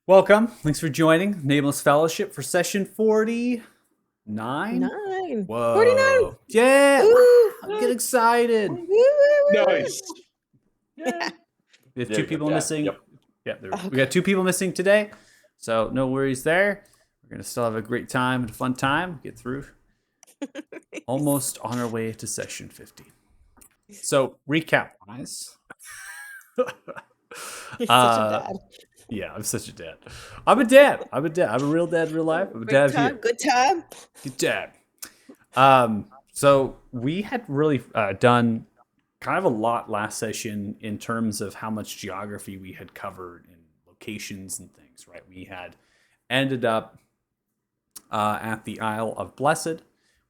Welcome. Thanks for joining Nameless Fellowship for session 49. 49. 49. Whoa. Yeah. Ooh. Wow. Get excited. Woo, woo, woo. Nice. Yeah. We have There two we go, people Dad. missing. Yep. Yeah, there we go. We Okay. got two people missing today. So no worries there. We're going to still have a great time and a fun time. Get through. Almost on our way to session 50. So recap wise. You're such a uh, dad. yeah, I'm such a dad. I'm a dad. I'm a dad. I'm a real dad in real life. I'm a Great dad time. here. Good time. Good dad. So we had really done kind of a lot last session in terms of how much geography we had covered and locations and things, right? We had ended up at the Isle of Blessed.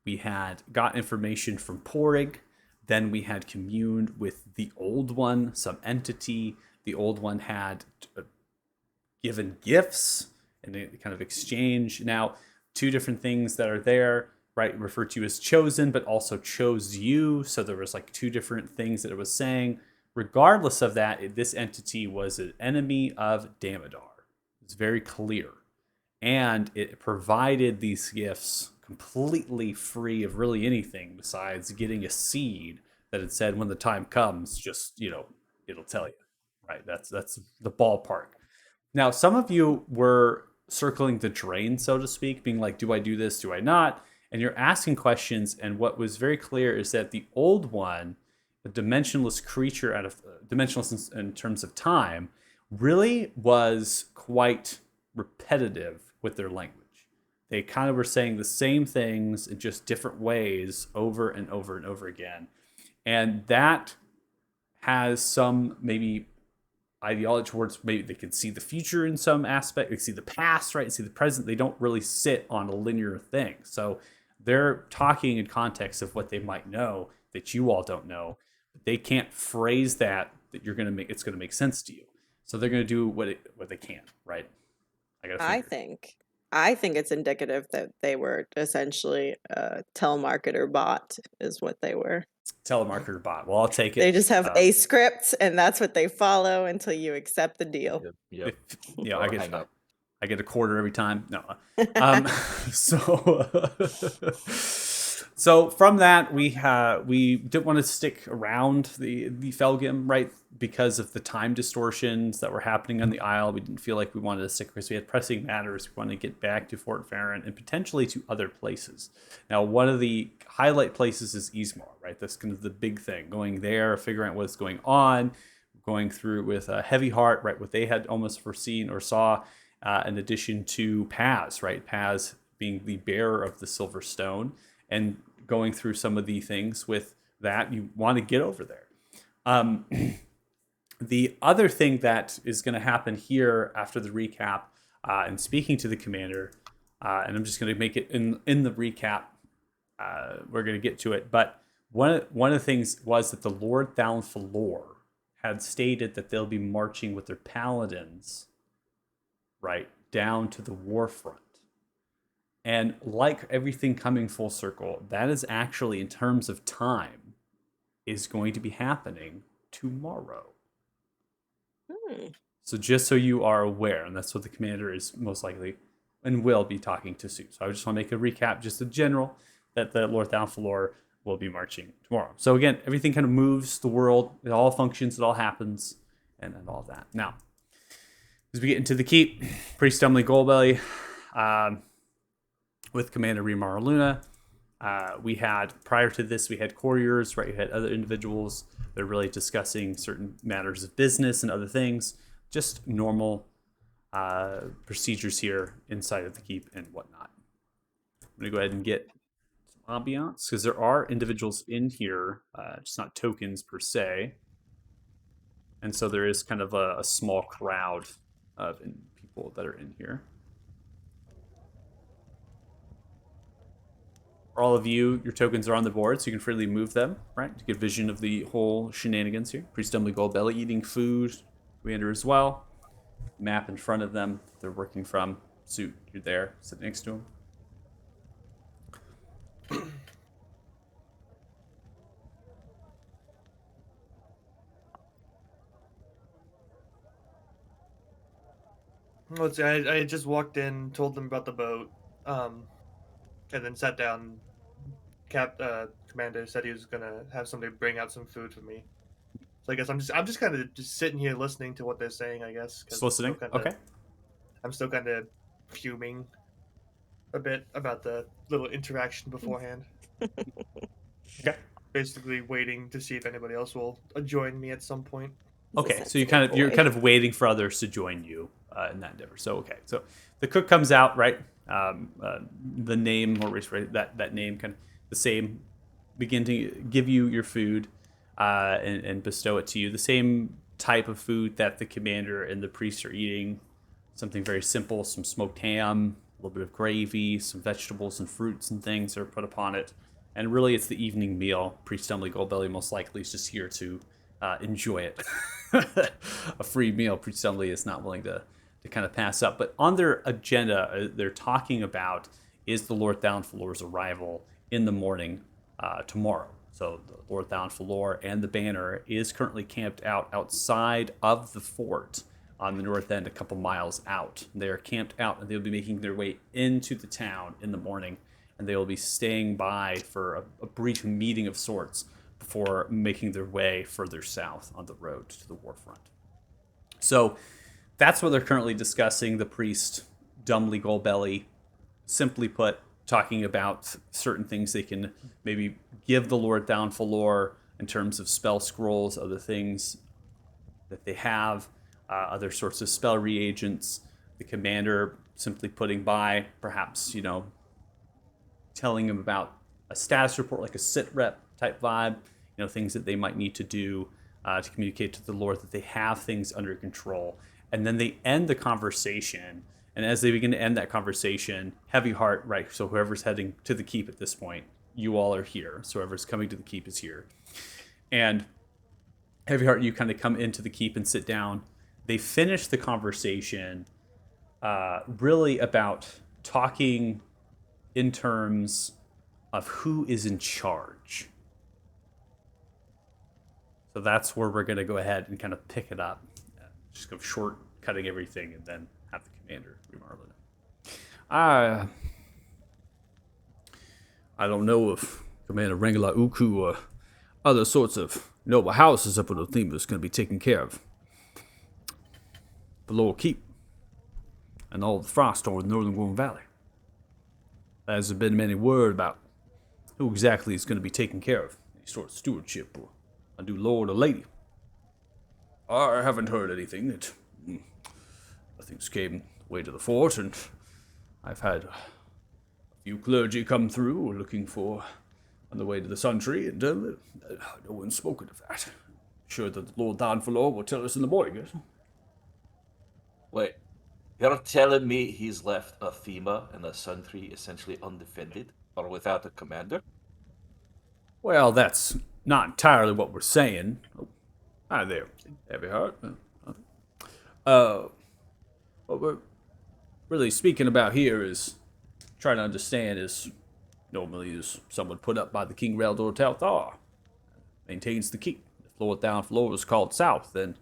We had got information from Porig. Then we had communed with the Old One, some entity. The Old One had given gifts and they kind of exchange. Now, two different things that are there, right? Referred to as chosen, but also chose you. So there was like two different things that it was saying. Regardless of that, this entity was an enemy of Damodar. It's very clear. And it provided these gifts completely free of really anything besides getting a seed that it said when the time comes, just, it'll tell you. Right. That's the ballpark. Now, some of you were circling the drain, so to speak, being like, do I do this? Do I not? And you're asking questions. And what was very clear is that the old one, a dimensionless creature out of dimensionless in terms of time, really was quite repetitive with their language. They kind of were saying the same things in just different ways over and over and over again. And that has some maybe ideology towards maybe they can see the future in some aspect, they see the past, right? See the present. They don't really sit on a linear thing. So they're talking in context of what they might know that you all don't know. But they can't phrase that you're gonna make it's gonna make sense to you. So they're gonna do what they can, right? I gotta I figure. think. I think it's indicative that they were essentially a telemarketer bot, is what they were. Telemarketer bot. Well, I'll take They it. just have a script, and that's what they follow until you accept the deal. If, Yep. I Or get hang up. I get a quarter every time. No. Um, so so from that we didn't want to stick around the Felgim, right? Because of the time distortions that were happening on the Isle. We didn't feel like we wanted to stick because we had pressing matters. We wanted to get back to Fort Farron and potentially to other places. Now, one of the highlight places is Ismar, right? That's kind of the big thing. Going there, figuring out what's going on, going through with a heavy heart, right? What they had almost foreseen or saw, in addition to Paz, right? Paz being the bearer of the Silver Stone and going through some of the things with that. You want to get over there. Um, the other thing that is going to happen here after the recap and speaking to the commander, and I'm just going to make it in the recap. We're going to get to it, but one of the things was that the Lord Thalfalor had stated that they'll be marching with their paladins right down to the war front. And like everything coming full circle, that is actually, in terms of time, is going to be happening tomorrow. Hmm. So just so you are aware, and that's what the commander is most likely and will be talking to soon. So I just want to make a recap, just a general, that the Lord Thalfalor will be marching tomorrow. So again, everything kind of moves the world. It all functions. It all happens, and all of that. Now, as we get into the keep, Priest Emily Goldbelly, with Commander Remar Luna. We had, prior to this, we had couriers, right? We had other individuals that are really discussing certain matters of business and other things, just normal procedures here inside of the keep and whatnot. I'm going to go ahead and get some ambiance because there are individuals in here, just not tokens per se. And so there is kind of a small crowd of people that are in here. For all of you, your tokens are on the board, so you can freely move them, right? To get vision of the whole shenanigans here. Priest Dumbly Goldbelly eating food, Commander as well. Map in front of them, they're working from. Suit, you're there, sitting next to him. let's see, I just walked in, told them about the boat, um, and then sat down. Commander said he was gonna have somebody bring out some food for me. So I guess I'm just kind of just sitting here listening to what they're saying. I guess Just because listening. Okay. I'm still kind of fuming a bit about the little interaction beforehand. Okay. Basically, waiting to see if anybody else will join me at some point. He's a Okay, so sensitive you're boy. kind of waiting for others to join you in that endeavor. So okay, so the cook comes out, right? The name or right, that name kind of the same. Begin to give you your food and bestow it to you. The same type of food that the commander and the priest are eating. Something very simple: some smoked ham, a little bit of gravy, some vegetables and fruits and things are put upon it. And really, it's the evening meal. Priest Dumbly Goldbelly most likely is just here to enjoy it. A free meal, Priest Dumbly is not willing to kind of pass up. But on their agenda, they're talking about is the Lord Downfallor's arrival in the morning tomorrow. So the Lord Downfallor and the banner is currently camped out outside of the fort on the north end, a couple miles out. They are camped out, and they'll be making their way into the town in the morning, and they will be staying by for a brief meeting of sorts before making their way further south on the road to the warfront. So that's what they're currently discussing. The priest, Dumbly Goldbelly, simply put, talking about certain things they can maybe give the Lord Downfall lore in terms of spell scrolls, other things that they have, other sorts of spell reagents. The commander simply putting by, perhaps, telling him about a status report, like a sit rep type vibe, things that they might need to do to communicate to the Lord that they have things under control. And then they end the conversation. And as they begin to end that conversation, Heavy Heart, right? So whoever's heading to the keep at this point, you all are here. So whoever's coming to the keep is here. And Heavy Heart, you kind of come into the keep and sit down. They finish the conversation really about talking in terms of who is in charge. So that's where we're going to go ahead and kind of pick it up. Just go short, cutting everything, and then have the commander remark on it. I don't know if Commander Rengala Uku or other sorts of noble houses up in the theme is going to be taken care of. The lower keep and all the frost over the northern Gorn Valley. There hasn't been any word about who exactly is going to be taking care of any sort of stewardship or a new lord or lady. I haven't heard anything. Things came way to the fort, and I've had a few clergy come through looking for on the way to the Sun Tree, and no one's spoken of that. Sure that Lord Downfallor will tell us in the morning, yes? Wait, you're telling me he's left a FEMA and a Sun Tree essentially undefended or without a commander? Well, that's not entirely what we're saying. Oh, hi there, Heavy Heart. What we're really speaking about here is trying to understand is normally is someone put up by the King Reldor Telthar, maintains the keep. If Lord Downfallor is called south, then,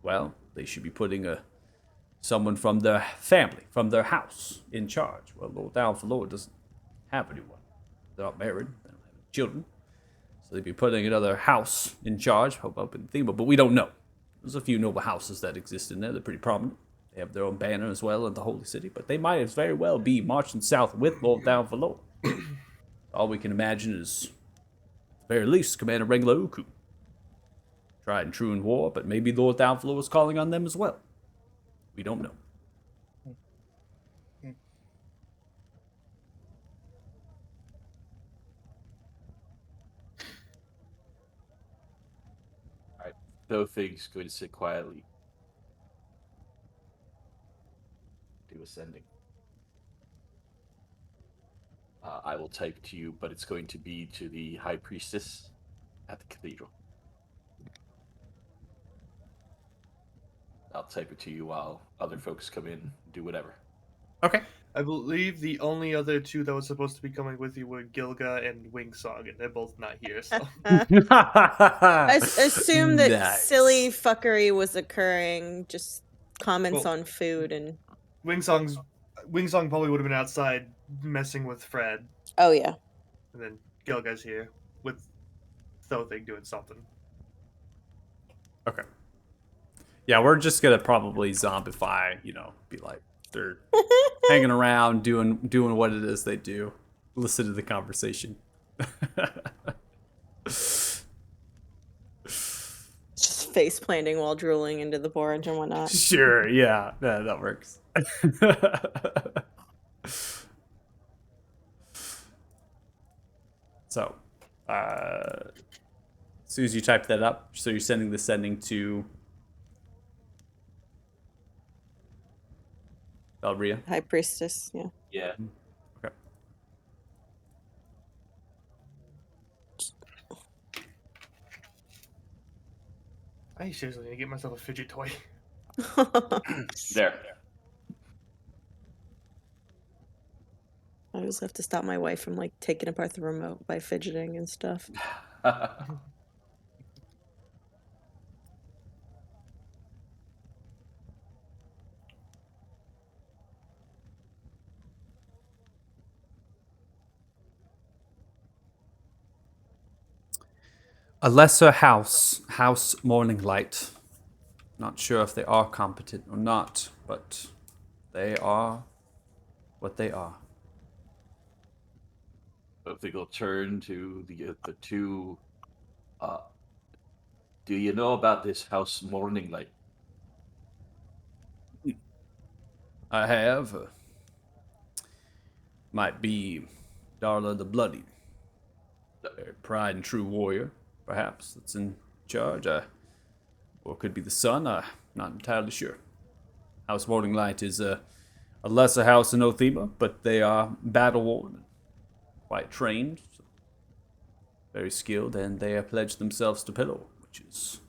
well, they should be putting someone from their family, from their house, in charge. Well, Lord Downfallor doesn't have anyone. They're not married, they don't have any children. So they'd be putting another house in charge, hope up in Thema, but we don't know. There's a few noble houses that exist in there, they're pretty prominent. They have their own banner as well in the Holy City, but they might as very well be marching south with Lord Downfallor. All we can imagine is, at the very least, Commander Rengla Uku. Tried and true in war, but maybe Lord Downfallor was calling on them as well. We don't know. Alright, Thing's going to sit quietly. Do ascending. I will type to you, but it's going to be to the High Priestess at the Cathedral. I'll type it to you while other folks come in, do whatever. Okay. I believe the only other two that was supposed to be coming with you were Gilga and Wingsong, and they're both not here, so. Assume that Nice. silly fuckery was occurring, just comments Well- on food and Wingsong probably would have been outside messing with Fred, Oh yeah. and then Gilga's here with Thothig doing something. Okay. Yeah, we're just gonna probably zombify. Be like they're hanging around doing what it is they do. Listen to the conversation. Just face planting while drooling into the porridge and whatnot. Sure. Yeah, that works. So, as soon as you type that up, so you're sending the sending to Valria. High priestess, yeah. Yeah. Okay. I seriously need to get myself a fidget toy. There. I always have to stop my wife from like taking apart the remote by fidgeting and stuff. A lesser house Morning Light. Not sure if they are competent or not, but they are what they are. I think I'll turn to the two. Do you know about this house Morning Light? I have. Might be Darla the Bloody. A pride and true warrior, perhaps, that's in charge. Or it could be the sun. I'm not entirely sure. House Morning Light is a lesser house in Othema, but they are battle worn, quite trained, so very skilled, and they have pledged themselves to Pillow, which is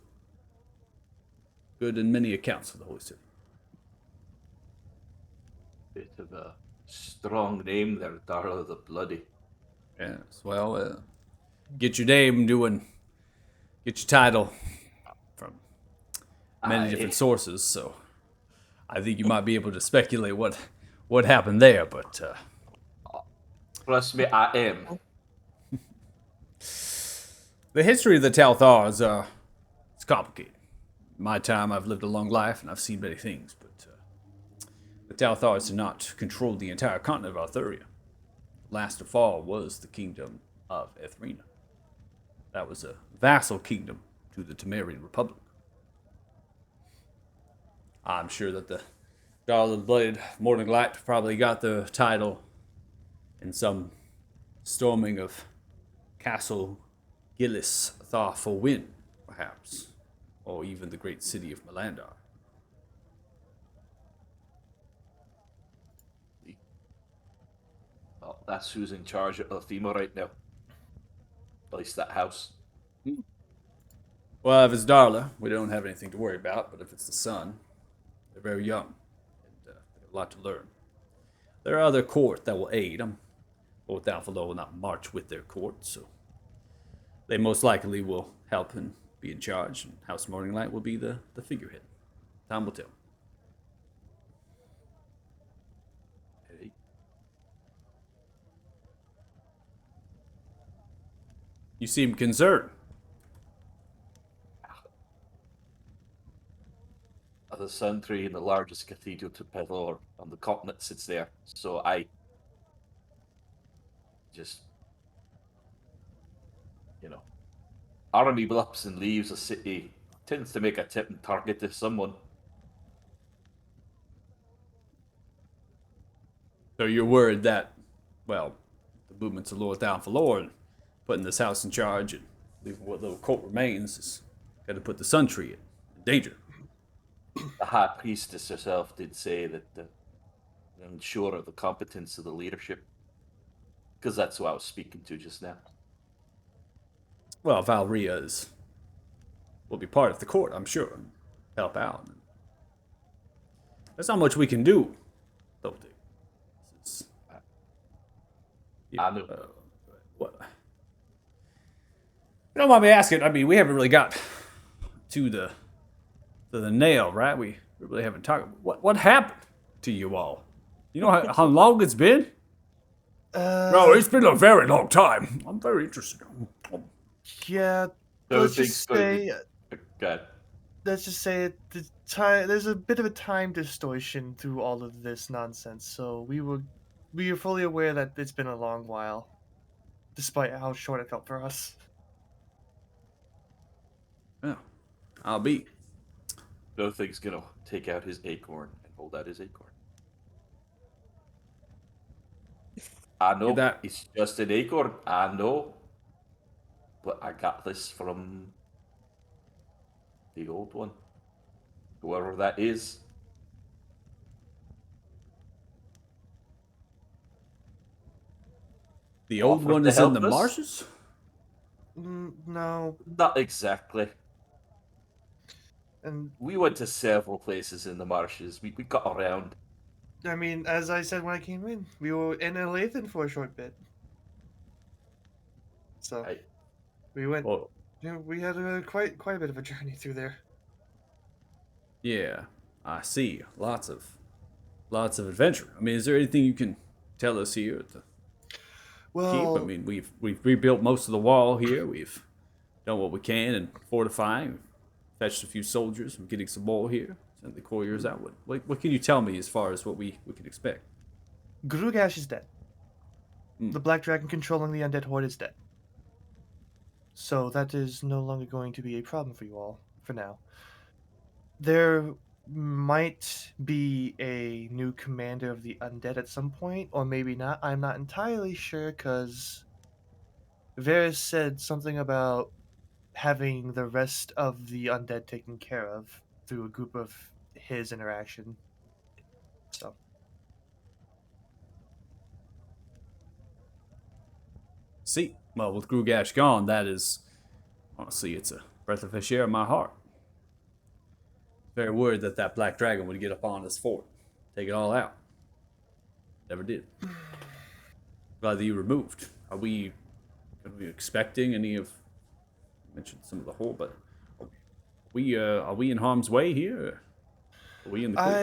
good in many accounts for the Holy City. Bit of a strong name there, Darla the Bloody. Yes, well, get your name get your title from many different sources, so I think you might be able to speculate what happened there, but Trust me, I am. the history of the Talthars, it's complicated. In my time, I've lived a long life and I've seen many things, but the Talthars did not control the entire continent of Arthuria. Last of all was the kingdom of Ethrina. That was a vassal kingdom to the Temerian Republic. I'm sure that the Darla Blade Morning Light probably got the title in some storming of Castle Gillis Thawful Win, perhaps, or even the great city of Melandar. Well, that's who's in charge of Othema right now. At least that house. Well, if it's Darla, we don't have anything to worry about, but if it's the son, they're very young, and they have a lot to learn. There are other court that will aid them. Lord Dalfalo will not march with their court, so they most likely will help and be in charge, and House Morning Light will be the figurehead. Time will tell. Hey. You seem concerned. The Sun Tree in the largest cathedral to Pelor on the continent sits there. So I just, army bluffs and leaves a city tends to make a tip and target to someone. So you're worried that, well, the movements of Lord Dalfalor and putting this house in charge and leaving what little court remains is going to put the Sun Tree in danger. The High Priestess herself did say that they're unsure of the competence of the leadership. Because that's who I was speaking to just now. Well, Valria will be part of the court, I'm sure, and help out. There's not much we can do, though. I know. What? You don't mind me asking. I mean, we haven't really got to the nail, right? We really haven't talked. What happened? to you all. You know how long it's been? No, Uh, it's been a very long time. I'm very interested. yeah. So Let's things just going say, to. God. let's just say the time. There's a bit of a time distortion through all of this nonsense. So we are fully aware that it's been a long while, despite how short it felt for us. Yeah, I'll be. Nothing's gonna take out his acorn and hold out his acorn. I know That it's just an acorn. I know, but I got this from the old one, whoever that is. the old Offered one to is in the help us. marshes. No, Not exactly. and We went to several places in the marshes. We got around. I mean, as I said when I came in, we were in Elathan for a short bit. So I we went. Well, We had quite a bit of a journey through there. yeah, I see. Lots of adventure. I mean, is there anything you can tell us here at the keep? I Well, mean, we've rebuilt most of the wall here. We've done what we can in fortifying. Fetched a few soldiers. We're getting some more here. Send the couriers out. What can you tell me as far as what we can expect? Grugash is dead. Hmm. The Black Dragon controlling the undead horde is dead. So that is no longer going to be a problem for you all for now. There might be a new commander of the undead at some point, or maybe not. I'm not entirely sure because Varys said something about having the rest of the undead taken care of through a group of his interaction. So See, well, with Grugash gone, that is honestly, it's a breath of fresh air in my heart. Very worried that that black dragon would get up on us fort, take it all out. Never did. Glad that you removed. Are we expecting any of? You mentioned some of the hole, but are we in harm's way here? Are we in the clear?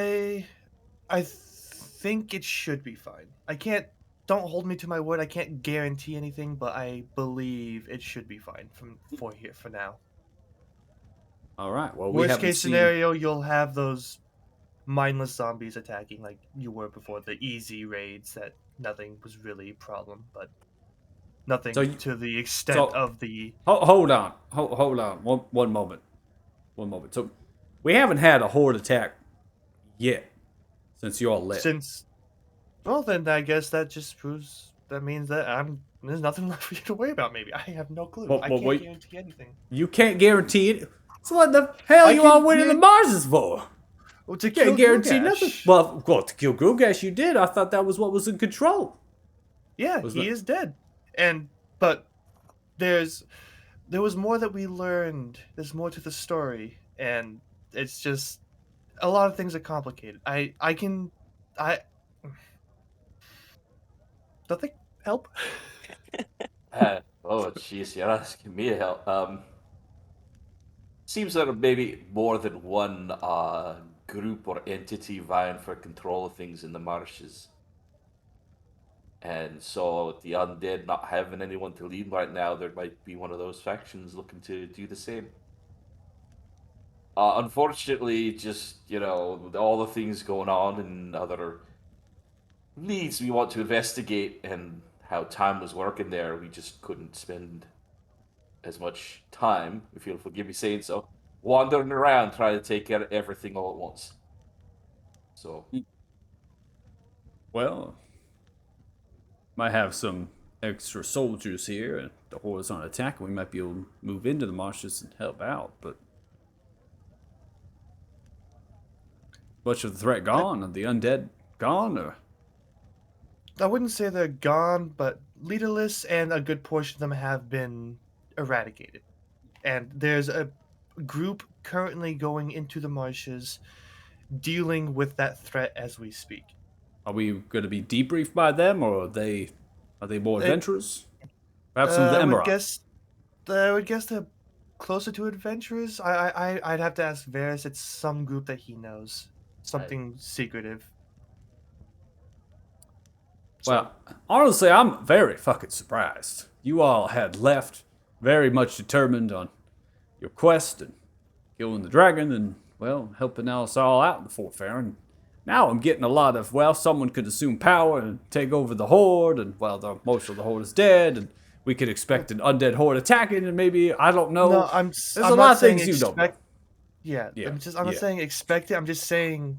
I think it should be fine. I can't. Don't hold me to my word. I can't guarantee anything, but I believe it should be fine for here for now. All right. Well, we Worst haven't case seen. scenario, you'll have those mindless zombies attacking like you were before the easy raids that nothing was really a problem, but So nothing you, to the extent so of the. hold on, hold on, one moment, one moment. So we haven't had a horde attack yet since you all left. Since well, then I guess that just proves that means that there's nothing left for you to worry about. Maybe I have no clue. I can't Wait, guarantee anything. you can't guarantee it. So what the hell I you all can went in the Marses for? to Can't kill guarantee nothing. Grugash. Well, to kill Grugash, you did. I thought that was what was in control. Yeah, Was he that? is dead. And but there's there was more that we learned. There's more to the story, and it's just a lot of things are complicated. I can I nothing help. oh, jeez, you're asking me to help. Seems there are maybe more than one group or entity vying for control of things in the marshes. And so the undead not having anyone to lead right now, there might be one of those factions looking to do the same. Unfortunately, just, with all the things going on and other leads we want to investigate and how time was working there, we just couldn't spend as much time, if you'll forgive me saying so, wandering around trying to take care of everything all at once. So, Well, might have some extra soldiers here, and the horde's on attack. We might be able to move into the marshes and help out. But much of the threat I, gone, and the undead gone, or I wouldn't say they're gone, but leaderless and a good portion of them have been eradicated. And there's a group currently going into the marshes dealing with that threat as we speak. are we going to be debriefed by them, or are they more It, adventurous? Perhaps some of the I would Emerald. guess I would guess they're closer to adventurers. I'd have to ask Varys. It's some group that he knows, I, something secretive. Well, honestly, I'm very fucking surprised. You all had left very much determined on your quest and killing the dragon and, well, helping us all out in the Fort Fair. And now I'm getting a lot of, well, someone could assume power and take over the horde, and, well, most of the horde is dead, and we could expect an undead horde attacking, and maybe, I don't know. No, There's I'm a not lot of saying things you don't know. Yeah, Yeah, I'm not yeah. saying expect it. I'm just saying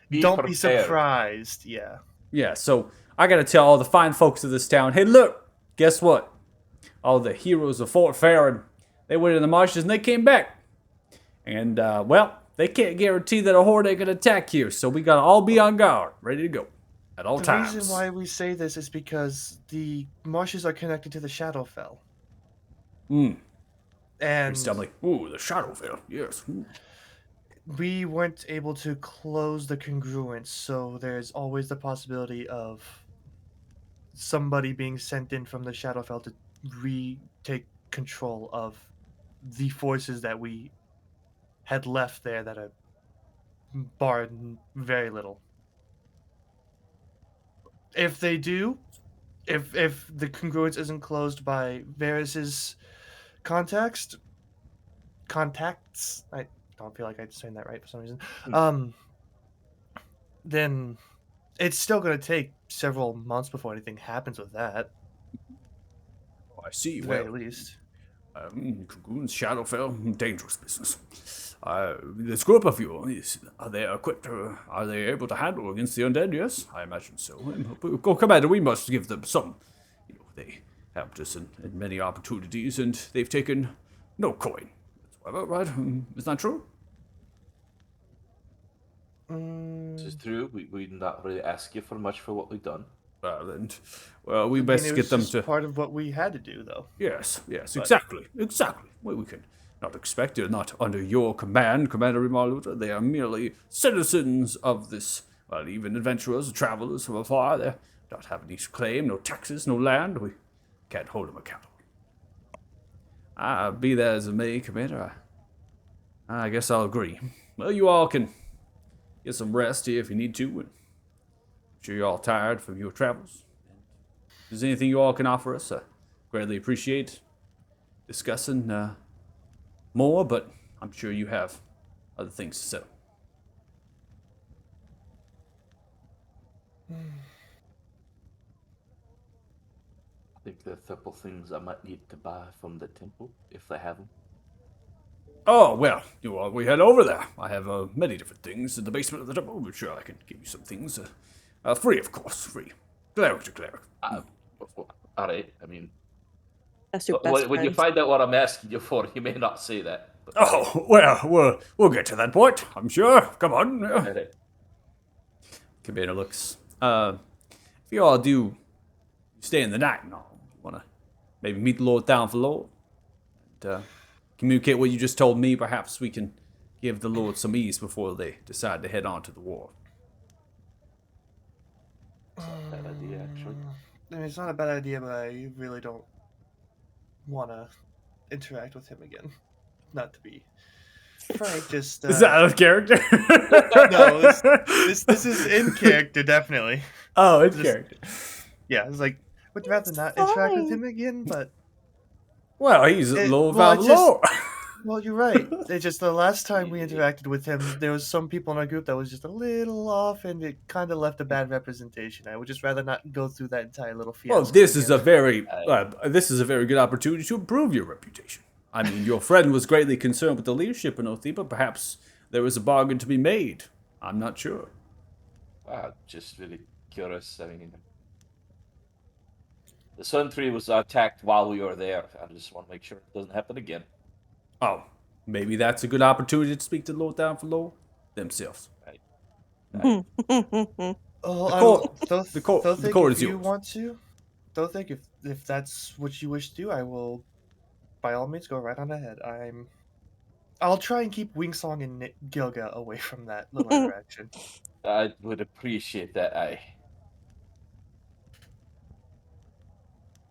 Be don't be prepared. surprised. Yeah. Yeah, so I gotta tell all the fine folks of this town, hey, look, guess what? All the heroes of Fort Farron, they went in the marshes and they came back. And, well, they can't guarantee that a horde ain't gonna attack here, so we gotta all be on guard, ready to go at all The times. reason why we say this is because the marshes are connected to the Shadowfell. And I'm like, ooh, the Shadowfell, yes. we weren't able to close the congruence, so there's always the possibility of somebody being sent in from the Shadowfell to retake control of the forces that we had left there that are barred very little. If they do, if the congruence isn't closed by Varys's contacts, I don't feel like I'm saying that right for some reason. Then it's still going to take several months before anything happens with that. Oh, I see, At the well, very least. Cocoon's Shadowfell, dangerous business. This group of you, are they equipped, are they able to handle against the undead? Yes, I imagine so. Commander, we must give them some. They helped us in many opportunities, and they've taken no coin whatsoever, right? Is that true? This is true. We did not really ask you for much for what we've done. And, well, we I mean, best it get was them just to... part of what we had to do, though. Yes, But- exactly. Well, we can not expect it, not under your command, Commander Rimaluta. They are merely citizens of this, well, even adventurers, travelers from afar. They don't have any claim, no taxes, no land. We can't hold them accountable. Be that as it may, Commander, I guess I'll agree. Well, you all can get some rest here if you need to. And I'm sure you're all tired from your travels. If there's anything you all can offer us, I greatly appreciate discussing more, but I'm sure you have other things to say. I think there are a couple things I might need to buy from the temple if they have them. Oh, well, we head over there. I have many different things in the basement of the temple. I'm sure I can give you some things. Free, of course, free. Cleric to cleric. All right. I mean, That's your best when you friend. find out what I'm asking you for, you may not say that. But Oh, well, we'll get to that point, I'm sure. Come on. all right. Commander looks. If you all do stay in the night and all, want to maybe meet the Lord down for Lord and communicate what you just told me, perhaps we can give the Lord some ease before they decide to head on to the war. Bad idea, actually. I mean, it's not a bad idea, but I really don't want to interact with him again. Not to be frank, just Is that out of character? no, this is in character, definitely. Oh, it's Just- character. Yeah, it's like would rather not interact with him again, but Well, he's a Lord well, Val I just- Lord. well, you're right. It's just the last time we interacted with him, there was some people in our group that was just a little off, and it kind of left a bad representation. I would just rather not go through that entire little fiasco. Well, this is again. this is a very good opportunity to improve your reputation. I mean, your friend was greatly concerned with the leadership in Othi, but perhaps there was a bargain to be made. I'm not sure. Just really curious. I mean, the Sun Tree was attacked while we were there. I just want to make sure it doesn't happen again. Oh, maybe that's a good opportunity to speak to Lord Down for Lord themselves. Oh, The court- the court if is you yours. want to, Thothik, if that's what you wish to do, I will, by all means, go right on ahead. I'll try and keep Wingsong and Gilga away from that little interaction. I would appreciate that.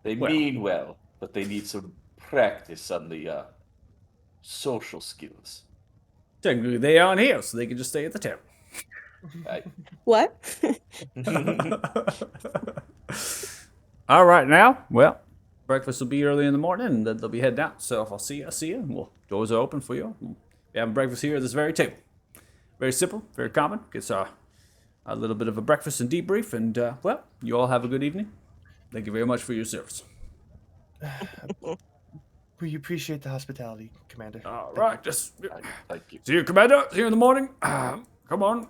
They Well. mean well, but they need some practice on the social skills. Technically, they aren't here, so they can just stay at the temple. What? All right, now, well, breakfast will be early in the morning, and then they'll be heading out. So if I'll see you, I'll see you. Well, doors are open for you. We'll be having breakfast here at this very table. Very simple, very common. Gets a little bit of a breakfast and debrief, and well, you all have a good evening. Thank you very much for your service. We appreciate the hospitality, Commander. All right, just Thank you. see you, Commander. See you in the morning. Come on.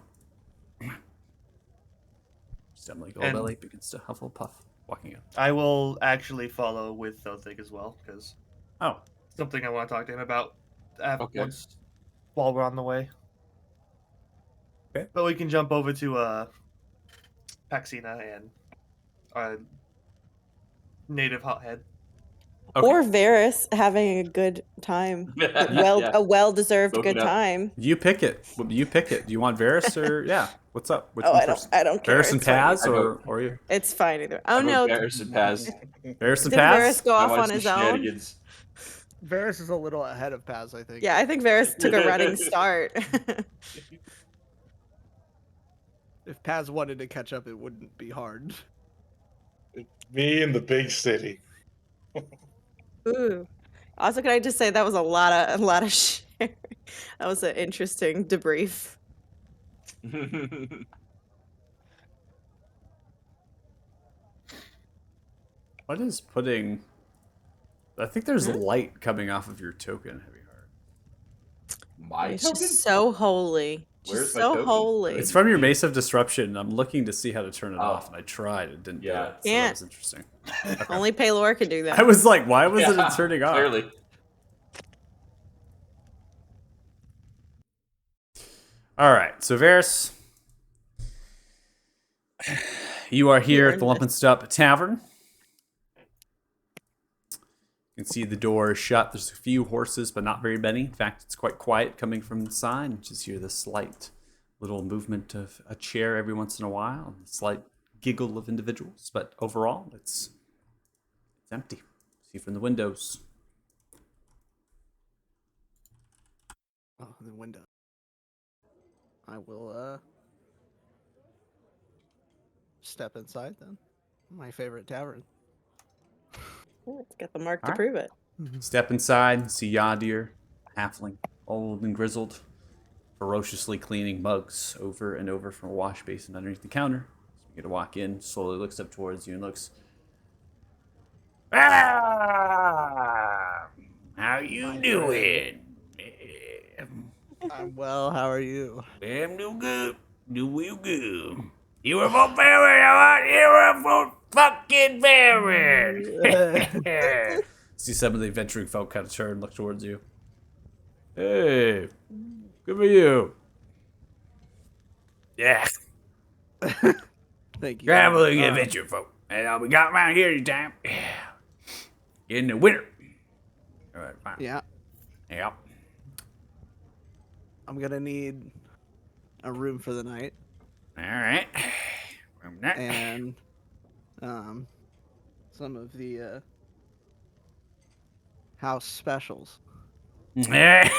Emily Goldbelly begins to huffle puff, walking up. I will actually follow with Thothig as well, because Oh, something I want to talk to him about Okay. once while we're on the way. Okay. But we can jump over to Paxina and native hothead. okay. Or Varys having a good time. Yeah. A well-deserved Soak it good up. time. You pick it. You pick it. Do you want Varys or yeah? What's up? Which Oh, one I don't. first? I don't care. Varys and It's fine Paz, either. or you? It's fine either. Oh I'm no! embarrassed and Paz. Varys and Did Paz. Varys go I off want on some his own? shenanigans. Varys is a little ahead of Paz, I think. Yeah, I think Varys took a running start. If Paz wanted to catch up, it wouldn't be hard. Me in the big city. Ooh. Also, can I just say that was a lot of sharing. That was an interesting debrief. What is putting? I think there's light coming off of your token, Heavy Heart. My It's token? just so holy. Where's Just my so token? holy. It's from your Mace of Disruption. I'm looking to see how to turn it Oh. off, and I tried. It didn't do Yeah. it. So that Can't. was interesting. Only Paylor can do that. I was like, why was Yeah, it turning off? Clearly. All right, so Varys, you are here at the earned Lump and Stup Tavern. You can see the door is shut. There's a few horses, but not very many. In fact, it's quite quiet coming from the sign. You just hear the slight little movement of a chair every once in a while, and a slight giggle of individuals. But overall, it's empty. See from the windows. Oh, the window. I will step inside then. My favorite tavern. Ooh, it's got the mark to Alright. prove it. Step inside, see Yadir, halfling, old and grizzled, ferociously cleaning mugs over and over from a wash basin underneath the counter. So you get to walk in, slowly looks up towards you and looks. Ah, how you doing? I'm well, how are you? I'm doing good. Do real good. You were for Baron, you were for fucking Baron. See some of the adventuring folk kind of turn and look towards you. Hey, good for you. Yeah, Thank you. traveling adventure folk. And we got around here anytime. Yeah, in the winter. All right, fine. Yeah, Yeah. I'm gonna need a room for the night All right. and some of the house specials. Yeah.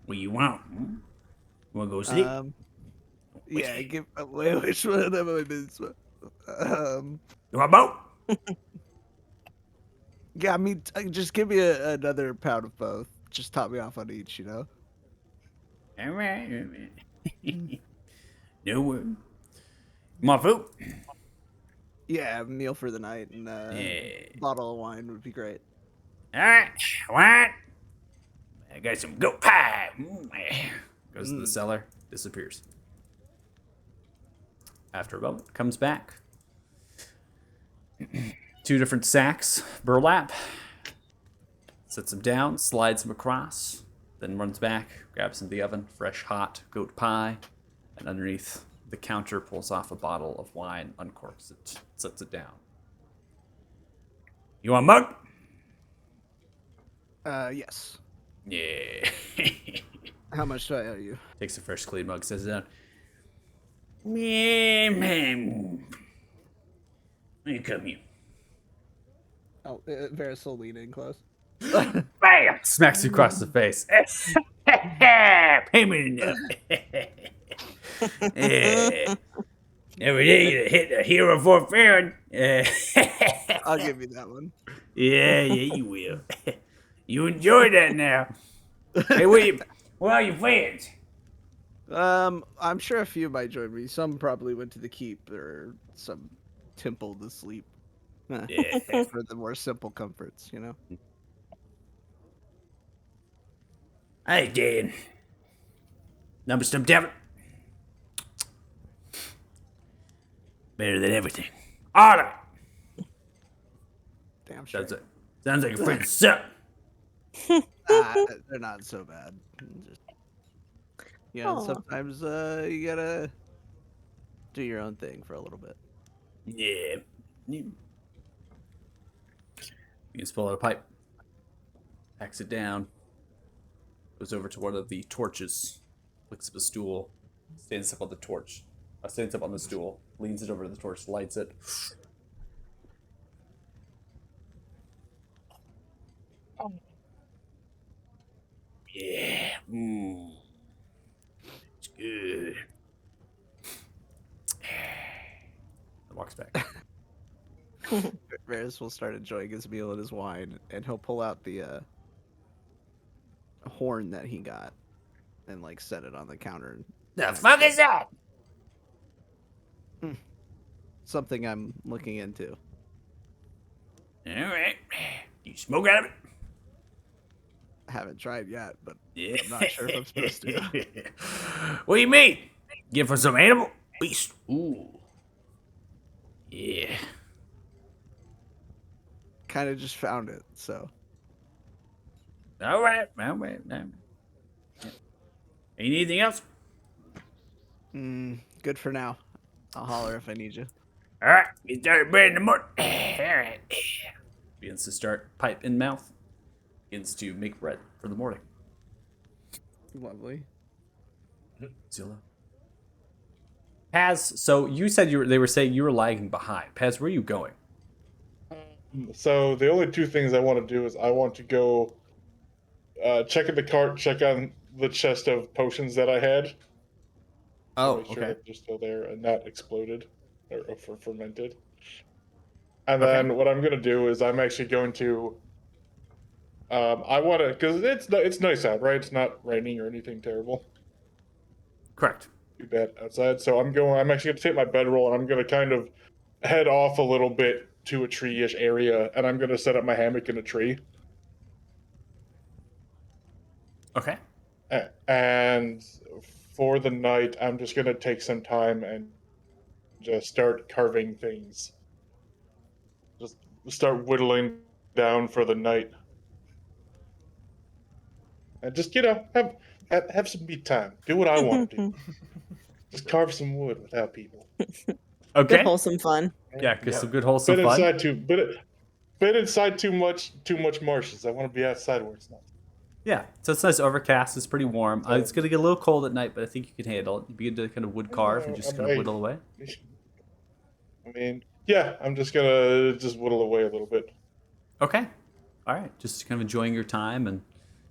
What you want? Hmm? You want to go sleep? Yeah, give away which one am I missing? You want both? Yeah, I mean, just give me another pound of both. Just top me off on each, you know? All right. No worries. You want food? Yeah, a meal for the night and Yeah. bottle of wine would be great. All right. What? I got some goat pie. Goes to the cellar, disappears. After a moment, comes back. 2 different sacks, burlap. Sets them down, slides them across, then runs back, grabs into the oven, fresh hot goat pie, and underneath the counter pulls off a bottle of wine, uncorks it, sets it down. You want a mug? Yes. Yeah. How much do I owe you? Takes a fresh clean mug, sets it down. Man. Let me come here. Oh, Varys will lean in close. Bam! Smacks you across the face. Payment enough. Every day you hit a hero for a friend. I'll give you that one. Yeah, you will. You enjoy that now. Hey, where are your friends? I'm sure a few might join me. Some probably went to the keep or some temple to sleep. Yeah. For the more simple comforts, you know. Hey, Dan. Number some Devon. Better than everything. All of it. Damn sure. Sounds like your friends suck. They're not so bad. Just Aw. sometimes you gotta do your own thing for a little bit. Yeah. You just pull out a pipe, packs it down, goes over to one of the torches, picks up a stool, stands up on the torch, stands up on the stool, leans it over to the torch, lights it. Yeah. It's good. And walks back. Varys will start enjoying his meal and his wine, and he'll pull out the horn that he got and like set it on the counter. The fuck is that? Something I'm looking into. All right. You smoke out of it? I haven't tried yet, but Yeah. I'm not sure if I'm supposed to. What do you mean? Get for some animal? Beast. Ooh. Yeah. Kind of just found it, so All right. All right. Yeah. Anything else? good for now. I'll holler if I need you. All right. Get started bread in the morning. All right. Begins to start pipe in mouth. Begins to make bread for the morning. Lovely. Zilla. Paz, so you said they were saying you were lagging behind. Paz, where are you going? So the only two things I want to do is I want to go check in the cart, check on the chest of potions that I had. Oh, Make sure okay. that they're still there and not exploded or fermented. And Okay. then what I'm gonna do is I'm actually going to. I want to because it's nice out, right? It's not raining or anything terrible. Correct. Too bad outside. So I'm actually gonna take my bedroll and I'm gonna kind of head off a little bit to a tree-ish area, and I'm gonna set up my hammock in a tree. Okay. And for the night, I'm just gonna take some time and just start carving things. Just start whittling down for the night, and just have some me time. Do what I want to do. Just carve some wood without people. Good Okay. wholesome fun. Yeah, because some good wholesome Been fun. inside too much marshes. I want to be outside where it's not. Yeah, so it's nice overcast. It's pretty warm. So- It's going to get a little cold at night, but I think you can handle it. You begin to kind of wood carve and just kind of whittle away. I mean, yeah, I'm just gonna whittle away a little bit. Okay. All right. Just kind of enjoying your time and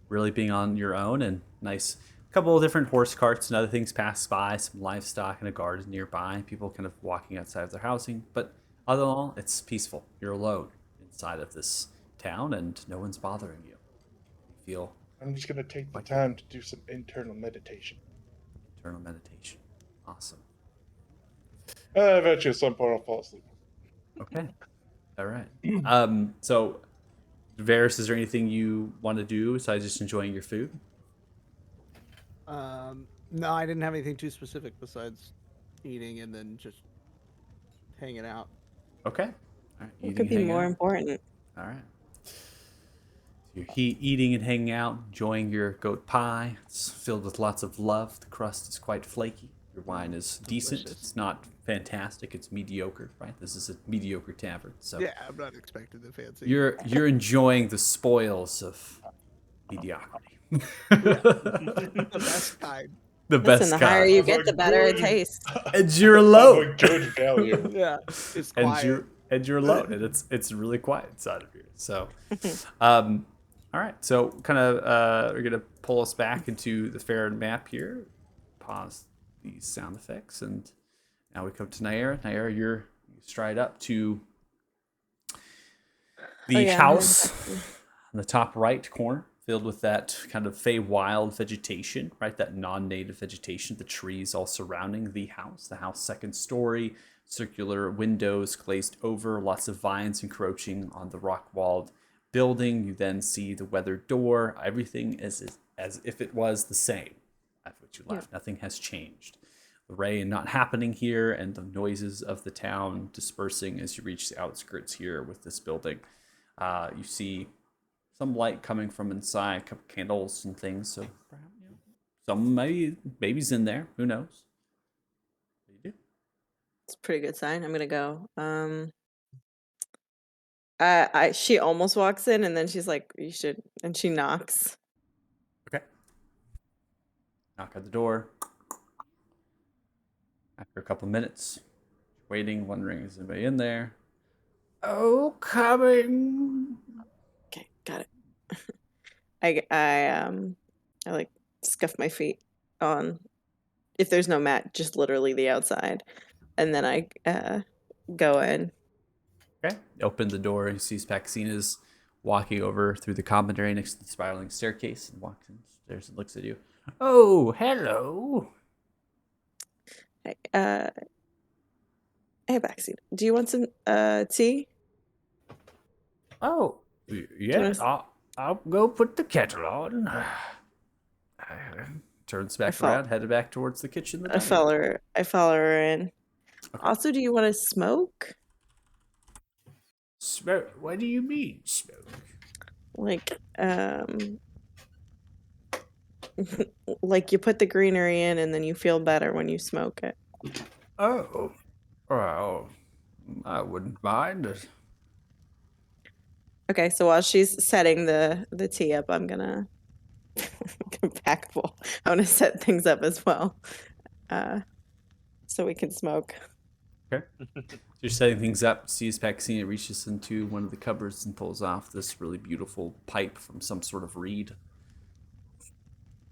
really being on your own, and nice couple of different horse carts and other things pass by, some livestock and a garden nearby, people kind of walking outside of their housing. But other than all, it's peaceful. You're alone inside of this town and no one's bothering you. You feel I'm just gonna take the time to do some internal meditation. eternal meditation. Awesome. Eventually, at some point, I'll fall asleep. Okay. All right. So Varys, is there anything you want to do besides just enjoying your food? No, I didn't have anything too specific besides eating and then just hanging out. Okay. All right. What Eating could and be hanging more out. important? All right. So you're eating and hanging out, enjoying your goat pie. It's filled with lots of love. The crust is quite flaky. Your wine is decent. Delicious. It's not fantastic. It's mediocre, right? This is a mediocre tavern. So Yeah, I'm not expecting the fancy. you're enjoying the spoils of mediocrity. the best kind. The best Listen, the higher kind. you Of get, a the better it good- tastes. And you're Of alone. a good value. Yeah, it's and quiet. you're alone, and it's really quiet inside of here. So, All right, so kind of we're gonna pull us back into the fair map here. Pause these sound effects, and now we come to Naira. Naira, you stride up to Oh the yeah, I'm heading house back to. in the top right corner, filled with that kind of Fey-wild vegetation, right? That non-native vegetation, the trees all surrounding the house. The house second story, circular windows glazed over, lots of vines encroaching on the rock-walled building. You then see the weathered door. Everything is as if it was the same at which you Yeah. left. Nothing has changed. The rain not happening here, and the noises of the town dispersing as you reach the outskirts here with this building. You see some light coming from inside, a couple candles and things. So perhaps, some maybe baby's in there. Who knows? What do you do? It's a pretty good sign. I'm gonna go. She almost walks in and then she's like, "You should," and she knocks. Okay. Knock at the door. After a couple minutes, waiting, wondering is anybody in there? Oh, coming. Okay, got it. I like scuff my feet on, if there's no mat, just literally the outside, and then I go in. Okay. Open the door. He sees Paxina's walking over through the common area next to the spiraling staircase and walks downstairs and looks at you. Oh, hello. Hey, hey, backseat. Do you want some tea? Oh, Do you yeah. want to? I'll go put the kettle on. Turns I back follow. around, headed back towards the kitchen, the I dining follow room. her. I follow her in. Okay. Also, do you want to smoke? Smoke? What do you mean, smoke? Like, like you put the greenery in and then you feel better when you smoke it. Oh, well, I wouldn't mind it. Okay, so while she's setting the tea up, I'm gonna impeccable. I'm gonna set things up as well, uh, so we can smoke. Okay. So you're setting things up. Sees Paxina reaches into one of the cupboards and pulls off this really beautiful pipe from some sort of reed.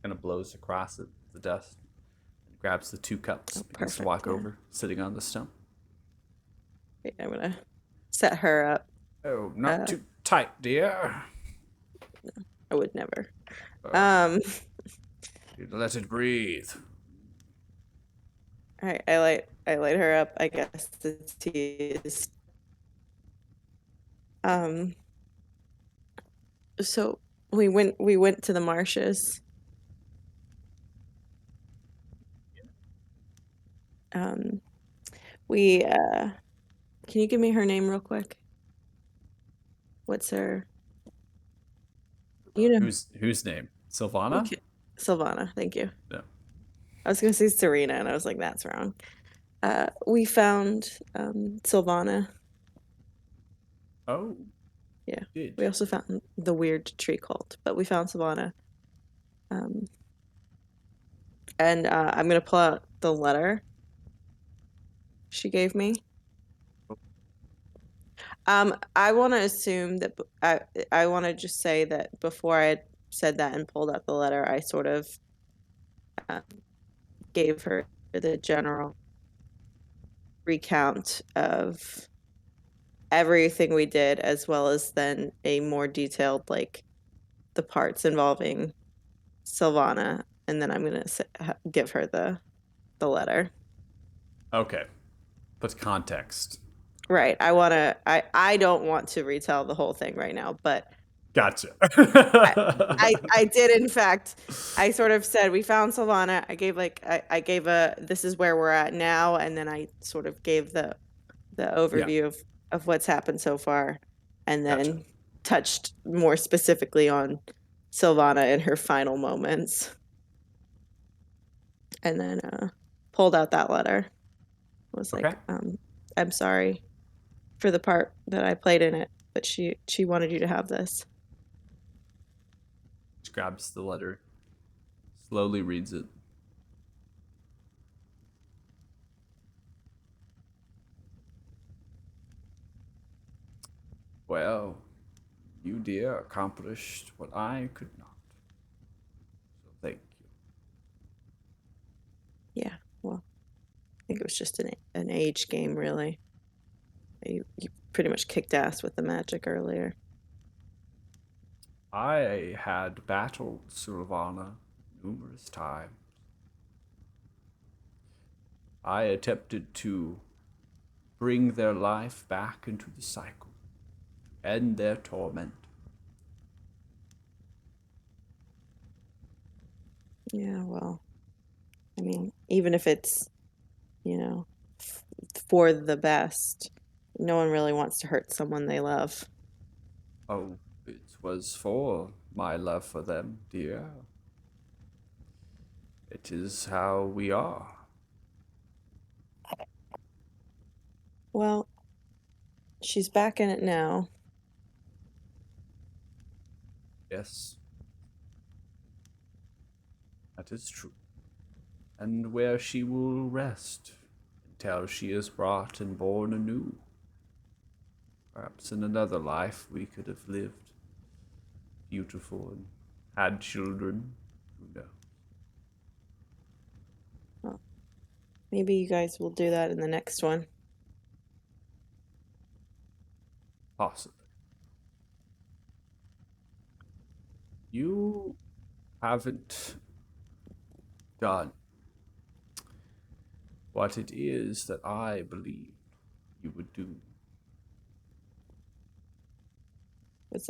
Kind of blows across it, the dust, and grabs the two cups, Oh, begins to perfect. walk Yeah. over, sitting on the stone. Wait, I'm gonna set her up. Oh, not Uh, too tight, dear. I would never. Oh, Um, let it breathe. all right, I light her up. I guess the tea is. Um, so we went to the marshes. Um, we can you give me her name real quick? What's her? You know, Whose name? Sylvana? okay. Silvana. Thank you. No. I was gonna say Serena, and I was like, that's wrong. We found Silvana. Oh, Yeah. did. We also found the weird tree cult, but we found Silvana. Um, and I'm gonna pull out the letter she gave me. I want to assume that I want to just say that before I had said that and pulled out the letter, I sort of uh, gave her the general recount of everything we did, as well as then a more detailed, like, the parts involving Silvana, and then I'm gonna give her the letter. Okay. Put context. Right. I don't want to retell the whole thing right now, but Gotcha. I did, in fact. I sort of said we found Silvana. I gave a this is where we're at now, and then I sort of gave the Yeah. overview of what's happened so far, and Gotcha. then touched more specifically on Silvana in her final moments, and then pulled out that letter. Was Okay. like, I'm sorry for the part that I played in it, but she wanted you to have this. She grabs the letter, slowly reads it. Well, You, dear, accomplished what I could not. So thank you. Yeah, well, I think it was just an age game, really. You pretty much kicked ass with the magic earlier. I had battled Sylvana numerous times. I attempted to bring their life back into the cycle, end their torment. Yeah, well, I mean, even if it's, you know, for the best, no one really wants to hurt someone they love. Oh, it was for my love for them, dear. It is how we are. Well, she's back in it now. Yes, that is true. And where she will rest until she is brought and born anew. Perhaps in another life we could have lived beautiful and had children. Who knows? Well, maybe you guys will do that in the next one. Possibly. You haven't done what it is that I believed you would do. Was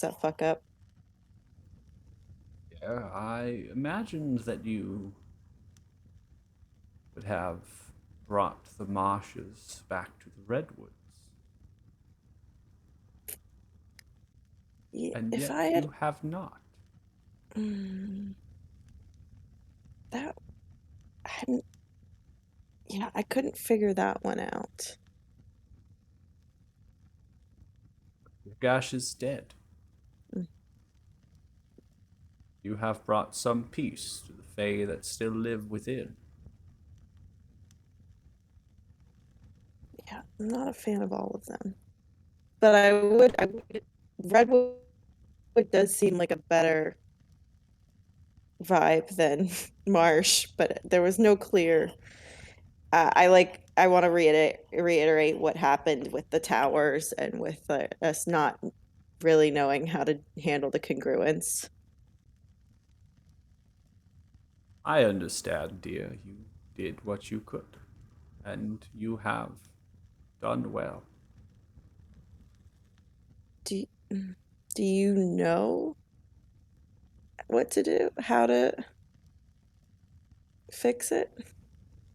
that fuck up? Yeah, I imagined that you would have brought the marshes back to the redwoods, Yeah, and if yet I had you have not. mm, that I hadn't yeah, I couldn't figure that one out. Gash is dead. Mm, You have brought some peace to the Fae that still live within. yeah, I'm not a fan of all of them. But I would Redwood does seem like a better vibe than Marsh, but there was no clear. I want to reiterate what happened with the towers and with us not really knowing how to handle the congruence. I understand, dear. You did what you could, and you have done well. Do do you know what to do? How to fix it?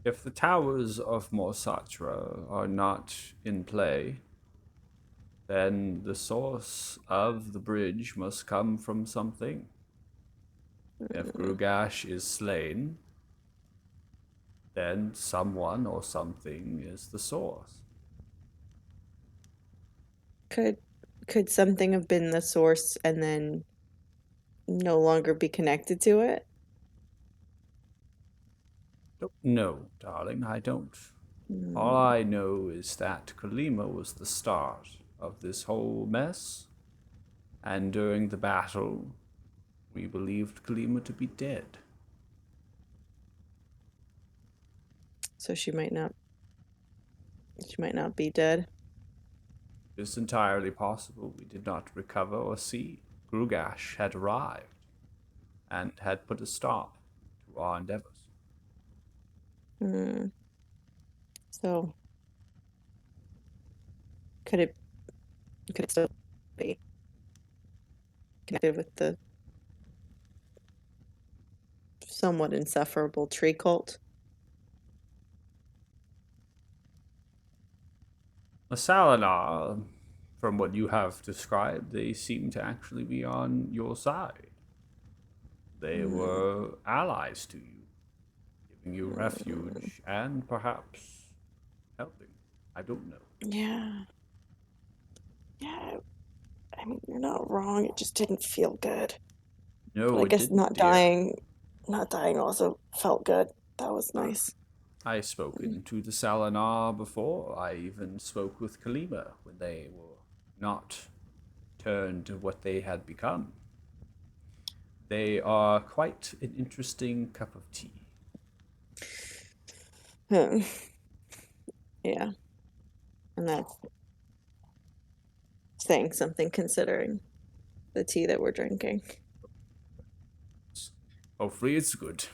If the towers of Morsatra are not in play, then the source of the bridge must come from something. If Grugash is slain, then someone or something is the source. Could could something have been the source and then no longer be connected to it? Don't know, darling, I don't. All Hmm. I know is that Kalima was the start of this whole mess, and during the battle, we believed Kalima to be dead. So she might not be dead. It's entirely possible we did not recover or see. Grugash had arrived and had put a stop to our endeavors. Hmm. So could it could it still be connected with the somewhat insufferable tree cult? The Salinar, from what you have described, they seem to actually be on your side. They Hmm. were allies to you, giving you Hmm. refuge and perhaps helping. I don't know. Yeah. Yeah. I mean, you're not wrong. It just didn't feel good. But No, I it guess didn't, dear. not dying also felt good. That was nice. I've spoken to the Salinar before. I even spoke with Kalima when they were not turned to what they had become. They are quite an interesting cup of tea. Hmm. Yeah, and that's saying something considering the tea that we're drinking. Hopefully it's good.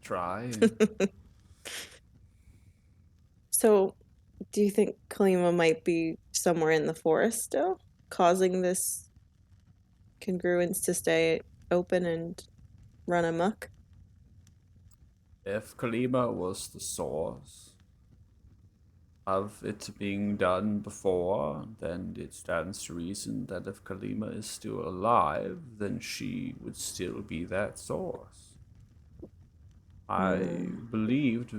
Try. And So, do you think Kalima might be somewhere in the forest still, causing this congruence to stay open and run amok? if Kalima was the source of it being done before, then it stands to reason that if Kalima is still alive, then she would still be that source. I believed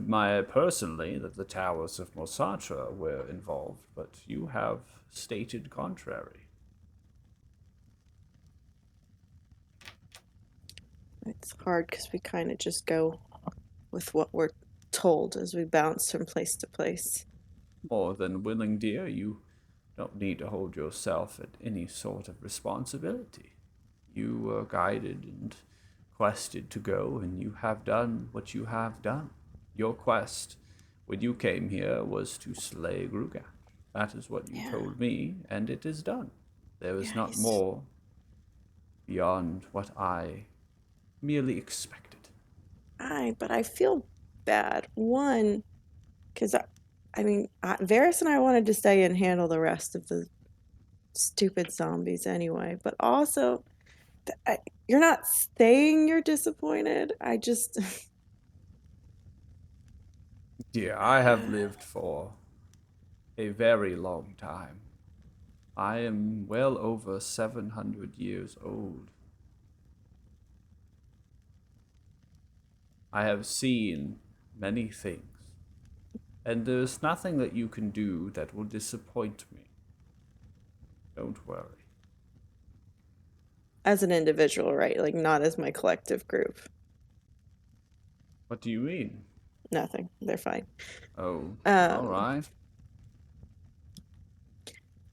personally that the towers of Mosatra were involved, but you have stated contrary. It's hard because we kind of just go with what we're told as we bounce from place to place. More than willing, dear, you don't need to hold yourself at any sort of responsibility. You were guided and quested to go, and you have done what you have done. Your quest, when you came here, was to slay Grugash. That is what you Yeah. told me, and it is done. There is Yeah, not more beyond what I merely expected. But I feel bad. One, because Varys and I wanted to stay and handle the rest of the stupid zombies anyway. But also, you're not saying you're disappointed. I just, Dear, I have lived for a very long time. I am well over 700 years old. I have seen many things, and there's nothing that you can do that will disappoint me. Don't worry. as an individual, right? Like, not as my collective group. What do you mean? Nothing. They're fine. Oh, all Um, right.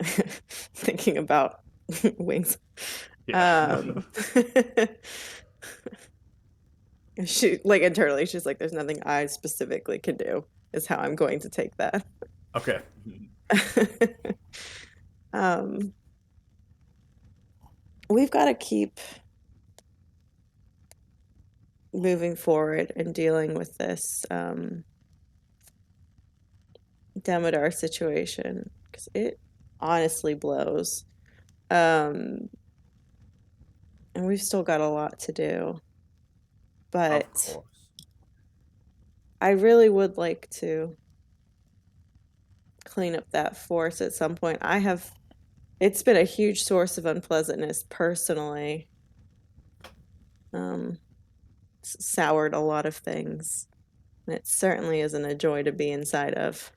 thinking about wings. Yeah. She, like, internally, she's like, there's nothing I specifically can do, is how I'm going to take that. Okay. um, we've got to keep moving forward and dealing with this Demodar situation because it honestly blows. And we've still got a lot to do. Of But course. I really would like to clean up that force at some point. It's been a huge source of unpleasantness personally. Soured a lot of things. And it certainly isn't a joy to be inside of.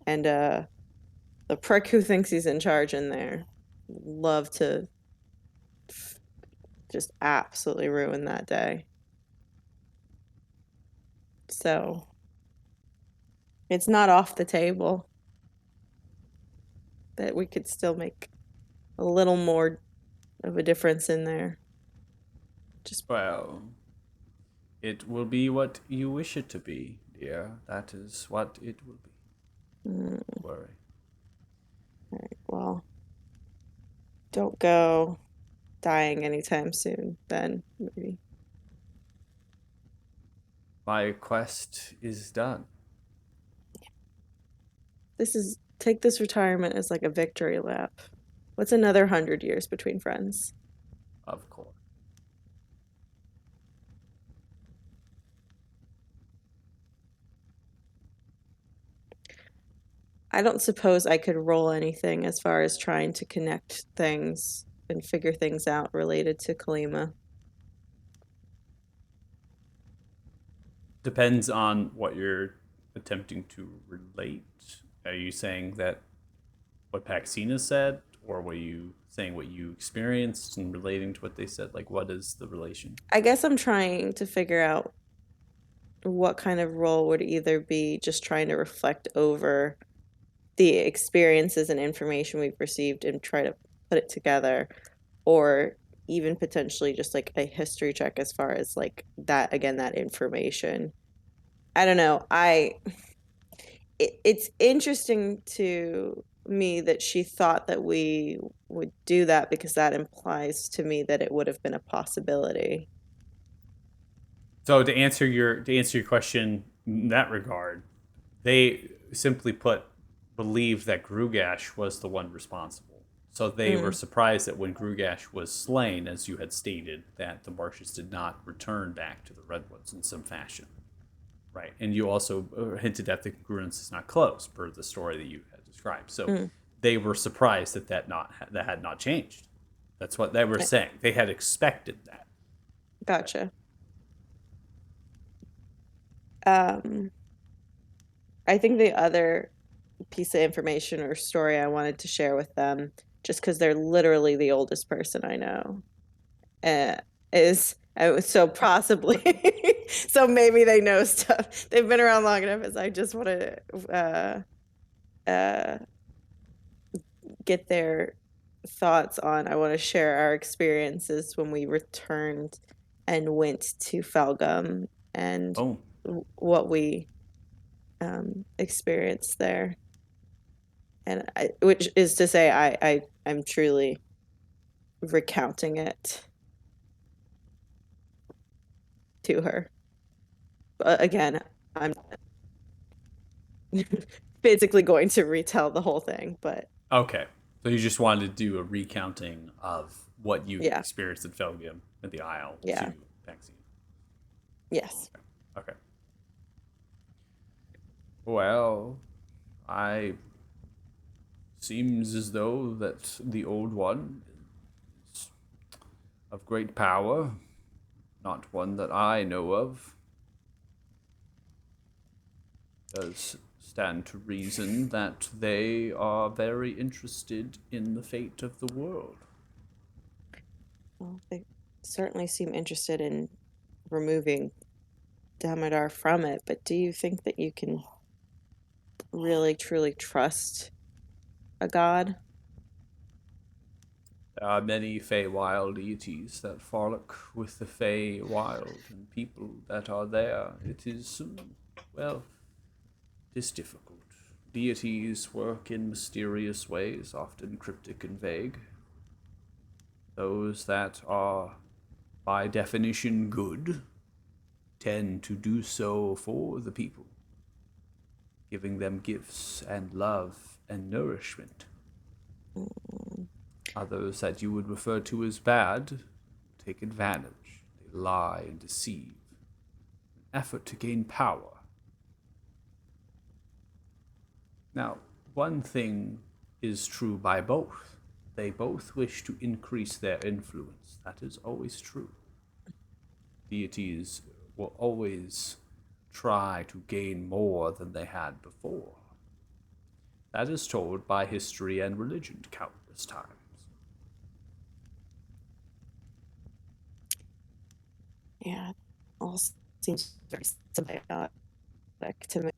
And the prick who thinks he's in charge in there love to just absolutely ruin that day. So it's not off the table that we could still make a little more of a difference in there. Just Well, it will be what you wish it to be, dear. That is what it will be. Don't worry. all right, well, don't go dying anytime soon, then maybe. My quest is done. Take this retirement as like a victory lap. What's another 100 years between friends? Of course. I don't suppose I could roll anything as far as trying to connect things and figure things out related to Kalima. Depends on what you're attempting to relate. Are you saying that what Paxina said, or were you saying what you experienced and relating to what they said? Like, what is the relation? I guess I'm trying to figure out what kind of role would either be just trying to reflect over the experiences and information we've received and try to put it together, or even potentially just like a history check as far as like that, again, that information. I don't know. It's interesting to me that she thought that we would do that, because that implies to me that it would have been a possibility. So to answer your question in that regard, they simply put believed that Grugash was the one responsible. So they were surprised that when Grugash was slain, as you had stated, that the Marshes did not return back to the Redwoods in some fashion. Right. And you also hinted at the congruence is not close per the story that you had described. So they were surprised that had not changed. That's what they were saying. They had expected that. Gotcha. Um, I think the other piece of information or story I wanted to share with them, just because they're literally the oldest person I know, uh, is so possibly, so maybe they know stuff. They've been around long enough. As I just want to uh, get their thoughts on. I want to share our experiences when we returned and went to Falgum, and Oh, what we experienced there. And which is to say, I'm truly recounting it to her. But again, I'm physically going to retell the whole thing, but okay. So you just wanted to do a recounting of what you yeah, experienced at Felgium at the Isle yeah, to Vaccine. yes. Okay. Well, I seems as though that the old one is of great power, not one that I know of. Does stand to reason that they are very interested in the fate of the world. Well, they certainly seem interested in removing Damodar from it, but do you think that you can really truly trust a god? There are many Feywild deities that frolic with the Feywild, and people that are there. It is, well, it is difficult. Deities work in mysterious ways, often cryptic and vague. Those that are, by definition, good tend to do so for the people, giving them gifts and love and nourishment. Others that you would refer to as bad take advantage. They lie and deceive. An effort to gain power. Now, one thing is true by both. They both wish to increase their influence. That is always true. Deities will always try to gain more than they had before. That is told by history and religion countless times. Yeah, all seems very symbiotic to me.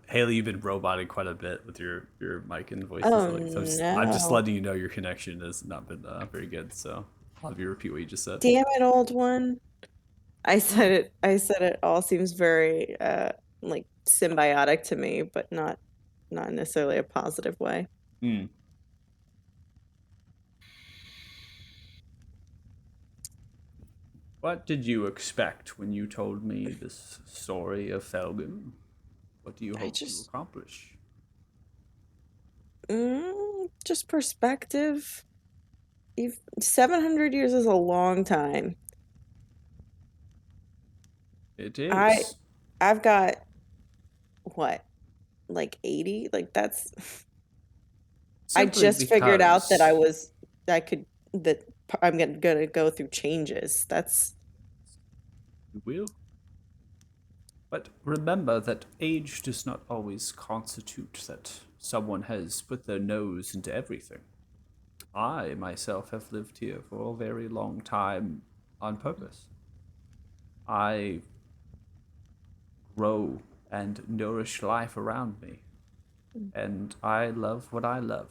Haley, you've been roboting quite a bit with your mic and voice. Oh I'm just no. letting you know your connection has not been very good. So I'll have you repeat what you just said. Damn it, old one. I said it all seems very like symbiotic to me, but not necessarily a positive way. Hmm. What did you expect when you told me this story of Felgum? What do you I hope to just accomplish? just perspective. 700 years is a long time. It I is. I've got what, like 80? Like that's I Simply just figured out that because I could that I'm gonna go through changes. That's you will. But remember that age does not always constitute that someone has put their nose into everything. I myself have lived here for a very long time on purpose. I grow and nourish life around me. And I love what I love.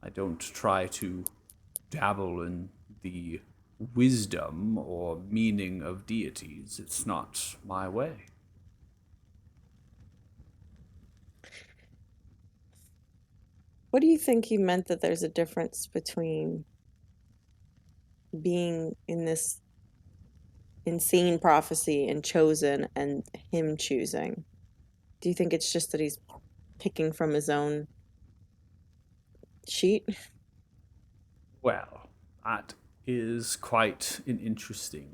I don't try to dabble in the wisdom or meaning of deities. It's not my way. What do you think he meant that there's a difference between being in this insane prophecy and chosen and him choosing? Do you think it's just that he's picking from his own sheet? Well, that is quite an interesting.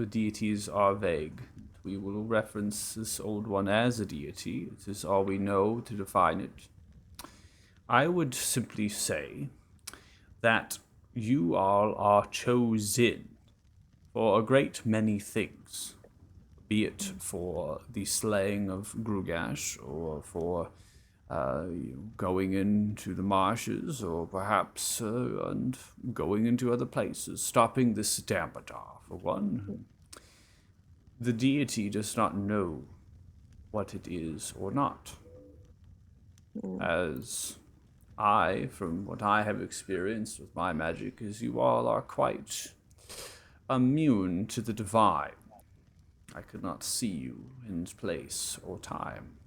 Deities are vague. We will reference this old one as a deity. It is all we know to define it. I would simply say that you all are chosen for a great many things, be it for the slaying of Grugash or for going into the marshes or perhaps and going into other places, stopping this Damadar for one. The deity does not know what it is or not. As from what I have experienced with my magic, is you all are quite immune to the divine. I could not see you in place or time.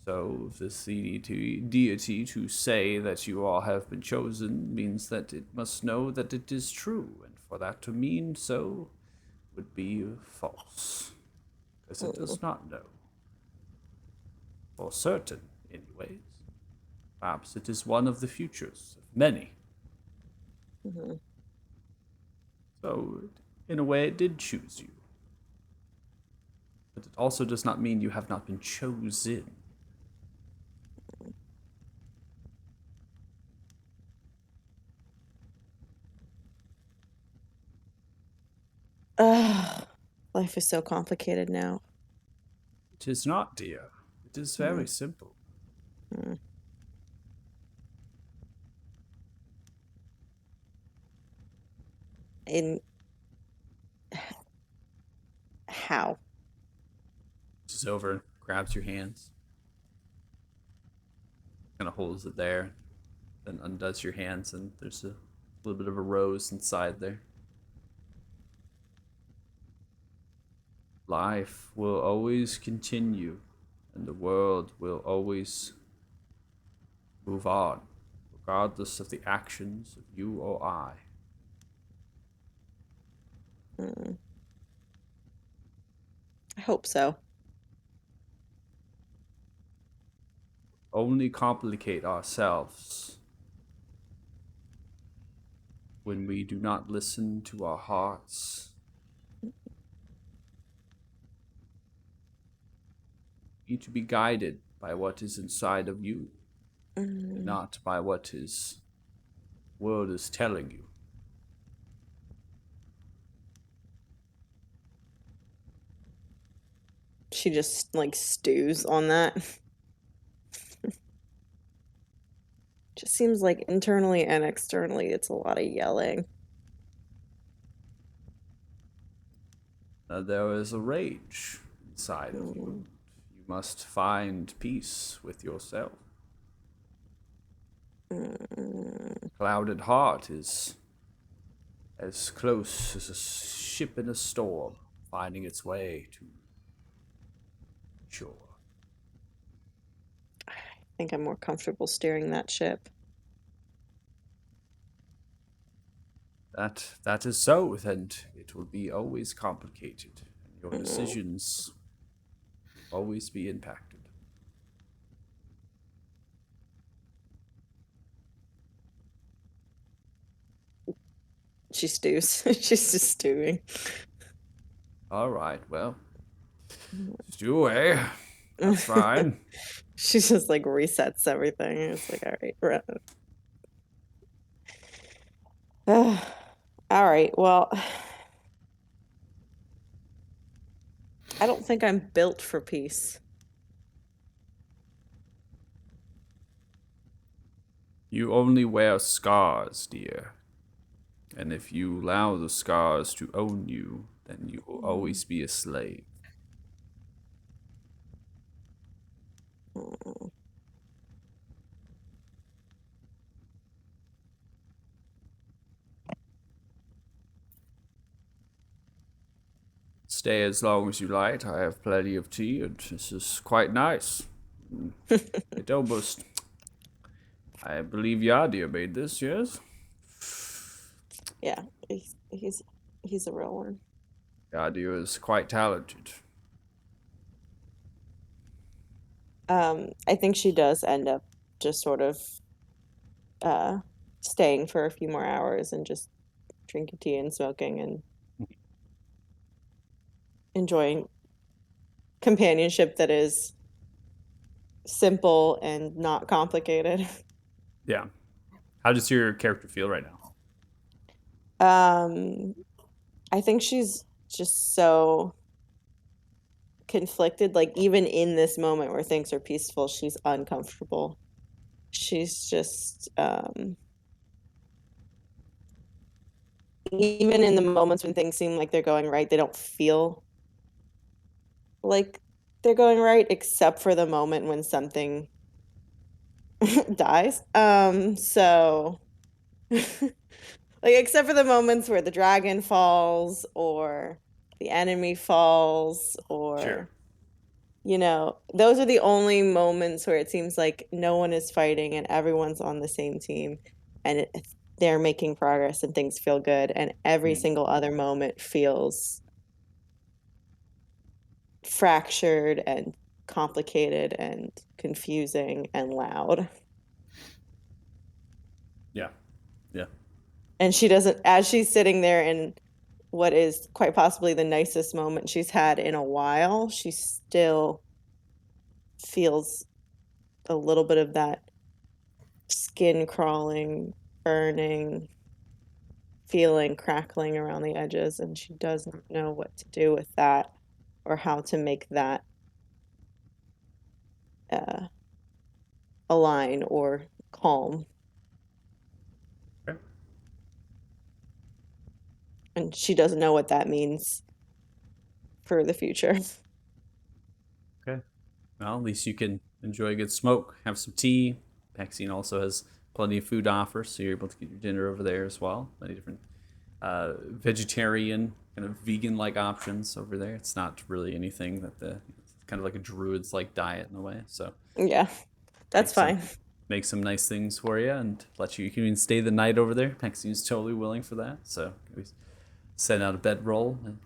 So, this deity to say that you all have been chosen means that it must know that it is true, and for that to mean so would be false, because it does not know. For certain, anyways. Perhaps it is one of the futures of many. Mm-hmm. So, in a way, it did choose you. But it also does not mean you have not been chosen. Life is so complicated now. It is not, dear. It is very simple. Mm. In how? Reaches over, grabs your hands, kind of holds it there, then undoes your hands, and there's a little bit of a rose inside there. Life will always continue, and the world will always move on, regardless of the actions of you or I. Mm. I hope so. Only complicate ourselves when we do not listen to our hearts. You need to be guided by what is inside of you, and not by what the world is telling you. She just like stews on that. Just seems like internally and externally it's a lot of yelling. There is a rage inside of you. You must find peace with yourself. Clouded heart is as close as a ship in a storm finding its way to shore. I think I'm more comfortable steering that ship. That is so, then it will be always complicated, and your decisions will always be impacted. She stews. She's just stewing. All right, well, stew away. That's fine. She just like resets everything. It's like, all right, well, I don't think I'm built for peace. You only wear scars, dear. And if you allow the scars to own you, then you will always be a slave. stay as long as you like. I have plenty of tea, and this is quite nice. It almost. I believe Yadir made this, yes? Yeah, he's a real one. Yadir is quite talented. I think she does end up just sort of uh, staying for a few more hours and just drinking tea and smoking and enjoying companionship that is simple and not complicated. Yeah. How does your character feel right now? I think she's just so conflicted. Like, even in this moment where things are peaceful, she's uncomfortable. She's just, even in the moments when things seem like they're going right, they don't feel like they're going right, except for the moment when something dies. So like, except for the moments where the dragon falls or the enemy falls, or Sure. those are the only moments where it seems like no one is fighting and everyone's on the same team, and they're making progress and things feel good, and every single other moment feels fractured and complicated and confusing and loud. Yeah. Yeah. And she doesn't, as she's sitting there in what is quite possibly the nicest moment she's had in a while, she still feels a little bit of that skin crawling, burning feeling crackling around the edges, and she doesn't know what to do with that or how to make that uh, align or calm. Okay. And she doesn't know what that means for the future. Okay. Well, at least you can enjoy a good smoke, have some tea. Maxine also has plenty of food to offer, so you're able to get your dinner over there as well. Many different vegetarian, kind of vegan-like options over there. It's not really anything that it's kind of like a druid's-like diet in a way. So Yeah, that's fine. Make some nice things for you and let you. You can even stay the night over there. Maxine's totally willing for that. So we send out a bedroll and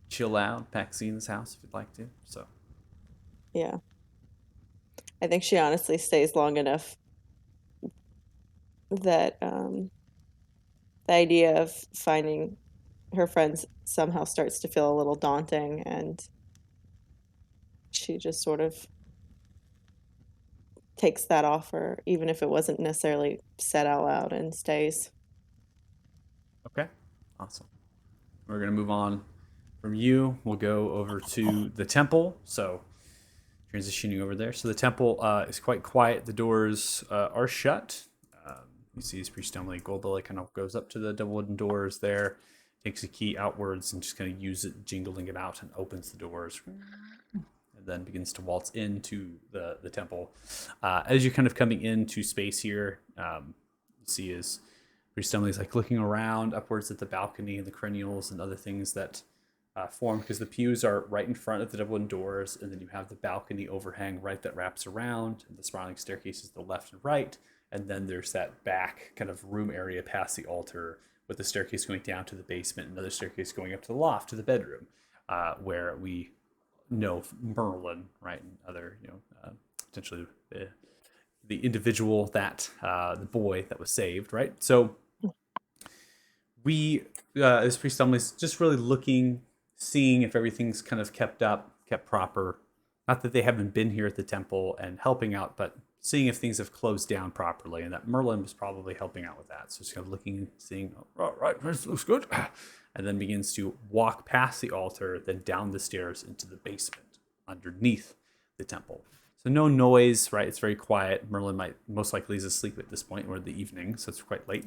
chill out. Maxine's house if you'd like to. So Yeah. I think she honestly stays long enough that the idea of finding her friends somehow starts to feel a little daunting, and she just sort of takes that offer, even if it wasn't necessarily said out loud, and stays. okay, awesome. We're gonna move on from you. We'll go over to the temple. So transitioning over there. So the temple is quite quiet. The doors are shut. You see his priest Emily Goldlily kind of goes up to the double wooden doors there, takes a key outwards and just kind of uses it, jingling it out, and opens the doors. And then begins to waltz into the temple. As you're kind of coming into space here, you see his priest Emily's like looking around upwards at the balcony and the cranials and other things that form, because the pews are right in front of the double wooden doors, and then you have the balcony overhang right that wraps around, and the spiraling staircases to the left and right, and then there's that back kind of room area past the altar with the staircase going down to the basement, another staircase going up to the loft to the bedroom, where we know Merlin, right, and other potentially the individual that the boy that was saved, right? So we as priest Emily's just really looking, seeing if everything's kind of kept up, kept proper. Not that they haven't been here at the temple and helping out, but seeing if things have closed down properly, and that Merlin was probably helping out with that. So she's kind of looking and seeing, oh, all right, this looks good, and then begins to walk past the altar, then down the stairs into the basement underneath the temple. So no noise, right? It's very quiet. Merlin might most likely is asleep at this point, or the evening, so it's quite late.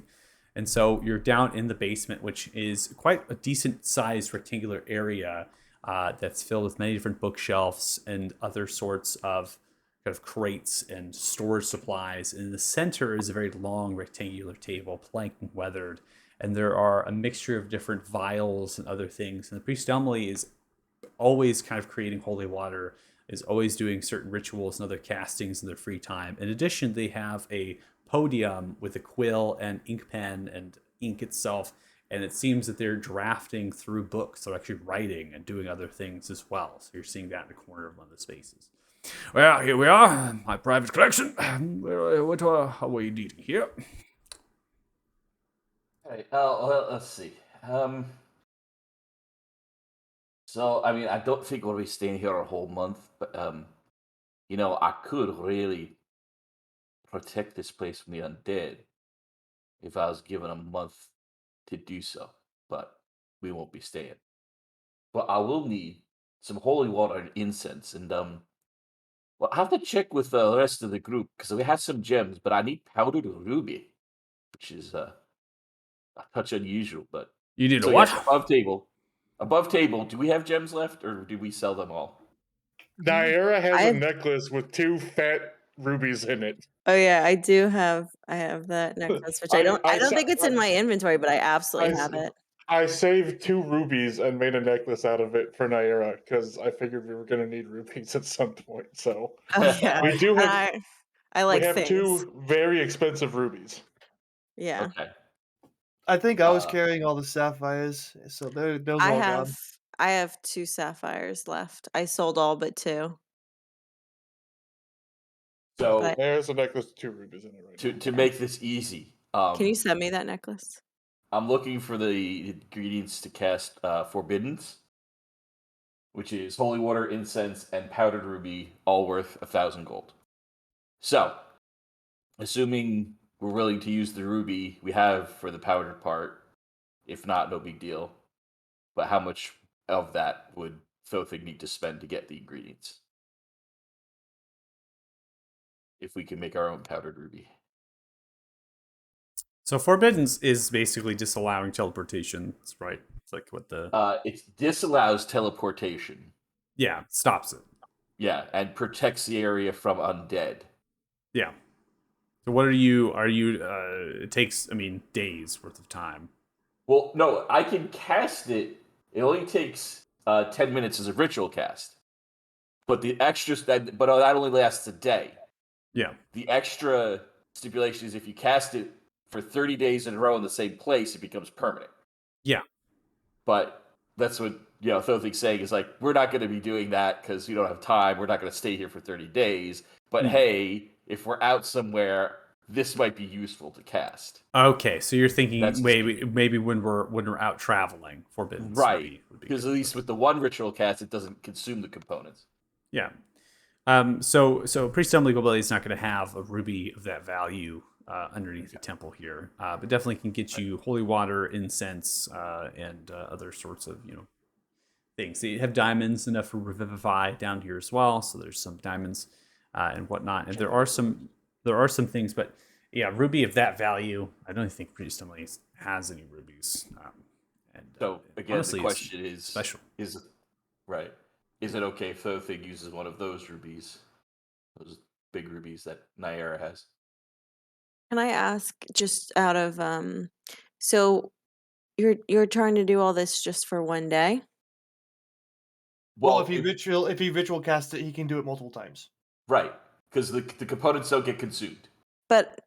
And so you're down in the basement, which is quite a decent sized rectangular area that's filled with many different bookshelves and other sorts of kind of crates and storage supplies. And in the center is a very long rectangular table, planked and weathered. And there are a mixture of different vials and other things. And the priest Emily is always kind of creating holy water, is always doing certain rituals and other castings in their free time. In addition, they have a podium with a quill and ink pen and ink itself, and it seems that they're drafting through books. They're actually writing and doing other things as well. So you're seeing that in the corner of one of the spaces. Well, here we are, my private collection. What are we needing here? Okay. Well, let's see. So I mean, I don't think we'll be staying here a whole month, but I could really protect this place from the undead if I was given a month to do so. But we won't be staying. But I will need some holy water and incense, and well, I have to check with the rest of the group because we have some gems, but I need powdered ruby, which is a touch unusual. But You need a so what? yes, above table. Above table, do we have gems left, or did we sell them all? Naira has I a have- necklace with 2 fat rubies in it. Oh yeah, I have that necklace, which I don't think it's in my inventory, but I absolutely have it. I saved 2 rubies and made a necklace out of it for Naira because I figured we were going to need rubies at some point. So Oh yeah. we do have I we like have things. 2 very expensive rubies. Yeah. Okay. I think I was Uh, carrying all the sapphires, so those I are all have gone. I have 2 sapphires left. I sold all but 2. So But There's a necklace with 2 rubies in it right now. to make this easy, can you send me that necklace? I'm looking for the ingredients to cast Forbiddens, which is holy water, incense, and powdered ruby, all worth 1,000 gold. So, assuming we're willing to use the ruby we have for the powdered part, if not, no big deal. But how much of that would Thothig need to spend to get the ingredients? If we can make our own powdered ruby. So Forbidden is basically disallowing teleportation, right? It's like what the It disallows teleportation. yeah, stops it. Yeah, and protects the area from undead. Yeah. So what are you it takes days worth of time. Well, no, I can cast it. It only takes 10 minutes as a ritual cast. But that only lasts a day. Yeah. The extra stipulation is if you cast it for 30 days in a row in the same place, it becomes permanent. Yeah. But that's what Thothig's saying is like, we're not going to be doing that because we don't have time. We're not going to stay here for 30 days. But hey, if we're out somewhere, this might be useful to cast. Okay, so you're thinking That's maybe when we're out traveling, Forbidden right? would be Because good. at least with the one ritual cast, it doesn't consume the components. Yeah. So Priest Unbelievable Blade is not going to have a ruby of that value underneath the temple here, but definitely can get you holy water, incense, and other sorts of things. They have diamonds enough for revivify down here as well. So there's some diamonds and whatnot, and there are some things, but yeah, ruby of that value, I don't think Priest Unbelievable has any rubies. So again, honestly, the question is special. Is it okay if Thothig uses one of those rubies, those big rubies that Naira has? Can I ask just out of so you're trying to do all this just for one day? Well, if he ritual casts it, he can do it multiple times. Right, because the components don't get consumed. But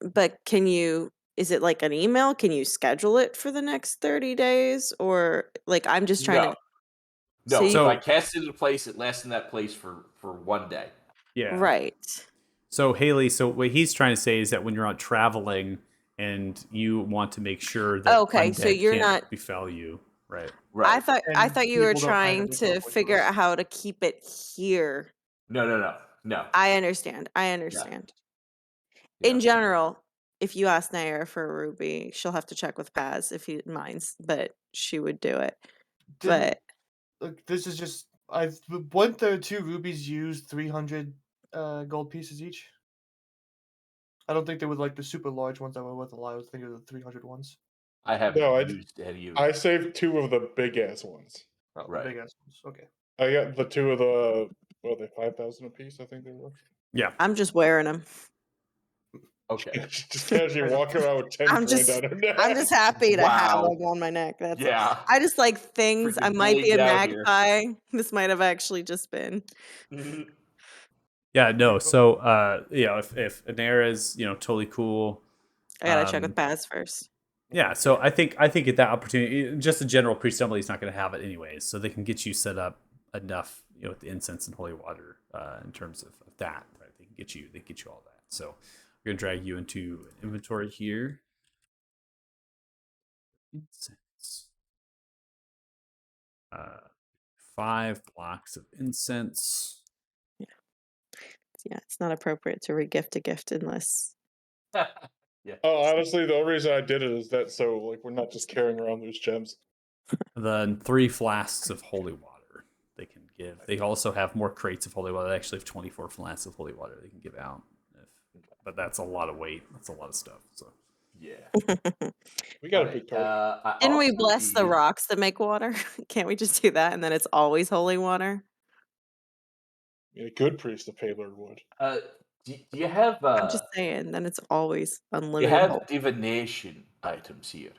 is it like an email? Can you schedule it for the next 30 days? Or like I'm just trying to No, So if you- I cast it in a place, it lasts in that place for 1 day. Yeah. Right. So Haley, so what he's trying to say is that when you're out traveling and you want to make sure that Okay, so undead you're can't not- befell you, right? Right. I And thought you were people don't find trying it with to teleportation. figure out how to keep it here. No. I understand. In Yeah. general, if you ask Nair for a ruby, she'll have to check with Paz if he minds, but she would do it. Didn't look, this is just wouldn't the 2 rubies use 300 gold pieces each? I don't think they were like the super large ones that were worth a lot. I was thinking of the 300 ones. I haven't No, used any of I saved 2 of the big ass ones. Oh, Right. the big ass ones. Okay. I got the 2 of the 5,000 a piece. I think they were. Yeah. I'm just wearing them. Okay. Just casually walking around with 10 I'm grand just on her neck. I'm just happy to have Wow. them on my neck. That's Yeah. I just like things. I Freaking might be a blinged out here. magpie. This might have actually just been. Yeah, no. cool. So, if Anera is, totally cool. I gotta check with Baz first. Yeah, so I think at that opportunity, just a general priest assembly is not going to have it anyways, so they can get you set up enough, with the incense and holy water in terms of that. Right? They can get you all that. So we're going to drag you into inventory here. Incense. 5 blocks of incense. Yeah, it's not appropriate to regift a gift unless. Yeah. Oh, honestly, the only reason I did it is that so like we're not just carrying around those gems. Then 3 flasks of holy water they can give. They also have more crates of holy water. They actually have 24 flasks of holy water they can give out. But that's a lot of weight. That's a lot of stuff. So Yeah. We got a Alright, big target. I Didn't we also bless the need- rocks that make water? Can't we just do that and then it's always holy water? I mean, a good priest of Paylor would. Do you have I'm just saying, then it's always you unlimited have holy. divination items here?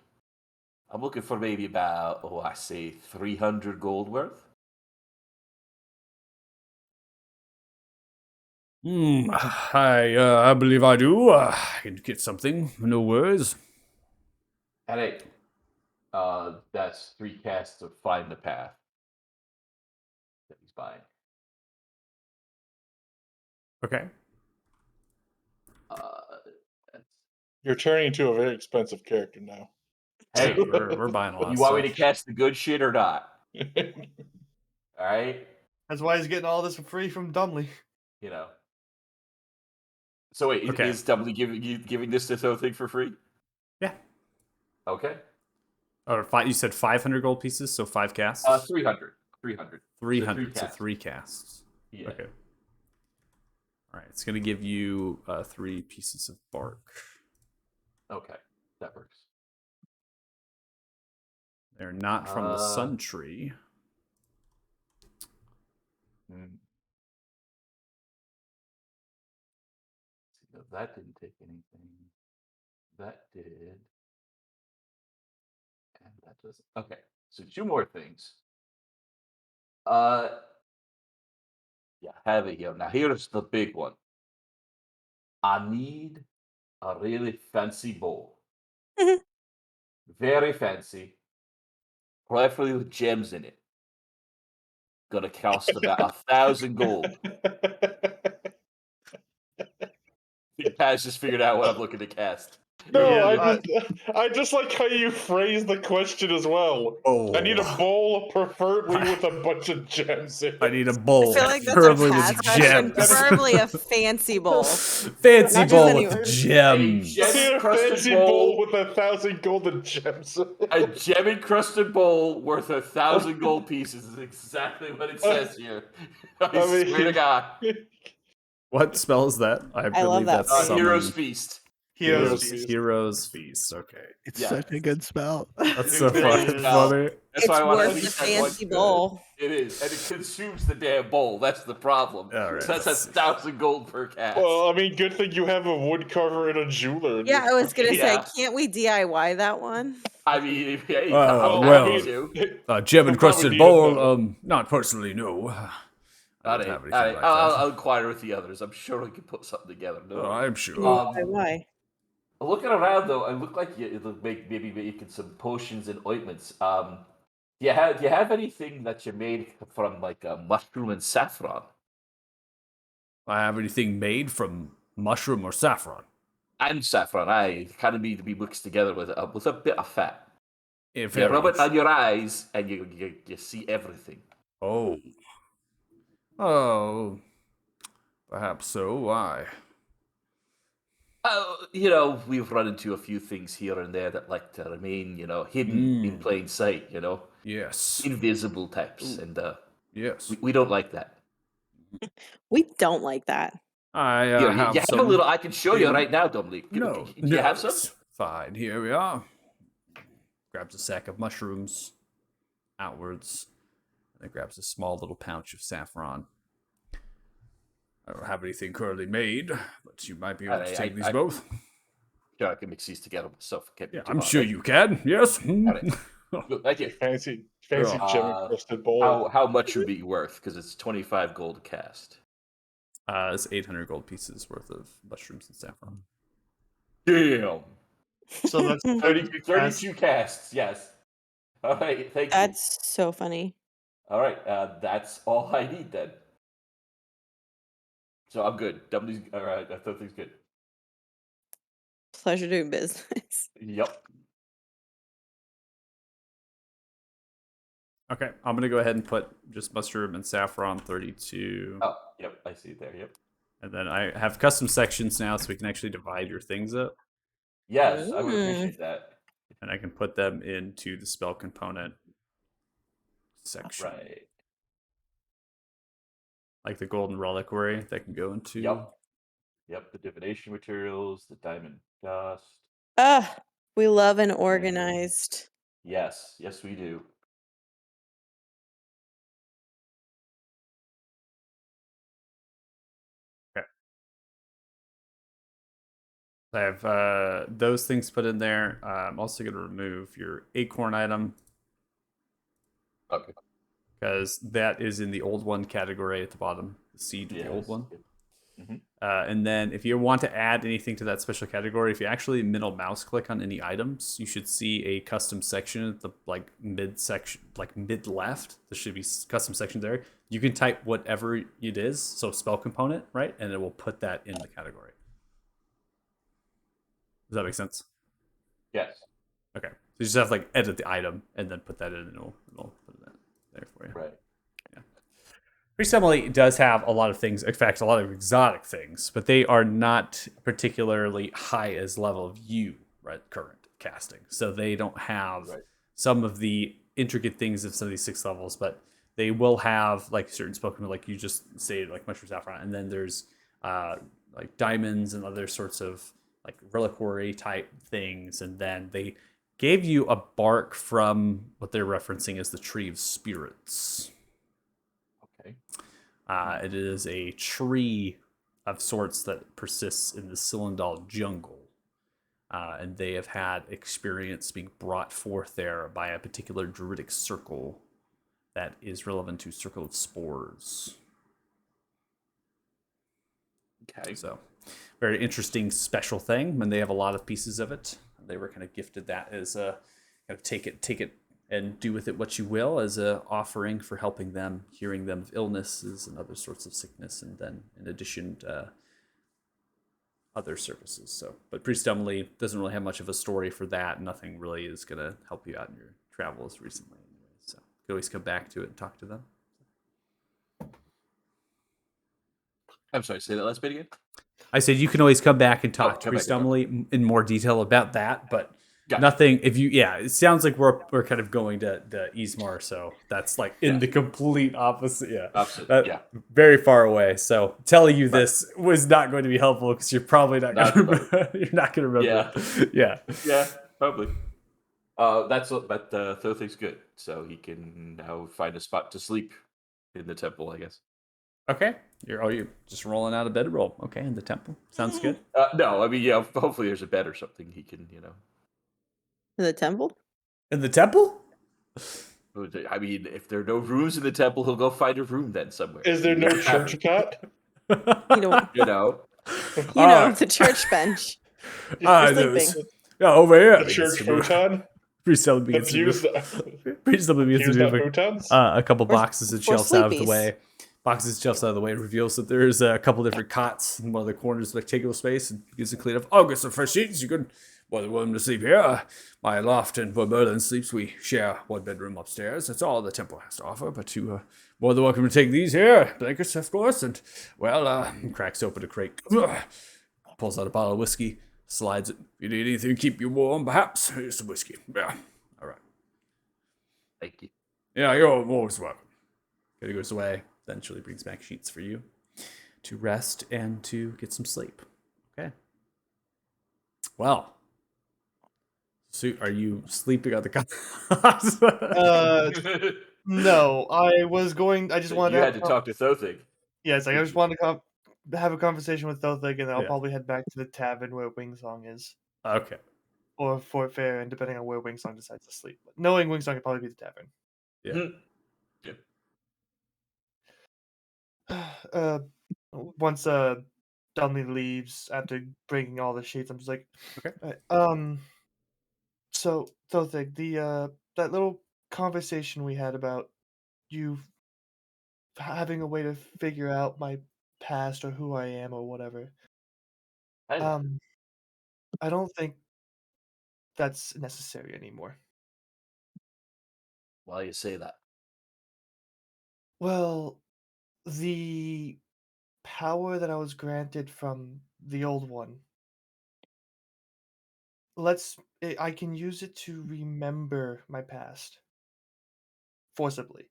I'm looking for maybe about I say 300 gold worth. I believe I do. I can get something. No worries. Alright. That's 3 casts of Find the Path that he's buying. Okay. That's... You're turning into a very expensive character now. Hey, We're buying a lot you of want me to stuff. cast the good shit or not? Alright? That's why he's getting all this for free from Dumley. You know. So wait, Okay. is Doubly giving this to throw thing for free? Yeah. Okay. You said 500 gold pieces, so 5 casts? 300. 300. 300, so casts. 3 casts. Yeah. Okay. All right, it's going to give you 3 pieces of bark. Okay, that works. They're not from the sun tree. No, that didn't take anything. That did. And that doesn't. Okay, so 2 more things. Yeah, have it here. Now here's the big one. I need a really fancy bowl. Very fancy. Preferably with gems in it. Gonna cost about 1,000 gold. Paz just figured out what I'm looking to cast. No, Yeah, I just like how you phrase the question as well. Oh. I need a bowl, preferably with a bunch of gems in it. I need a bowl. I feel like that's a preferably Paz with question. gems. Preferably a fancy bowl. Fancy Not just bowl any with order. gems. I need a Gem-encrusted fancy bowl. bowl with 1,000 golden gems. A gem-encrusted bowl worth 1,000 gold pieces is exactly what it says here. I mean- swear to God. What spell is that? I believe love that that's phrase. summon. Hero's Feast. Heroes Feast. Feast. Heroes Feast. Okay. It's Yeah. such a good spell. That's so It fucking is. funny. That's It's why I want to worth the least that one fancy good. bowl. It is, and it consumes the damn bowl. That's the problem. All right, So that's let's see. 1,000 gold per cast. Well, I mean, good thing you have a woodcarver and a jeweler. in Yeah, your I was gonna Yeah. say, can't we DIY that one? I mean, hey, Well, I'm well, happy to. Gem You'll encrusted probably bowl. need it, Not personally, no. I don't have anything like that. I'll inquire with the others. I'm sure we can put something together. No. Oh, I'm sure. Why? Looking around though, it looked like it'll maybe making some potions and ointments. Do you have anything that you made from like mushroom and saffron? I have anything made from mushroom or saffron? And saffron, I kind of need to be mixed together with a bit of fat. If You rub it on your eyes, and you see everything. Oh, perhaps so. Why? We've run into a few things here and there that like to remain, hidden in plain sight. Yes. Invisible types, and Yes. we don't like that. We don't like that. I You have have some. a little. I can show you in- right now, Dominic. No, Do you have some? it's fine. Here we are. Grabs a sack of mushrooms outwards, and then grabs a small little pouch of saffron. I don't have anything currently made, but you might be able to I- take these I- both. Sure, I can mix these together myself. Can't be Yeah, too I'm hard. sure you can. Yes. Got it. Good, thank you. Fancy Oh. gem encrusted bowl. How much would be worth? Because it's 25 gold a cast. It's 800 gold pieces worth of mushrooms and saffron. Damn. So that's 32 32 casts. Yes. All right. Thank you. That's so funny. All right. That's all I need then. So I'm good. W's all right. I thought things good. Pleasure doing business. Yep. Okay, I'm gonna go ahead and put just mushroom and saffron 32. Oh, yep. I see it there. Yep. And then I have custom sections now, so we can actually divide your things up, Yes, I would Mm. appreciate that. and I can put them into the spell component section, Right. like the golden reliquary that can go into. Yep. Yep. The divination materials, the diamond dust. Ah, we love an organized. Yes. Yes, we do. I have those things put in there. I'm also going to remove your acorn item Okay. because that is in the old one category at the bottom, the seed of the old Yes. one. Mhm. And then if you want to add anything to that special category, if you actually middle mouse click on any items, you should see a custom section at the mid section, mid left. There should be custom section there. You can type whatever it is, so spell component, right? And it will put that in the category. Does that make sense? Yes. Okay. So you just have to edit the item and then put that in, and it'll put it there for you. Right. Priest Emily does have a lot of things, in fact, a lot of exotic things, but they are not particularly high as level of you, right, current casting. So they don't have some of the intricate things of some of these 6 levels, but they will have certain spoken, like you just stated, like mushroom saffron, and then there's diamonds and other sorts of reliquary type things, and then they gave you a bark from what they're referencing as the Tree of Spirits. Okay. It is a tree of sorts that persists in the Cylindal jungle. And they have had experience being brought forth there by a particular druidic circle that is relevant to Circle of Spores. Okay. So, very interesting special thing, and they have a lot of pieces of it. They were kind of gifted that as a kind of take it and do with it what you will, as a offering for helping them, curing them of illnesses and other sorts of sickness, and then in addition other services. So, but Priest Emily doesn't really have much of a story for that. Nothing really is going to help you out in your travels recently, anyway. So you can always come back to it and talk to them. I'm sorry. Say that last bit again. I said you can always come back and talk to come back Priest and talk. Emily in more detail about that, but Gotcha. nothing. If you, it sounds like we're kind of going to Ismar, so that's in the complete opposite. Yeah, Absolutely. very far away. So telling you this was not going to be helpful because you're probably not going to remember. You're not going to remember. Yeah, probably. But Thothi's good, so he can now find a spot to sleep in the temple, I guess. Okay, you're just rolling out of bed roll. Okay, in the temple sounds good. No, I mean, hopefully there's a bed or something he can, In the temple? In the temple? I mean, if there are no rooms in the temple, he'll go find a room then somewhere. Is there no church cot? You know, the church bench. Sleeping. Yeah, over here. The church futon? Priest Emily begins to move a couple boxes and shelves out of the way. And reveals that there's a couple different cots in one of the corners of the rectangular space, and begins to clean up. Oh, get some fresh sheets. You can more than welcome to sleep here. My loft and where Merlin sleeps, we share one bedroom upstairs. That's all the temple has to offer. But you more than welcome to take these here blankets, of course. And cracks open a crate, pulls out a bottle of whiskey, slides it. If you need anything to keep you warm, perhaps here's some whiskey. Yeah, all right. Thank you. Yeah, you're always welcome. He goes away. Eventually brings back sheets for you to rest and to get some sleep. Okay. Well, so are you sleeping on the cot? No, I was going. I just wanted. You had to talk to Thothig. Yes, I just wanted to have a conversation with Thothig, and then I'll Yeah. probably head back to the tavern where Wingsong is, Okay. or Fort Fair, and depending on where Wingsong decides to sleep. But knowing Wingsong, it'd probably be the tavern. Yeah. Hmm. Yeah. Once Dudley leaves after bringing all the sheets, I'm just like, Okay. "Alright, so Thothig, the that little conversation we had about you having a way to figure out my past or who I am or whatever. Hi there. Um, I don't think that's necessary anymore. Why you say that? Well, the power that I was granted from the old one, I can use it to remember my past forcibly.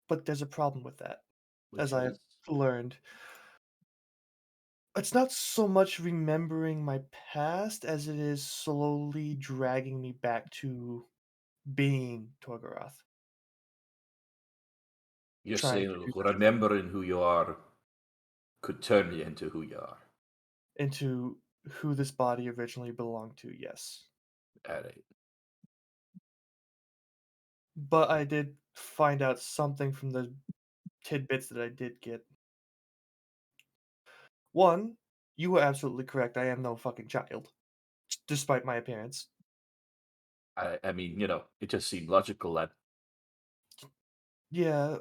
But there's a problem with that, as Which I've is learned. It's not so much remembering my past as it is slowly dragging me back to being Torgoroth, you're trying saying to do remembering who you are could turn you into who you are. into who this body originally belonged to, yes. All right. But I did find out something from the tidbits that I did get. One, you were absolutely correct. I am no fucking child, despite my appearance. I mean, it just seemed logical that Yeah,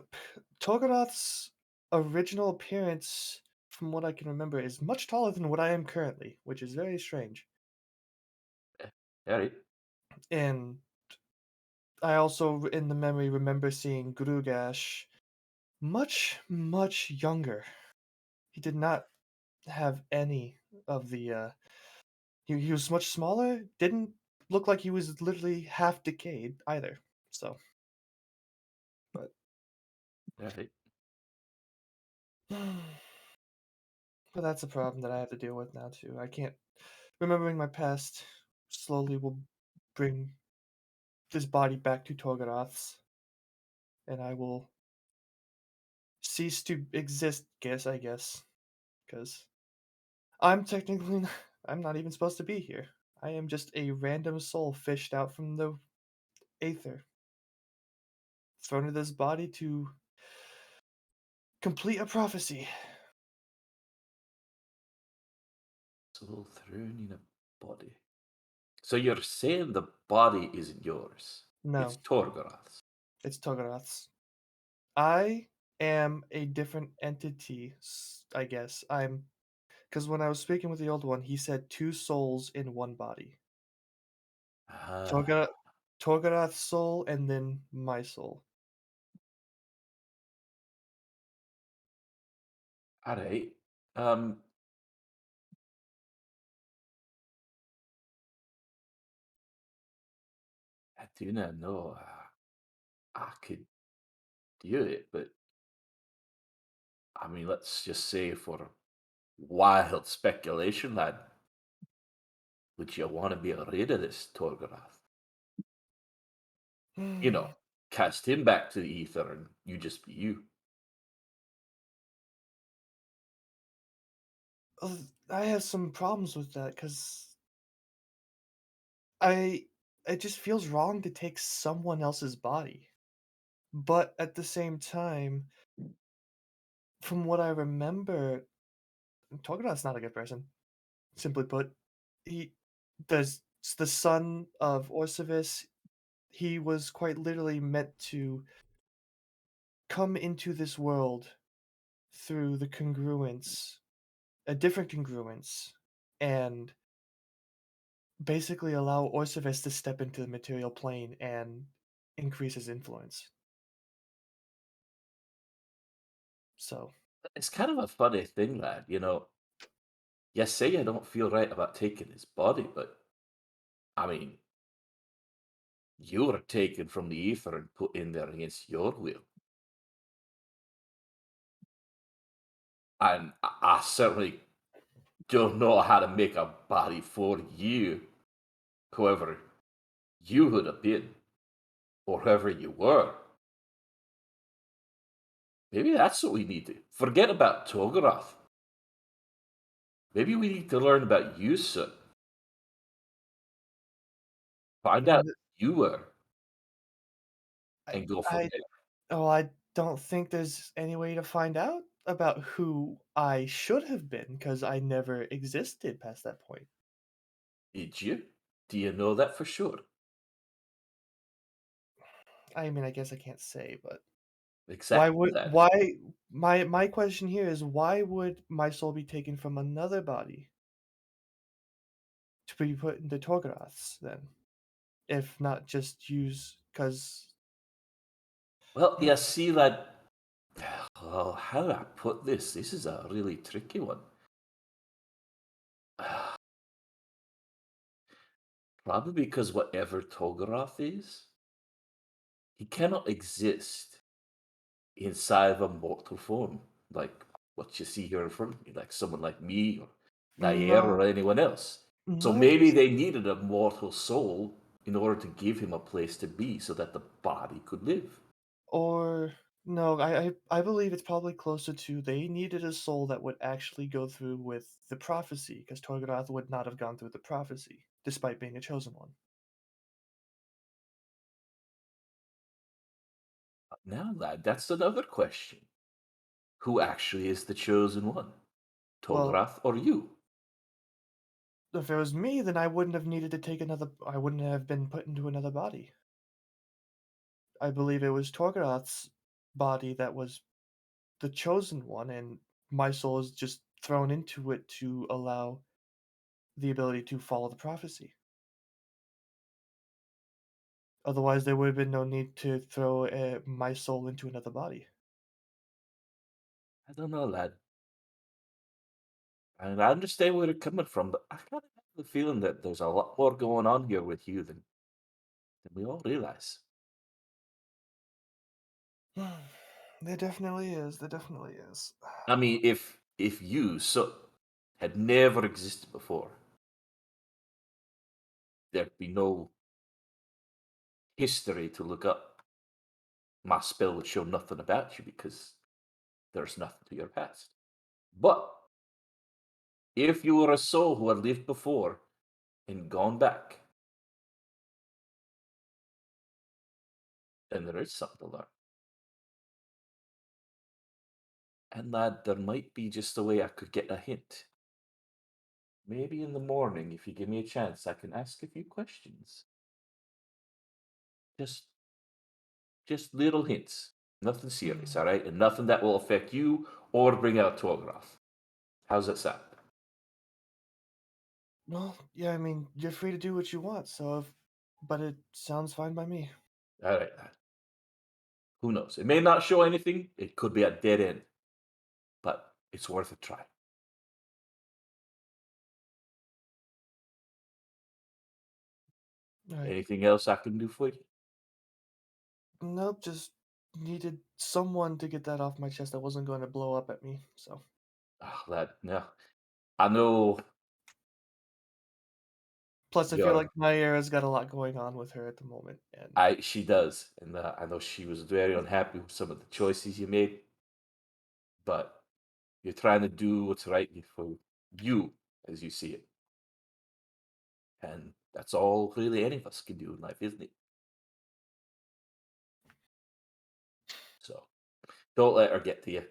Togoroth's original appearance, from what I can remember, is much taller than what I am currently, which is very strange. all right. And I also, in the memory, remember seeing Grugash much, much younger. He did not have any of the he was much smaller, didn't look like he was literally half decayed either. So, but All right. but that's a problem that I have to deal with now too. I can't remembering my past slowly will bring this body back to Torgoroth's, and I will cease to exist, I guess, because I'm technically I'm not even supposed to be here. I am just a random soul fished out from the aether, thrown into this body to complete a prophecy. Soul thrown in a body. So you're saying the body isn't yours? It's No, Torgorath's. it's Togoroth's. I am a different entity, I guess. I'm because when I was speaking with the old one, he said two souls in one body. Ah, Torgoroth, Torgoroth's soul, and then my soul. all right. Um, I do not know. I could do it, but I mean, let's just say for wild speculation, lad, would you want to be rid of this Torgorath? You know, cast him back to the ether and you just be you. I have some problems with that because I it just feels wrong to take someone else's body. But at the same time, from what I remember, Togodot's not a good person. Simply put, he does the son of Orsavis. He was quite literally meant to come into this world through the congruence, a different congruence, and basically allow Orsavis to step into the material plane and increase his influence. So, It's kind of a funny thing, lad. You say you don't feel right about taking his body, but I mean, you were taken from the ether and put in there against your will. And I certainly don't know how to make a body for you, whoever you would have been, or whoever you were. Maybe that's what we need to forget about Togaroth. Maybe we need to learn about you, son. Find out N- who you were I, and go from I, there. oh, I don't think there's any way to find out about who I should have been because I never existed past that point. Did you? Do you know that for sure? I mean, I guess I can't say, but Exactly that. why my question here is why would my soul be taken from another body to be put into Torgorath's then? If not just use because Well, you see, lad. Well, how do I put this? This is a really tricky one. Probably because whatever Tolgaroth is, he cannot exist inside of a mortal form, like what you see here in front of me, like someone like me or Nair or no, anyone else. So no, maybe they needed a mortal soul in order to give him a place to be so that the body could live. or no, I believe it's probably closer to they needed a soul that would actually go through with the prophecy because Torgorath would not have gone through the prophecy despite being a chosen one. Now, lad, that's another question. Who actually is the chosen one? Well, Tolgrath or you? if it was me, then I wouldn't have needed to take another. I wouldn't have been put into another body. I believe it was Torgorath's body that was the chosen one, and my soul is just thrown into it to allow the ability to follow the prophecy. Otherwise, there would have been no need to throw my soul into another body. I don't know, lad. And I understand where you're coming from, but I kind of have the feeling that there's a lot more going on here with you than we all realize. There definitely is. There definitely is. I mean, if you so had never existed before, there'd be no history to look up. My spell would show nothing about you because there's nothing to your past. But if you were a soul who had lived before and gone back, then there is something to learn. And lad, there might be just a way I could get a hint. Maybe in the morning, if you give me a chance, I can ask a few questions. Just just little hints. Nothing serious, all right? And nothing that will affect you or bring out Torgraph. How's that sound? Well, yeah, I mean, you're free to do what you want, but it sounds fine by me. All right, lad. Who knows? It may not show anything. It could be a dead end, but it's worth a try. All right. Anything else I can do for you? Nope, just needed someone to get that off my chest that wasn't going to blow up at me, so. Oh, lad, no. I know Plus, I feel you're. like Naira's got a lot going on with her at the moment, and She does, and I know she was very unhappy with some of the choices you made, but you're trying to do what's right for you as you see it. And that's all really any of us can do in life, isn't it? So don't let her get to you.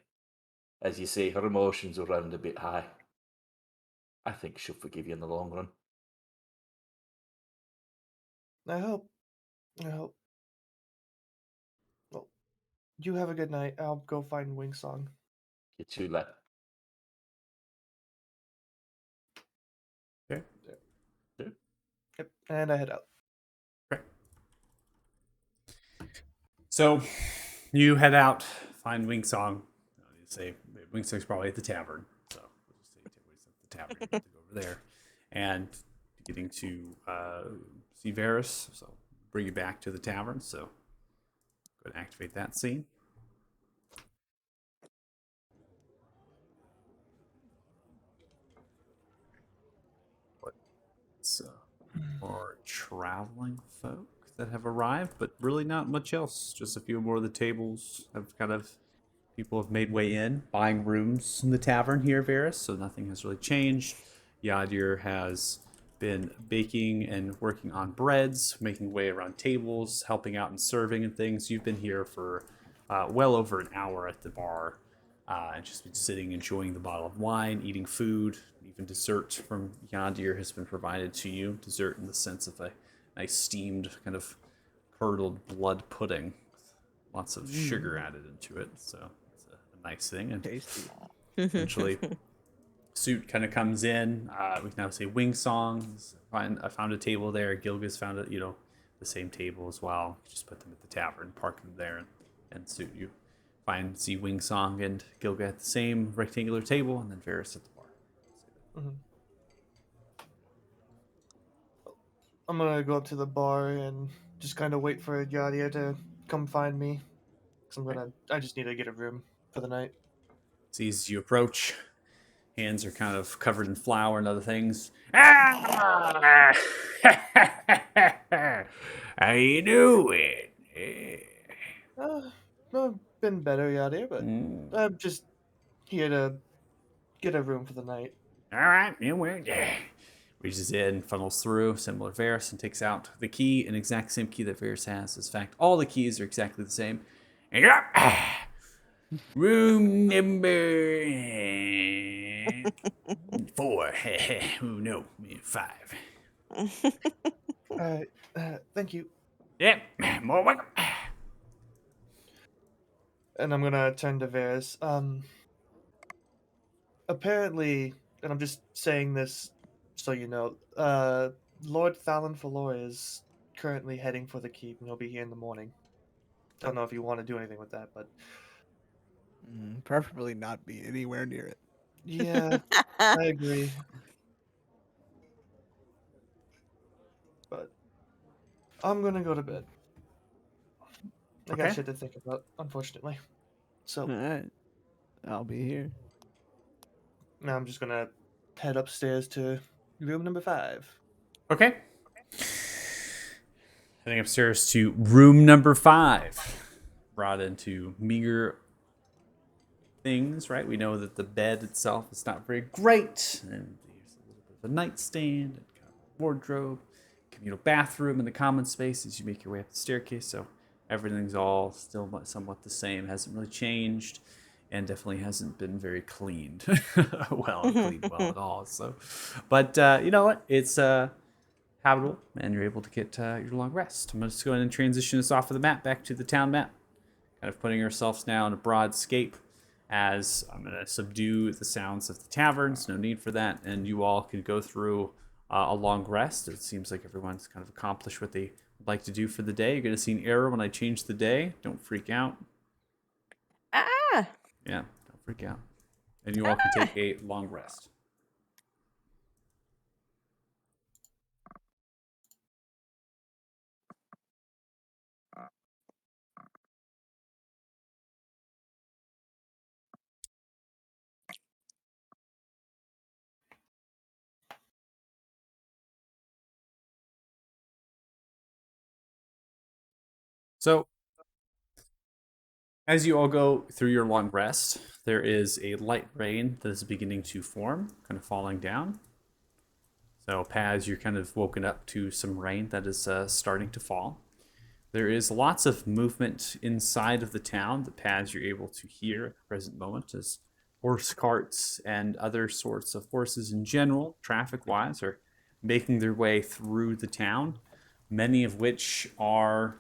As you say, her emotions are running a bit high. I think she'll forgive you in the long run. I hope. I hope. Well, you have a good night. I'll go find Wingsong. You too, lad. Okay. Yeah. Yep, and I head out. Okay. So you head out, find Wingsong. You say Wingsong's probably at the tavern. So we'll just say he's at the tavern. You have to go over there. And getting to see Varys. So bring you back to the tavern. So go ahead and activate that scene. So more traveling folk that have arrived, but really not much else. Just a few more of the tables have kind of People have made way in, buying rooms in the tavern here, Varys, so nothing has really changed. Yadir has been baking and working on breads, making way around tables, helping out in serving and things. You've been here for well over an hour at the bar, and just been sitting, enjoying the bottle of wine, eating food. Even dessert from Yadir has been provided to you. Dessert in the sense of a nice steamed kind of curdled blood pudding, lots of sugar added into it. So it's a nice thing. And Tasty. eventually, Suit kind of comes in. We can now say wing songs. I found a table there. Gilga's found it, the same table as well. Just put them at the tavern, park them there, and Suit you see Wing Song and Gilga at the same rectangular table, and then Varys at the bar. Mhm. I'm gonna go up to the bar and just kind of wait for Yadia to come find me. Cause I just need to get a room for the night. Sees you approach. Hands are kind of covered in flour and other things. Ah! How you doing? I've been better, Yadia, but I'm just here to get a room for the night. All right, reaches in, funnels through, similar to Varys, and takes out the key, an exact same key that Varys has. In fact, all the keys are exactly the same. And you're up. Room number 4. Oh no, 5. Thank you. Yep, more welcome. And I'm gonna turn to Varys. Apparently, and I'm just saying this so you know, Lord Thalon Falor is currently heading for the keep, and he'll be here in the morning. Don't know if you want to do anything with that, but Preferably not be anywhere near it. yeah, I agree. But I'm gonna go to bed. I got Okay. shit to think about, unfortunately. So All right. I'll be here. now I'm just gonna head upstairs to room number 5. Okay. Heading upstairs to room number 5. Brought into meager things, right? We know that the bed itself is not very great, and there's a little bit of a nightstand and kind of a wardrobe, communal bathroom in the common space as you make your way up the staircase. So everything's all still somewhat the same, hasn't really changed, and definitely hasn't been very cleaned cleaned well at all. So, but you know what? It's habitable, and you're able to get your long rest. I'm going to just go ahead and transition us off of the map back to the town map, kind of putting ourselves now in a broad scape as I'm going to subdue the sounds of the taverns. No need for that. And you all can go through a long rest. It seems like everyone's kind of accomplished what they would like to do for the day. You're going to see an error when I change the day. Don't freak out. Ah! Yeah, don't freak out. And you all can take a long rest. So, as you all go through your long rest, there is a light rain that is beginning to form, kind of falling down. So, Paz, you're kind of woken up to some rain that is starting to fall. There is lots of movement inside of the town that, Paz, you're able to hear at the present moment as horse carts and other sorts of horses in general, traffic-wise, are making their way through the town, many of which are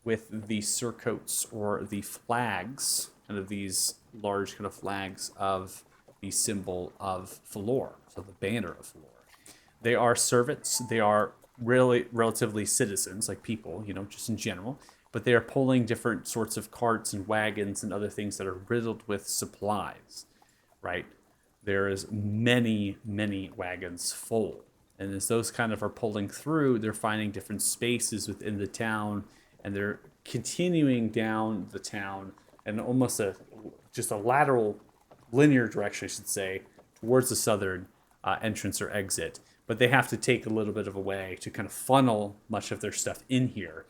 with the surcoats or the flags, kind of these large kind of flags of the symbol of Falor, so the banner of Falor. They are servants. They are really relatively citizens, like people, just in general. But they are pulling different sorts of carts and wagons and other things that are riddled with supplies, right? There is many, many wagons full. And as those kind of are pulling through, they're finding different spaces within the town, and they're continuing down the town and almost just a lateral linear direction, I should say, towards the southern entrance or exit. But they have to take a little bit of a way to kind of funnel much of their stuff in here.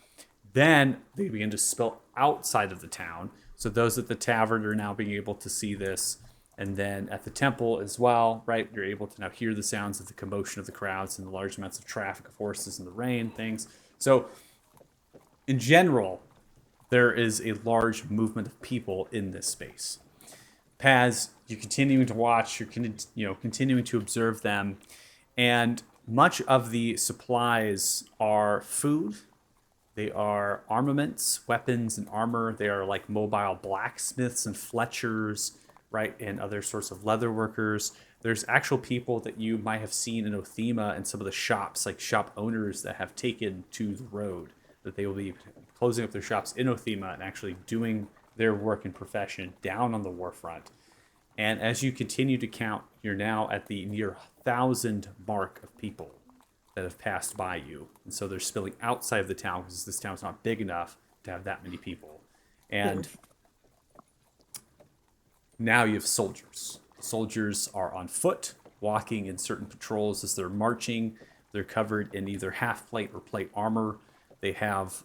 Then they begin to spill outside of the town So those at the tavern are now being able to see this. And then at the temple as well, right? You're able to now hear the sounds of the commotion of the crowds and the large amounts of traffic of horses and the rain, things. So in general, there is a large movement of people in this space. Paz, you're continuing to watch, you're continuing to observe them, and much of the supplies are food. They are armaments, weapons, and armor. They are like mobile blacksmiths and fletchers, right, and other sorts of leather workers. There's actual people that you might have seen in Othema and some of the shops, like shop owners that have taken to the road, that they will be closing up their shops in Othema and actually doing their work and profession down on the warfront. And as you continue to count, you're now at the near 1,000 mark of people that have passed by you. And so they're spilling outside of the town because this town's not big enough to have that many people. And now you have soldiers. Soldiers are on foot, walking in certain patrols as they're marching. They're covered in either half plate or plate armor. They have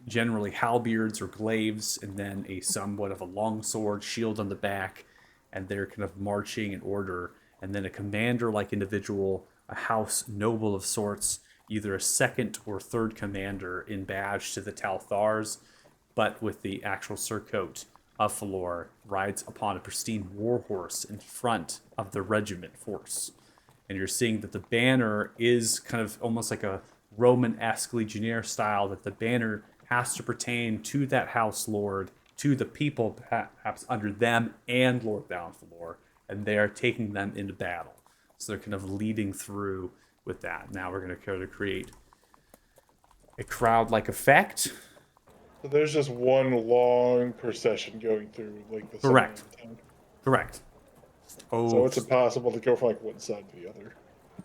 generally halberds or glaives, and then a somewhat of a long sword, shield on the back, and they're kind of marching in order. And then a commander-like individual, a house noble of sorts, either a second or third commander in badge to the Talthars, but with the actual surcoat of Falor, rides upon a pristine war horse in front of the regiment force. And you're seeing that the banner is kind of almost like a Roman-esque legionnaire style, that the banner has to pertain to that house lord, to the people perhaps under them and Lord Balnfalor, and they are taking them into battle. So they're kind of leading through with that. Now we're going to kind of create a crowd-like effect. So there's just one long procession going through, like the Correct. center of the town. Correct. So it's impossible to go from like one side to the other.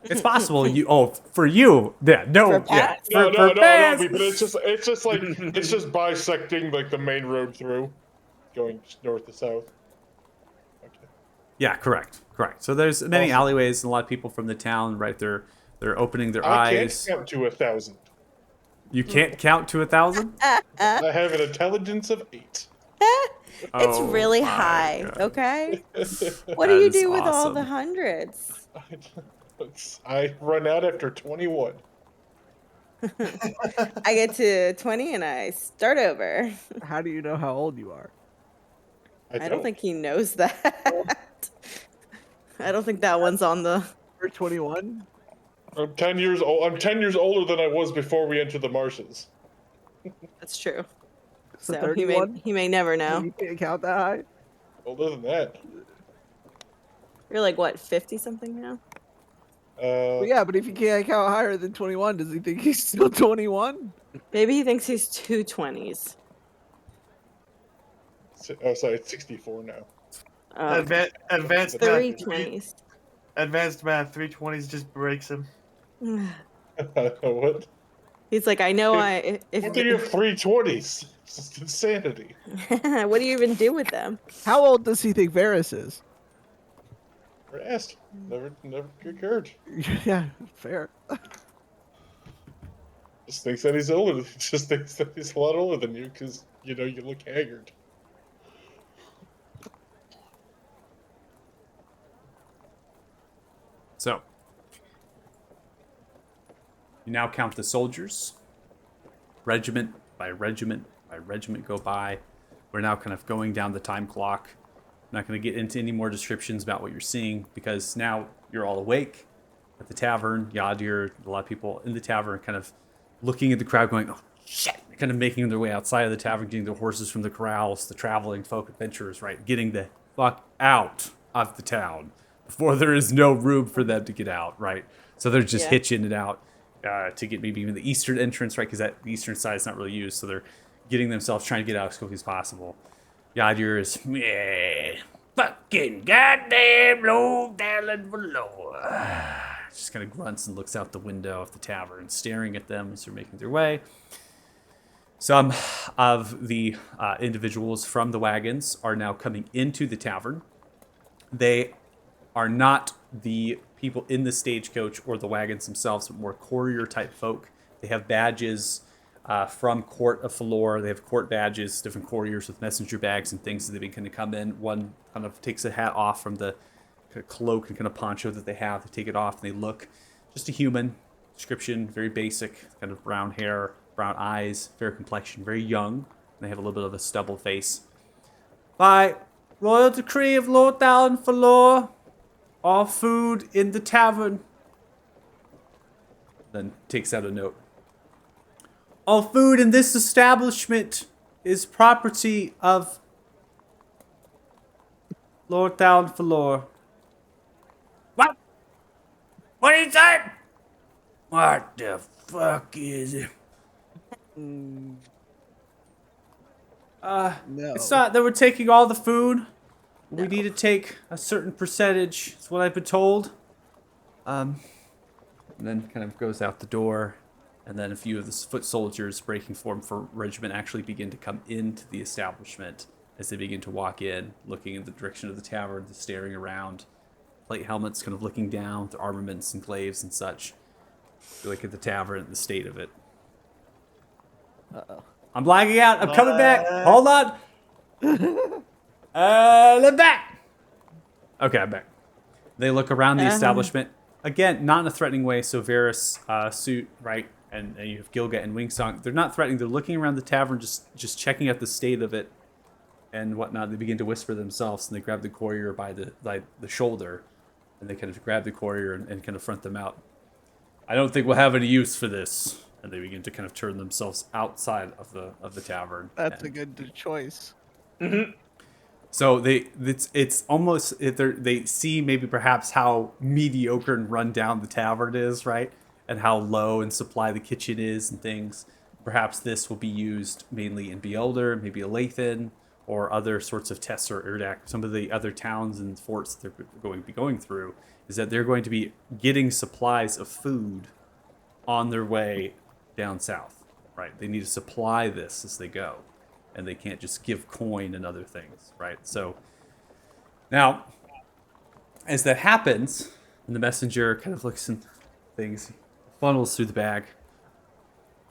It's possible for you, yeah, no, For yeah, Paz? No, for Paz. but it's just like it's just bisecting like the main road through, going north to south. Okay. Yeah, correct. So there's many Awesome. alleyways and a lot of people from the town, right? They're opening their I eyes. can't count to 1,000. You can't count to 1,000? I have an intelligence of 8. It's Oh really my high, God. okay? What That do you is do with all the awesome. hundreds? I run out after 21. I get to 20 and I start over. How do you know how old you are? I don't think he knows that. I don't think that one's on the. You're 21? I'm 10 years old. I'm 10 years older than I was before we entered the marshes. That's true. So So 31? he may never know. You can't count that high? Older than that. You're like what, 50 something now? Well, yeah, but if you can't count higher than 21, does he think he's still 21? Maybe he thinks he's two 20s. Oh, sorry, it's 64 now. Oh, Advanced three math. 20s. Advanced math. 320s just breaks him. What? He's like, I know What do you have 320s? It's just insanity. What do you even do with them? How old does he think Varys is? Never asked. Never occurred. Yeah, fair. Just thinks that he's older. Just thinks that he's a lot older than you because you look haggard. So you now count the soldiers, regiment by regiment by regiment go by. We're now kind of going down the time clock. I'm not going to get into any more descriptions about what you're seeing because now you're all awake at the tavern. Yadir, a lot of people in the tavern kind of looking at the crowd going, oh shit, kind of making their way outside of the tavern, getting their horses from the corrals, the traveling folk adventurers, right? Getting the fuck out of the town before there is no room for them to get out, right? So they're just hitching it out to get maybe even the eastern entrance, right? Because the eastern side is not really used. So they're getting themselves, trying to get out as quickly as possible. Yadir is, fucking goddamn low down below. Just kind of grunts and looks out the window of the tavern, staring at them as they're making their way. Some of the individuals from the wagons are now coming into the tavern. They are not the people in the stagecoach or the wagons themselves, but more courier type folk. They have badges from Court of Falor. They have court badges, different couriers with messenger bags and things that they've been kind of come in. One kind of takes a hat off from the kind of cloak and kind of poncho that they have. They take it off and they look just a human. Description, very basic, kind of brown hair, brown eyes, fair complexion, very young. They have a little bit of a stubble face. By royal decree of Lord Down Falor, all food in the tavern. Then takes out a note. All food in this establishment is property of Lord Down Falor. What? What is that? What the fuck is it? No. It's not that we're taking all the food. We need to take a certain percentage. That's what I've been told. And then kind of goes out the door. And then a few of the foot soldiers breaking form for regiment actually begin to come into the establishment as they begin to walk in, looking in the direction of the tavern, staring around. Plate helmets kind of looking down, with armaments and glaives and such. You look at the tavern and the state of it. Uh-oh. I'm lagging out. I'm coming back. Hold on. I'm back. Okay, I'm back. They look around the establishment. Again, not in a threatening way. So Varys, Suit, right? And you have Gilga and Wingsong. They're not threatening. They're looking around the tavern, just checking out the state of it and whatnot. They begin to whisper themselves, and they grab the courier by the shoulder, and they kind of grab the courier and kind of front them out. I don't think we'll have any use for this. And they begin to kind of turn themselves outside of the tavern. That's a good choice. So it's almost they see maybe perhaps how mediocre and run down the tavern is, right? And how low in supply the kitchen is and things. Perhaps this will be used mainly in Beelder, maybe Lathan, or other sorts of Tess or Urdak. Some of the other towns and forts that they're going to be going through is that they're going to be getting supplies of food on their way down south, right? They need to supply this as they go, and they can't just give coin and other things, right? So now, as that happens, and the messenger kind of looks and things, funnels through the bag.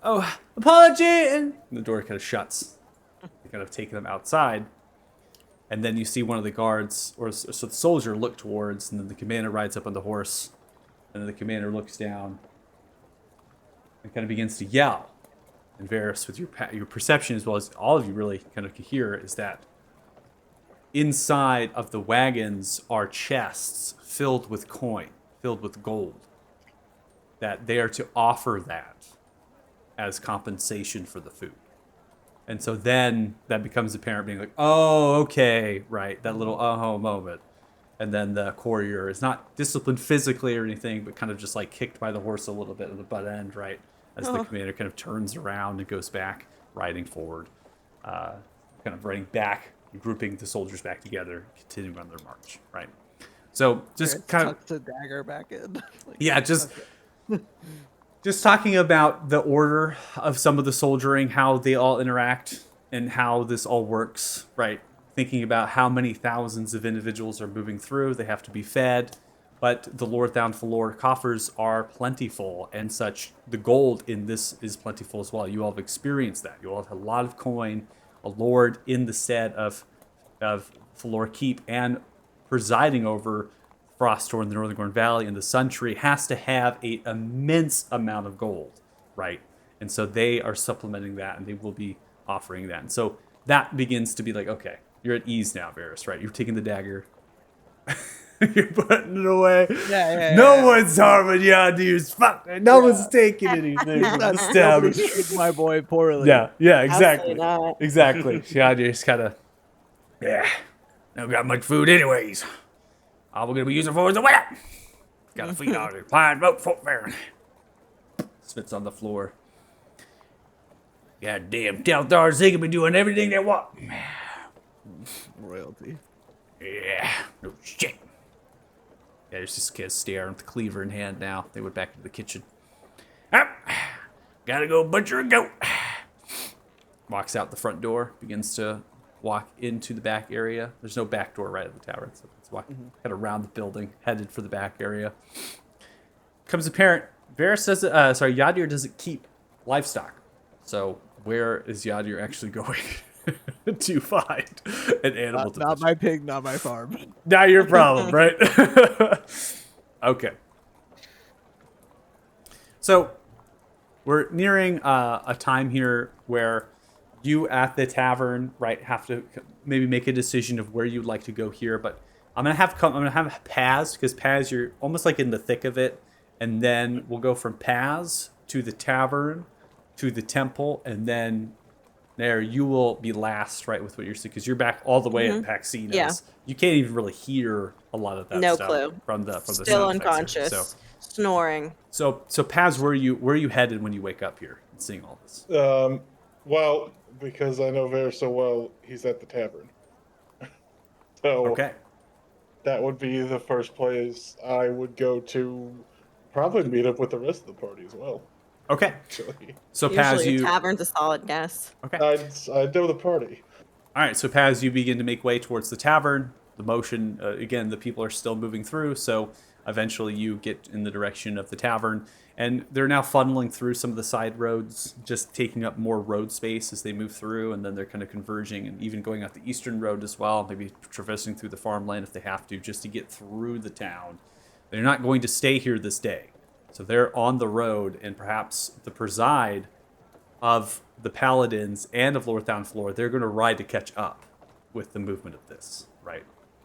Oh, apology! And the door kind of shuts. They kind of take them outside, and then you see one of the guards, or so the soldier, look towards, and then the commander rides up on the horse, and then the commander looks down and kind of begins to yell. And Varys, with your perception, as well as all of you really kind of can hear, is that inside of the wagons are chests filled with coin, filled with gold, that they are to offer that as compensation for the food. And so then that becomes apparent, being like, oh, okay, right, that little oh moment. And then the courier is not disciplined physically or anything, but kind of just like kicked by the horse a little bit at the butt end, right? As the commander kind of turns around and goes back, riding forward, kind of riding back, grouping the soldiers back together, continuing on their march, right? So just kind of tucks the dagger back in. Like, yeah, just talking about the order of some of the soldiering, how they all interact, and how this all works, right? Thinking about how many thousands of individuals are moving through, they have to be fed. But the Lord Down Falor coffers are plentiful and such. The gold in this is plentiful as well. You all have experienced that. You all have a lot of coin, a lord in the stead of Falor Keep, and presiding over Frosthorn, the Northern Valley, and the Sun Tree has to have an immense amount of gold, right? And so they are supplementing that, and they will be offering that. And so that begins to be like, okay, you're at ease now, Varys, right? You're taking the dagger. You're putting it away. No one's harming Yadir's. Fuck. No one's taking anything from the establishment. Nobody's treating my boy poorly. Yeah, exactly. Absolutely not. Exactly. Yadir's kind of, don't got much food anyways. All we're going to be using for is the wet. Got to feed all the fine boat folk there. Spits on the floor. Goddamn Telthars, they can be doing everything they want. Royalty. Yeah, no shit. Yeah, there's this kid staring with the cleaver in hand now. They went back to the kitchen. Gotta go butcher a goat. Walks out the front door, begins to walk into the back area. There's no back door right at the tower, so it's walking kind of around the building, headed for the back area. Becomes apparent, Varys doesn't, Yadir doesn't keep livestock. So where is Yadir actually going to find an animal to Not fish? my pig, not my farm. Not your problem, right? Okay. So we're nearing a time here where you at the tavern, right, have to maybe make a decision of where you'd like to go here. But I'm gonna have Paz, because Paz, you're almost like in the thick of it, and then we'll go from Paz to the tavern to the temple, and then there you will be last, right, with what you're saying, because you're back all the way at Paxinos. Yeah. You can't even really hear a lot of that No stuff clue. from the Still sound effects here. unconscious, snoring. So Paz, where are you headed when you wake up here and seeing all this? Well, because I know Ver so well, he's at the tavern. So Okay. that would be the first place I would go to. Probably meet up with the rest of the party as well. Okay. Actually, So Paz, Usually a you tavern's a solid guess. okay? I'd know the party. All right. So Paz, you begin to make way towards the tavern. The motion again, the people are still moving through. So eventually, you get in the direction of the tavern, and they're now funneling through some of the side roads, just taking up more road space as they move through, and then they're kind of converging and even going out the eastern road as well, maybe traversing through the farmland if they have to, just to get through the town. They're not going to stay here this day. So they're on the road, and perhaps the preside of the paladins and of Lorthown Floor, they're going to ride to catch up with the movement of this, right?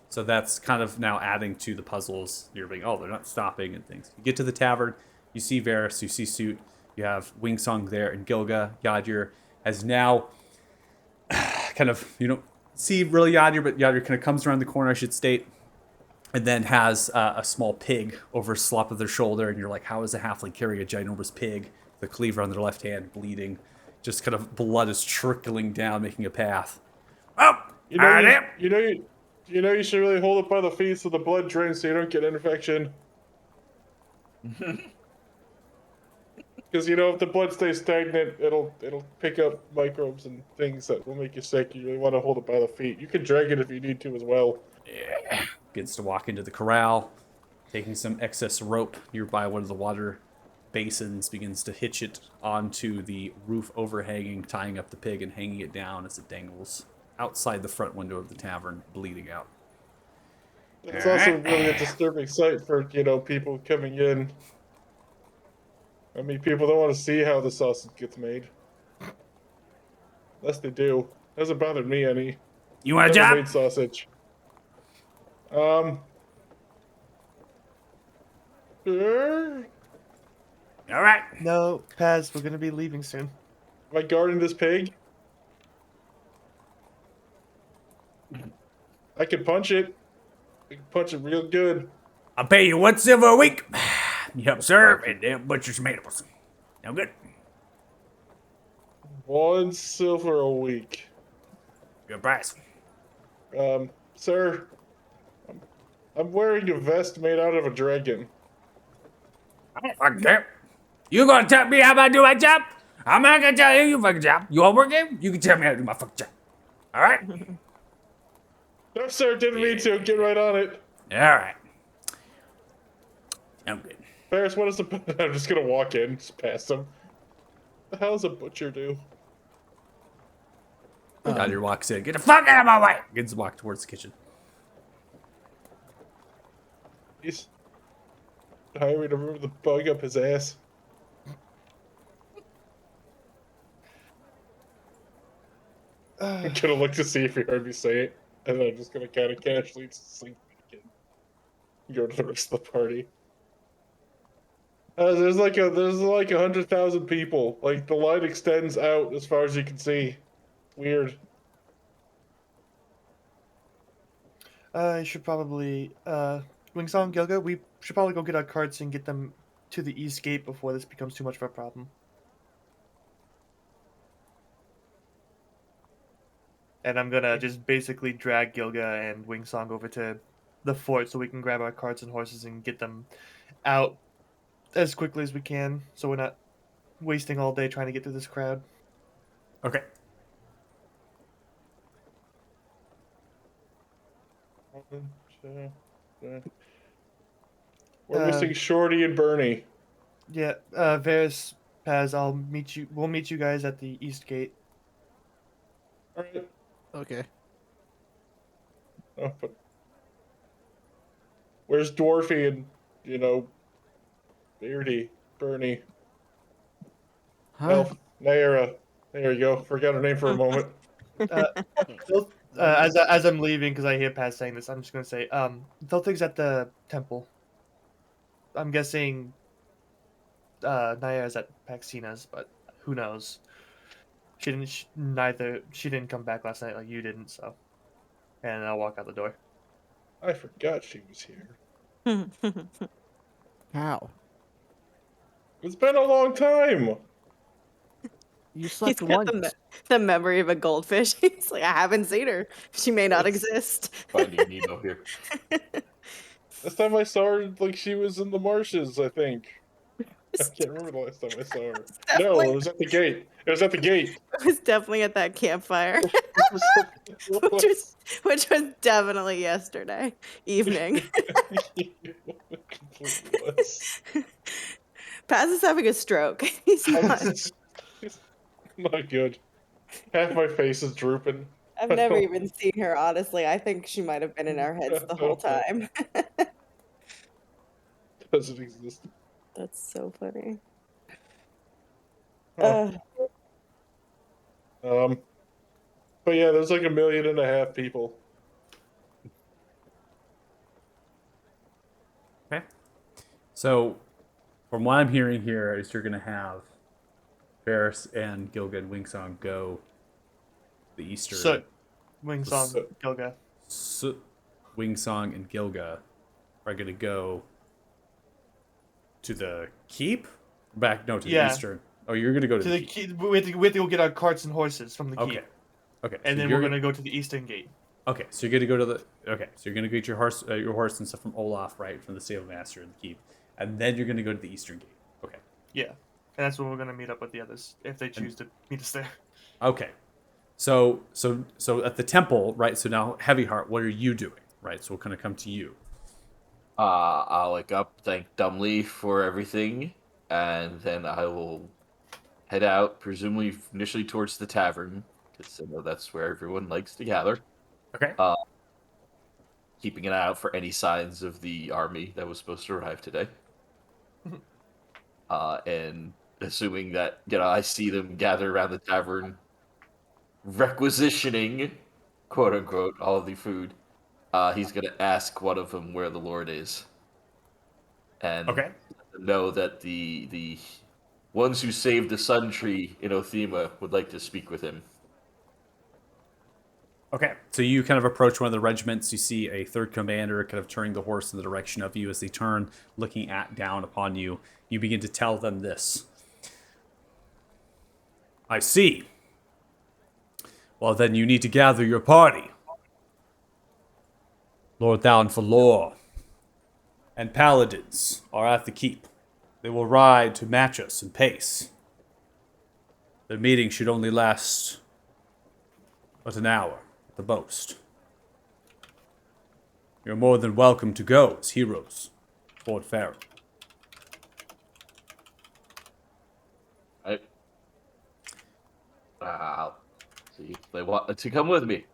So that's kind of now adding to the puzzles. You're being, oh, they're not stopping and things. You get to the tavern, you see Varys, you see Suit, you have Wingsong there, and Gilga. Yadir has now kind of, you don't see really Yadir, but Yadir kind of comes around the corner, I should state, and then has a small pig over a slop of their shoulder, and you're like, how is a halfling carrying a ginormous pig? The cleaver on their left hand, bleeding. Just kind of blood is trickling down, making a path. Oh, You know, you should really hold it by the feet so the blood drains, so you don't get an infection. Because if the blood stays stagnant, it'll pick up microbes and things that will make you sick. You really want to hold it by the feet. You can drag it if you need to as well. Begins to walk into the corral, taking some excess rope nearby one of the water basins, begins to hitch it onto the roof overhanging, tying up the pig and hanging it down as it dangles outside the front window of the tavern, bleeding out. It's also really a disturbing sight for people coming in. I mean, people don't want to see how the sausage gets made. Unless they do. Hasn't bothered me any. You want a Never job? made sausage. Sure. All right. No, Paz, we're gonna be leaving soon. Am I guarding this pig? I can punch it. I can punch it real good. I'll pay you 1 silver a week. You help serve and damn butcher's tomatoes. No good. 1 silver a week. Good price. Sir, I'm wearing a vest made out of a dragon. I don't fucking care. You gonna tell me how I do my job? I'm not gonna tell you fucking job. You want work here? You can tell me how to do my fucking job. All right? No, sir, didn't mean to. Get right on it. All right. I'm good. Ferris, what is the... I'm just gonna walk in, just past him. What the hell does a butcher do? Yadir walks in. Get the fuck out of my way. Begins to walk towards the kitchen. He's hiring to remove the bug up his ass. I'm gonna look to see if he heard me say it, and then I'm just gonna kind of casually sleep again. Go to the rest of the party. There's like 100,000 people. Like the line extends out as far as you can see. Weird. I should probably, Wingsong, Gilga, we should probably go get our carts and get them to the east gate before this becomes too much of a problem. And I'm gonna just basically drag Gilga and Wingsong over to the fort so we can grab our carts and horses and get them out as quickly as we can, so we're not wasting all day trying to get through this crowd. Okay. We're missing Shorty and Bernie. Yeah, Varys, Paz, I'll meet you. We'll meet you guys at the east gate. All right. Okay. Oh, but where's Dwarfy and Beardy, Bernie, Huh? Elf, Naira? There you go. Forgot her name for a moment. Uh, they'll- as I'm leaving, because I hear Paz saying this, I'm just gonna say, Thiltig's at the temple. I'm guessing Naya's at Paxina's, but who knows? She didn't come back last night like you didn't, so. And I'll walk out the door. I forgot she was here. How? It's been a long time. You He's slept got once. the memory of a goldfish. He's like, I haven't seen her. She may not It's exist. Finding Nemo here. Last time I saw her, like she was in the marshes. I think. I can't remember the last time I saw her. No, Definitely, it was at the gate. It was at the gate. it was definitely at that campfire, It was- which was definitely yesterday evening. It completely was. Paz is having a stroke. He's not. It's not good. Half my face is drooping. I've never even seen her, honestly. I think she might have been in our heads the whole time. Doesn't exist. That's so funny. Huh. Uh, But yeah, there's like 1.5 million people. Okay. So, from what I'm hearing here, is you're going to have Ferris and Gilga and Wingsong go the eastern. So, Wingsong, So- Gilga. Wingsong and Gilga are going to go to the keep? Back, no, to the Yeah. eastern. Oh, you're going to go to, To the the keep. keep. We have to go get our carts and horses from the keep. Okay. Okay. And so then you're we're gonna go to the eastern gate. Okay, so you're gonna go to the. Okay, so you're gonna get your horse and stuff from Olaf, right, from the stable master and the keep, and then you're gonna go to the eastern gate. Okay. Yeah, and that's where we're gonna meet up with the others if they choose to meet us there. Okay. So at the temple, right? So now, Heavyheart, what are you doing, right? So we'll kind of come to you. I'll wake up, thank Dumbly for everything, and then I will head out, presumably initially towards the tavern, because I know that's where everyone likes to gather. Okay. Keeping an eye out for any signs of the army that was supposed to arrive today. And assuming that, I see them gather around the tavern, requisitioning, quote unquote, all of the food, he's going to ask one of them where the Lord is. And Okay. let them know that the ones who saved the Sun Tree in Othema would like to speak with him. Okay. So you kind of approach one of the regiments. You see a third commander kind of turning the horse in the direction of you. As they turn, looking down upon you, you begin to tell them this. I see. Well, then you need to gather your party. Lord Down for Lore and Paladins are at the keep. They will ride to match us in pace. The meeting should only last but an hour at the most. You're more than welcome to go as heroes, Fort Farron. Right? I'll see if they want to come with me.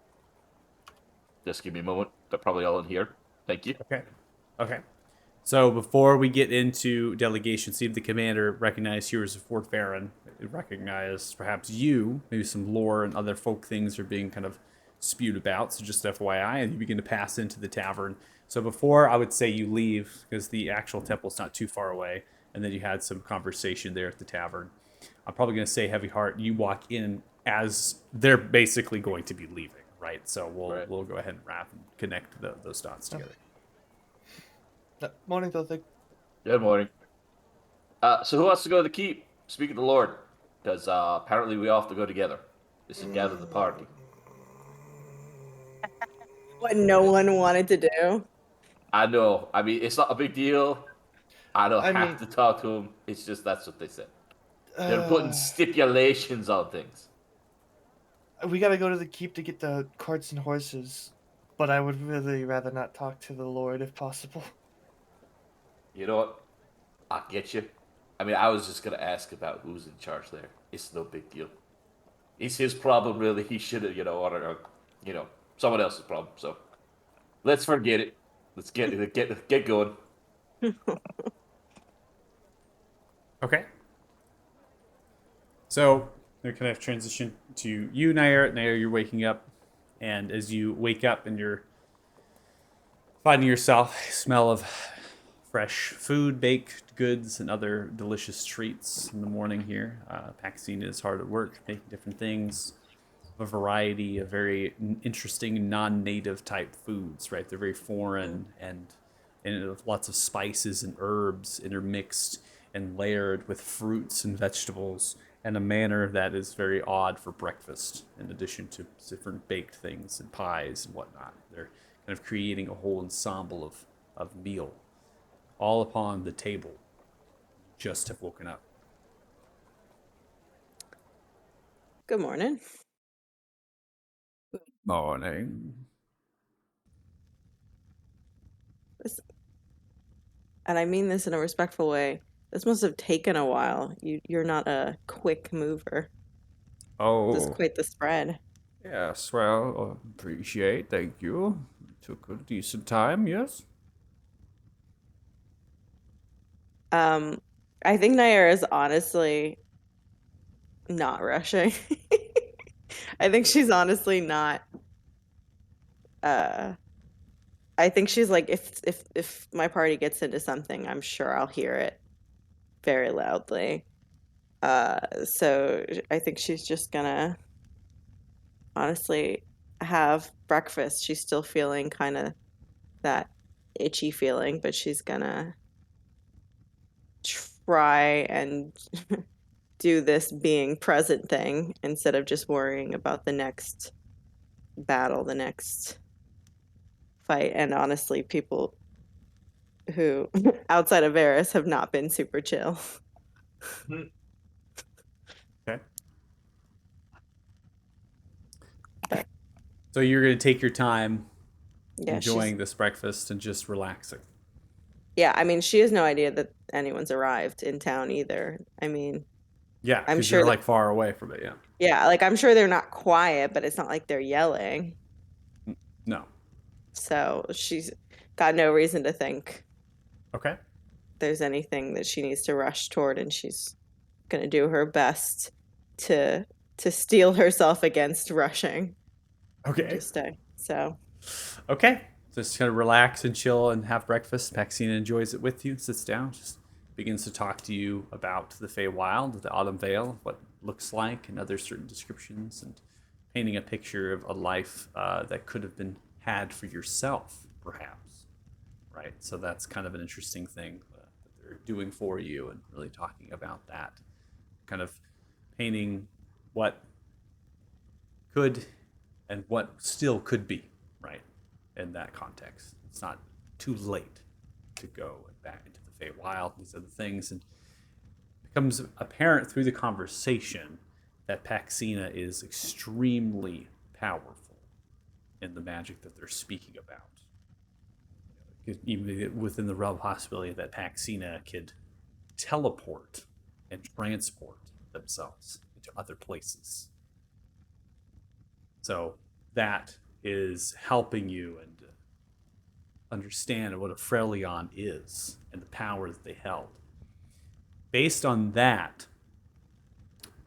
Just give me a moment. They're probably all in here. Thank you. Okay. Okay. So before we get into delegation, see if the commander recognized heroes of Fort Farron, recognize perhaps you, maybe some lore and other folk things are being kind of spewed about. So just FYI, and you begin to pass into the tavern. So before I would say you leave, because the actual temple's not too far away, and then you had some conversation there at the tavern. I'm probably going to say Heavyheart, you walk in as they're basically going to be leaving, right? So we'll go ahead and wrap and connect those dots together. Morning, Thiltig. Good morning. So who wants to go to the keep? Speak of the Lord. Because apparently we all have to go together. This is gather the party. what no one wanted to do. I know. I mean, it's not a big deal. I don't I have mean- to talk to him. It's just that's what they said. They're putting stipulations on things. We gotta go to the keep to get the carts and horses, but I would really rather not talk to the Lord if possible. You know what? I get you. I mean, I was just gonna ask about who's in charge there. It's no big deal. It's his problem, really. He should have, or someone else's problem. So let's forget it. Let's get going. Okay. So they're kind of transition to you, Nair. Nair, you're waking up, and as you wake up and you're finding yourself, smell of fresh food, baked goods, and other delicious treats in the morning here. Paxine is hard at work making different things, a variety of very interesting non-native type foods. Right, they're very foreign and lots of spices and herbs intermixed and layered with fruits and vegetables in a manner that is very odd for breakfast, in addition to different baked things and pies and whatnot. They're kind of creating a whole ensemble of meal, all upon the table. You just have woken up. Good morning. Morning. And I mean this in a respectful way. This must have taken a while. You're not a quick mover. This is Oh, quite the spread. yes, well, appreciate, thank you. Took a decent time, yes? I think Nair is honestly not rushing. I think she's honestly not uh I think she's like if my party gets into something, I'm sure I'll hear it very loudly. So I think she's just gonna honestly have breakfast. She's still feeling kind of that itchy feeling, but she's gonna try and do this being present thing instead of just worrying about the next battle, the next fight. And honestly, people who outside of Varys have not been super chill. Okay. But So you're going to take your time yeah, enjoying this breakfast and just relaxing. I mean, she has no idea that anyone's arrived in town either. I mean, Yeah, I'm because sure you're that, like far away from it, yeah. yeah, like I'm sure they're not quiet, but it's not like they're yelling. No. So she's got no reason to think Okay. there's anything that she needs to rush toward, and she's gonna do her best to steel herself against rushing. Okay. Just stay. So Okay. Just kind of relax and chill and have breakfast. Paxina enjoys it with you, sits down, just begins to talk to you about the Feywild, the Autumn Vale, what it looks like, and other certain descriptions, and painting a picture of a life that could have been had for yourself, perhaps. Right? So that's kind of an interesting thing that they're doing for you and really talking about that. Kind of painting what could and what still could be, right? In that context, it's not too late to go back into the Feywild, these other things, and it becomes apparent through the conversation that Paxina is extremely powerful in the magic that they're speaking about. Even within the realm of possibility that Paxina could teleport and transport themselves into other places. So that is helping you and understand what a Freljord is and the power that they held. Based on that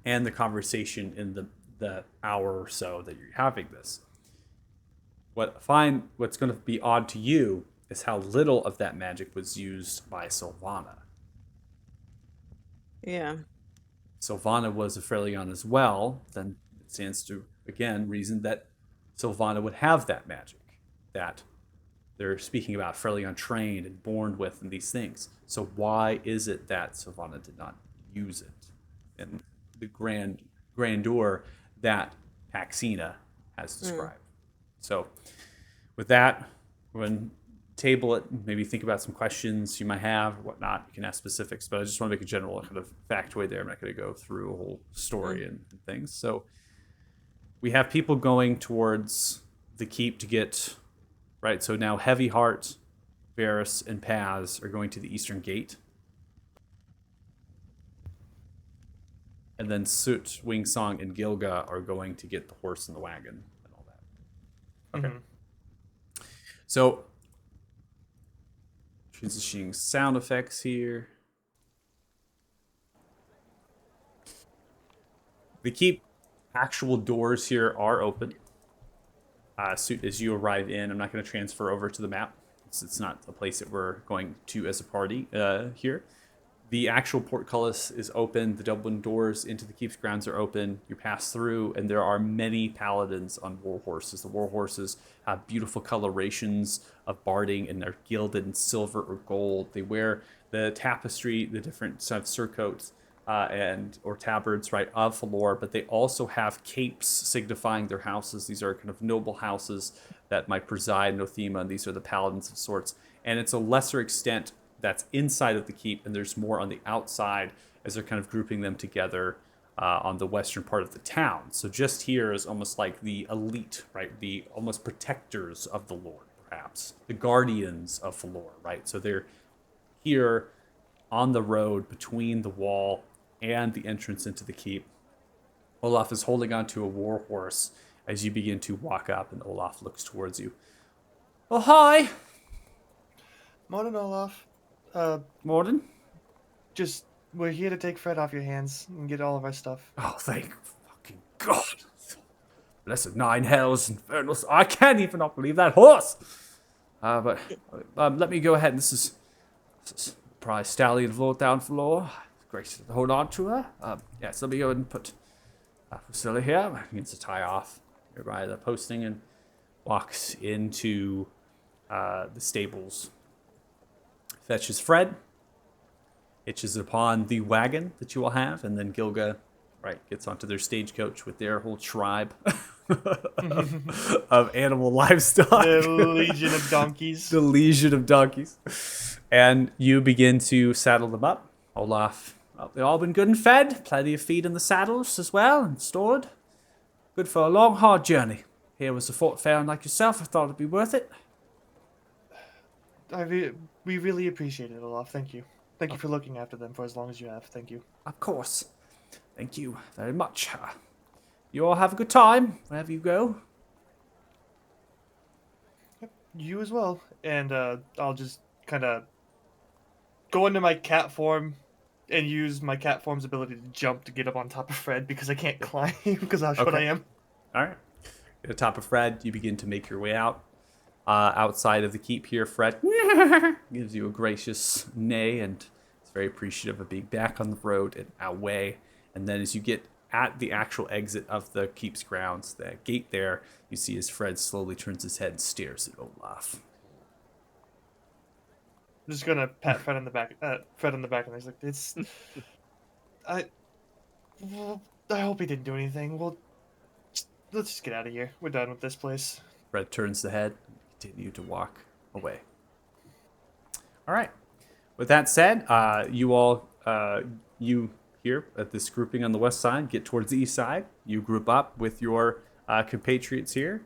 and the conversation in the hour or so that you're having this, what's going to be odd to you is how little of that magic was used by Sylvana. yeah. Sylvana was a Freljord as well, then it stands to, again, reason that Sylvana would have that magic. That they're speaking about Freljord trained and born with and these things. So why is it that Sylvana did not use it in the grandeur that Paxina has described? So with that, we're going to table it, maybe think about some questions you might have or whatnot. You can ask specifics, but I just want to make a general kind of factoid there. I'm not going to go through a whole story and things. So we have people going towards the keep to get, right? So now Heavy Heart, Varys, and Paz are going to the Eastern Gate. and then Soot, Wingsong, and Gilga are going to get the horse and the wagon and all that. Okay. Mhm. So, transitioning sound effects here. The keep actual doors here are open. Suit as you arrive in, I'm not going to transfer over to the map. It's not a place that we're going to as a party here. The actual portcullis is open. The Dublin doors into the keep's grounds are open. You pass through, and there are many paladins on war horses. The war horses have beautiful colorations of barding, and they're gilded in silver or gold. They wear the tapestry, the different sort of surcoats and or tabards, right, of Falor, but they also have capes signifying their houses. These are kind of noble houses that might preside in Othema, and these are the paladins of sorts. And it's a lesser extent that's inside of the keep, and there's more on the outside as they're kind of grouping them together on the western part of the town. So just here is almost like the elite, right? The almost protectors of the Lord, perhaps the guardians of Falor, right? So they're here on the road between the wall and the entrance into the keep. Olaf is holding onto a war horse as you begin to walk up, and Olaf looks towards you. Oh, hi! Morning, Olaf. Morden? Just we're here to take Fred off your hands and get all of our stuff. Oh, thank fucking God. Blessed nine hells infernals. I can't even not believe that horse. But let me go ahead. This is prize stallion floor down floor. Great to hold on to her. Yes, let me go ahead and put Priscilla here. Begins to tie off here by the posting and walks into the stables. Fetches Fred. Hitches upon the wagon that you will have, and then Gilga, right, gets onto their stagecoach with their whole tribe of animal livestock. The legion of donkeys. The legion of donkeys. And you begin to saddle them up. Olaf, well, they've all been good and fed. Plenty of feed in the saddles as well, and stored. Good for a long, hard journey. Here was a fort found like yourself. I thought it'd be worth it. We really appreciate it, Olaf. Thank you. Thank you for looking after them for as long as you have. Thank you. Of course. Thank you very much. You all have a good time wherever you go. You as well. And I'll just kind of go into my cat form and use my cat form's ability to jump to get up on top of Fred because I can't climb because of how short I Okay. am. All right. At the top of Fred, you begin to make your way out. Outside of the keep here, Fred gives you a gracious neigh and is very appreciative of being back on the road and away. And then as you get at the actual exit of the keep's grounds, the gate there, you see as Fred slowly turns his head and stares at Olaf. I'm just gonna pat Fred on the back. Fred on the back, and he's like, "It's, well, I hope he didn't do anything. Let's just get out of here. We're done with this place." Fred turns the head and continue to walk away. All right. With that said, you all, you here at this grouping on the west side, get towards the east side. You group up with your compatriots here.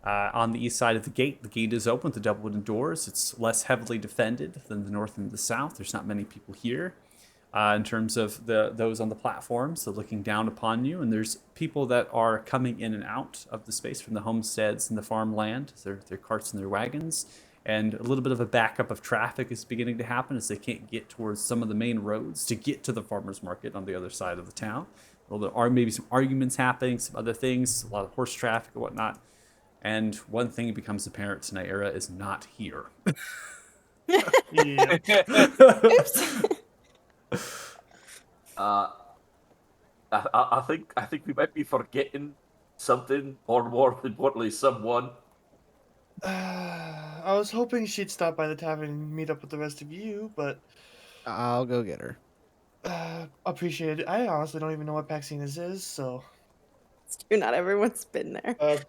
On the east side of the gate is open with the double wooden doors. It's less heavily defended than the north and the south. There's not many people here. In terms of those on the platforms, so looking down upon you, and there's people that are coming in and out of the space from the homesteads and the farmland, their carts and their wagons, and a little bit of a backup of traffic is beginning to happen as they can't get towards some of the main roads to get to the farmers market on the other side of the town. A little bit, maybe some arguments happening, some other things, a lot of horse traffic and whatnot. And one thing becomes apparent tonight: Era is not here. Yeah. Oops. I think we might be forgetting something, or more importantly, someone. I was hoping she'd stop by the tavern and meet up with the rest of you, but I'll go get her. appreciate it. I honestly don't even know what Paxinas is, so It's true, not everyone's been there.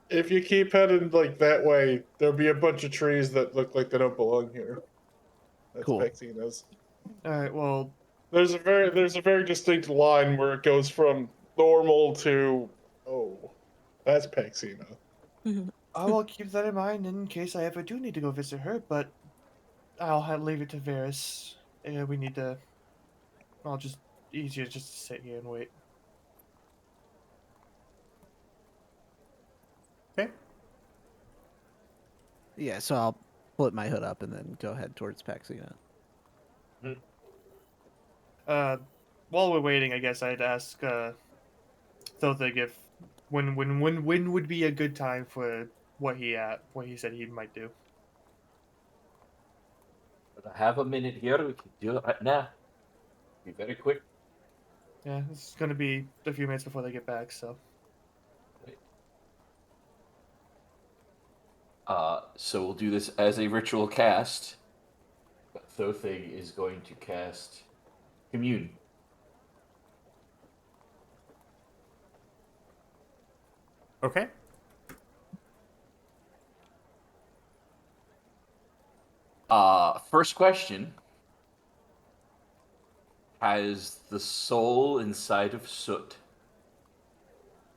If you keep heading like that way, there'll be a bunch of trees that look like they don't belong here. That's Cool. Pexina's. all right. Well, There's a very distinct line where it goes from normal to that's Pexina. I will keep that in mind in case I ever do need to go visit her. But I'll leave it to Varys. We need to. I'll just easier just to sit here and wait. Okay. Yeah, so I'll flip my hood up and then go head towards Paxina. While we're waiting, I guess I'd ask Thothig if when would be a good time for what he said he might do. But I have a minute here. We can do it right now. Be very quick. Yeah, it's gonna be a few minutes before they get back, so. So we'll do this as a ritual cast. But Thothig is going to cast Commune. Okay. First question. Has the soul inside of Soot,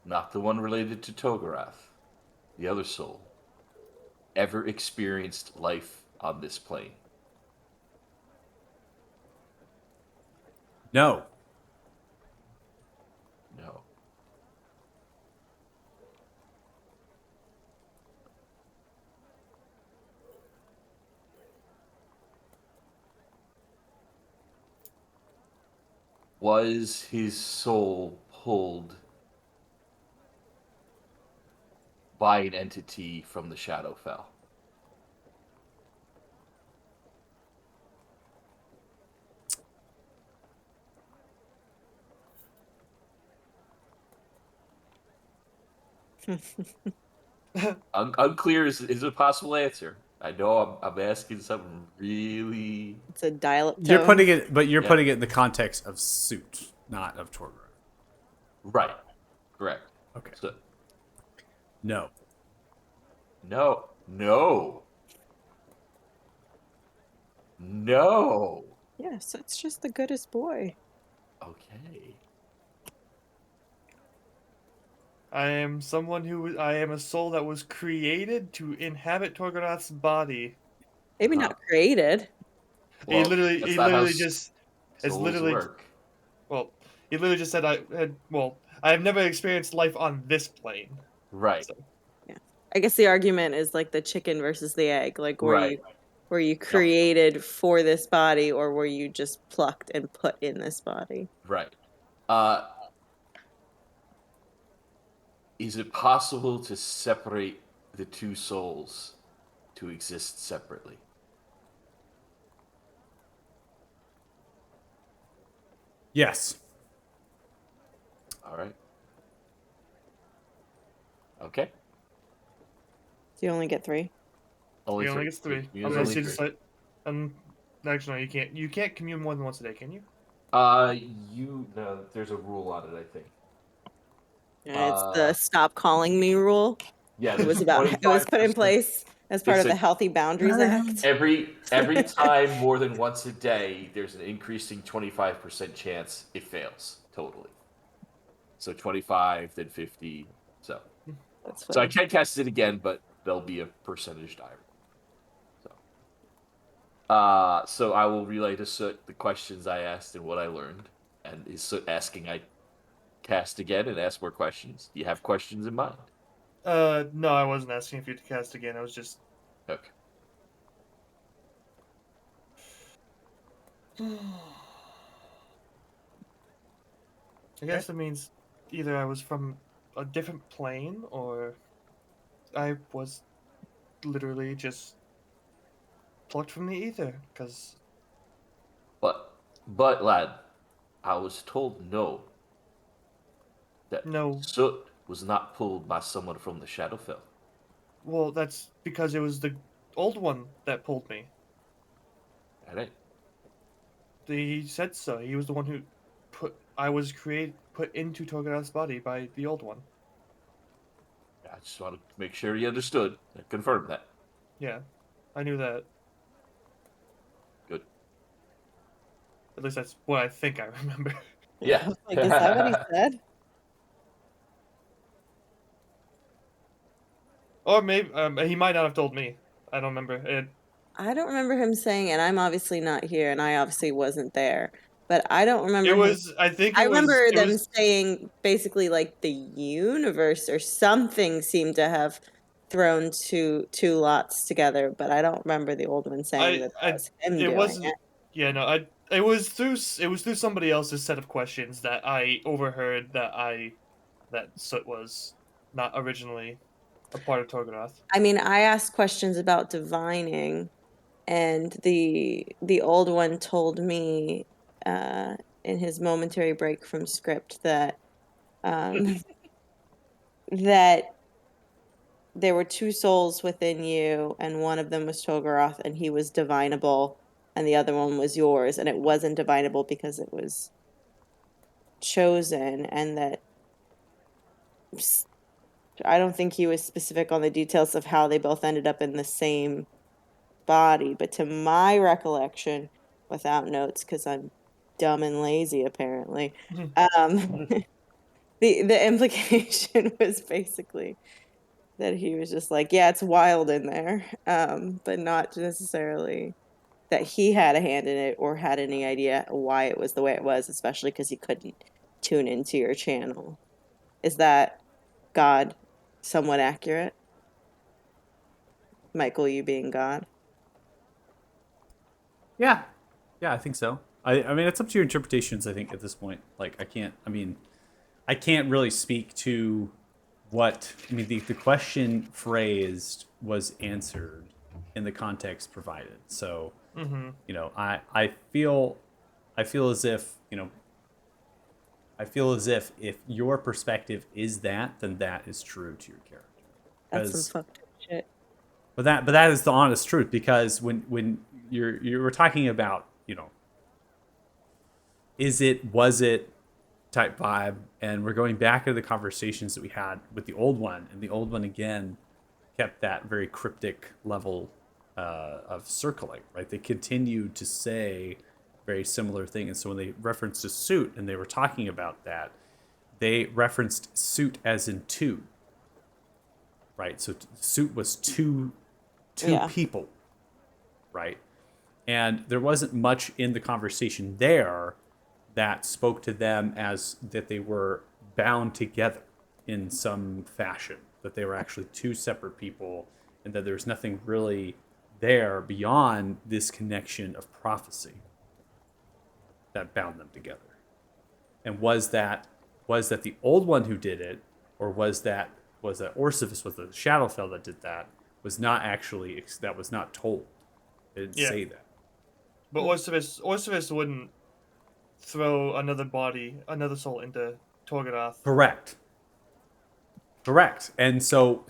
not the one related to Togorath, the other soul, ever experienced life on this plane? No. No. Was his soul pulled by an entity from the Shadowfell? Unclear is a possible answer. I know I'm asking something really. It's a dial-up tone. You're putting it, but you're Yeah. putting it in the context of Suit, not of Torgor. Right. Correct. Okay. So, No. no. No. No. Yes, it's just the goodest boy. Okay. I am I am a soul that was created to inhabit Torgonath's body. Maybe Uh-huh. not created. He Well, literally that's not how just it's souls literally work. well, he literally just said I have never experienced life on this plane. Right. So, I guess the argument is like the chicken versus the egg. Like, Right. were you created for this body, or were you just plucked and put in this body? Right. Is it possible to separate the two souls to exist separately? Yes. All right. Okay. Do you only get 3? Only he only three. gets 3. Commune's Unless only you three. decide actually no, you can't commune more than once a day, can you? No, there's a rule on it, I think. It's the stop calling me rule. Yeah, It was there's it was put in 25%. place as part It's of the a- Healthy Boundaries Act. Every time more than once a day, there's an increasing 25% chance it fails totally. So 25, then 50. So That's I funny. can't cast it again, but there'll be a percentage diary. So I will relay to Soot the questions I asked and what I learned, and is Soot asking I cast again and ask more questions? Do you have questions in mind? No, I wasn't asking if you to cast again. I was just Okay. I guess it means either I was from a different plane or I was literally just plucked from the ether. Because But lad, I was told no. That no, Soot was not pulled by someone from the Shadowfell. well, that's because it was the old one that pulled me. That ain't. He said so. He was the one who I was put into Togonath's body by the old one. I just want to make sure you understood and confirm that. Yeah, I knew that. Good. At least that's what I think I remember. Yeah. Like, is that what he said? Or maybe he might not have told me. I don't remember. I don't remember him saying, and I'm obviously not here, and I obviously wasn't there. but I don't remember. It him- was. I think I it was. remember It them was. saying basically like the universe or something seemed to have thrown two lots together, but I don't remember the old one saying that was him It doing wasn't. it. Yeah, no. It was through. It was through somebody else's set of questions that I overheard that Soot was not originally a part of Torgorath. I mean, I asked questions about divining, and the old one told me in his momentary break from script that um, that there were two souls within you, and one of them was Tolgaroth, and he was divinable, and the other one was yours, and it wasn't divinable because it was chosen, and that I don't think he was specific on the details of how they both ended up in the same body, but to my recollection, without notes, because I'm dumb and lazy apparently, um, the implication was basically that he was just like, yeah, it's wild in there, but not necessarily that he had a hand in it or had any idea why it was the way it was, especially because he couldn't tune into your channel. Is that God somewhat accurate? Michael, you being God? Yeah, I think so. I mean, it's up to your interpretations. I think at this point, like I can't. I mean, I can't really speak to what. I mean, the question phrased was answered in the context provided. So Mm-hmm. you know, I feel as if I feel as if your perspective is that, then that is true to your character. That's some Because fucked up shit. but that is the honest truth. Because when you were talking about was it type vibe, and we're going back to the conversations that we had with the old one, and the old one again kept that very cryptic level of circling, right? They continued to say very similar thing, and so when they referenced a suit and they were talking about that, they referenced suit as in two, right? So suit was two Yeah. people, right? And there wasn't much in the conversation there that spoke to them as that they were bound together in some fashion, that they were actually two separate people, and that there's nothing really there beyond this connection of prophecy that bound them together. And was that the old one who did it, or was that Orsivis, was the Shadowfell that did that? Was not actually, that was not told. It didn't Yeah. say that. But Orsivis wouldn't throw another soul into Torgorath. Correct. And so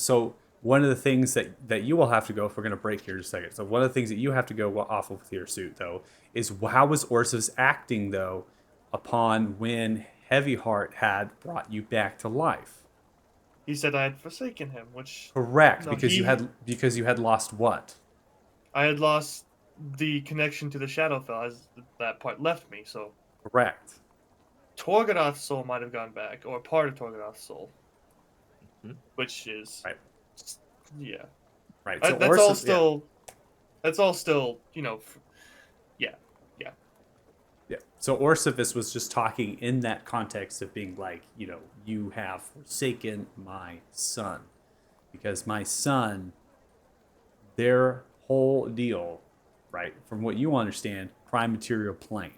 one of the things that you will have to go, if we're going to break here in a second. So one of the things that you have to go off of with your suit though is how was Orsivis acting though upon when Heavyheart had brought you back to life? He said I had forsaken him, which Correct, No, because you had lost what? I had lost the connection to the Shadowfell as that part left me. So Correct. Torgorath's soul might have gone back, or part of Torgorath's soul, Mhm. which is Right. yeah. Right. So That's all Orsivis, still. That's all still. Yeah. yeah. So Orsivis was just talking in that context of being like, you have forsaken my son. Because my son, their whole deal, right, from what you understand, prime material plane.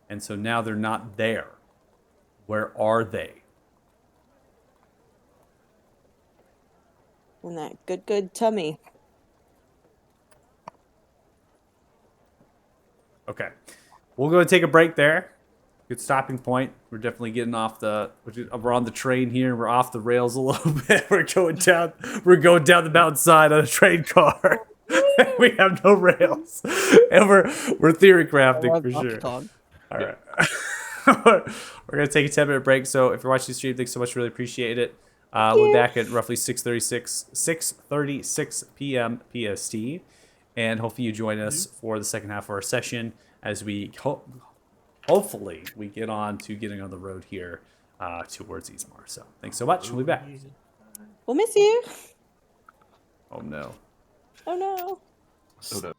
And so now they're not there. Where are they? And that good tummy. Okay. We'll go and take a break there. Good stopping point. We're definitely getting we're on the train here. We're off the rails a little bit. We're going down the mountainside on a train car. We have no rails. And we're theory crafting for sure. Dog. All Yep. right. We're going to take a 10-minute break. So if you're watching the stream, thanks so much. Really appreciate it. We'll be back at roughly 6:36 p.m. PST. And hopefully you join us for the second half of our session as we hopefully we get on to getting on the road here towards Ismar. So thanks so much. We'll be back. We'll miss you. Oh no. Oh no. Oh, no.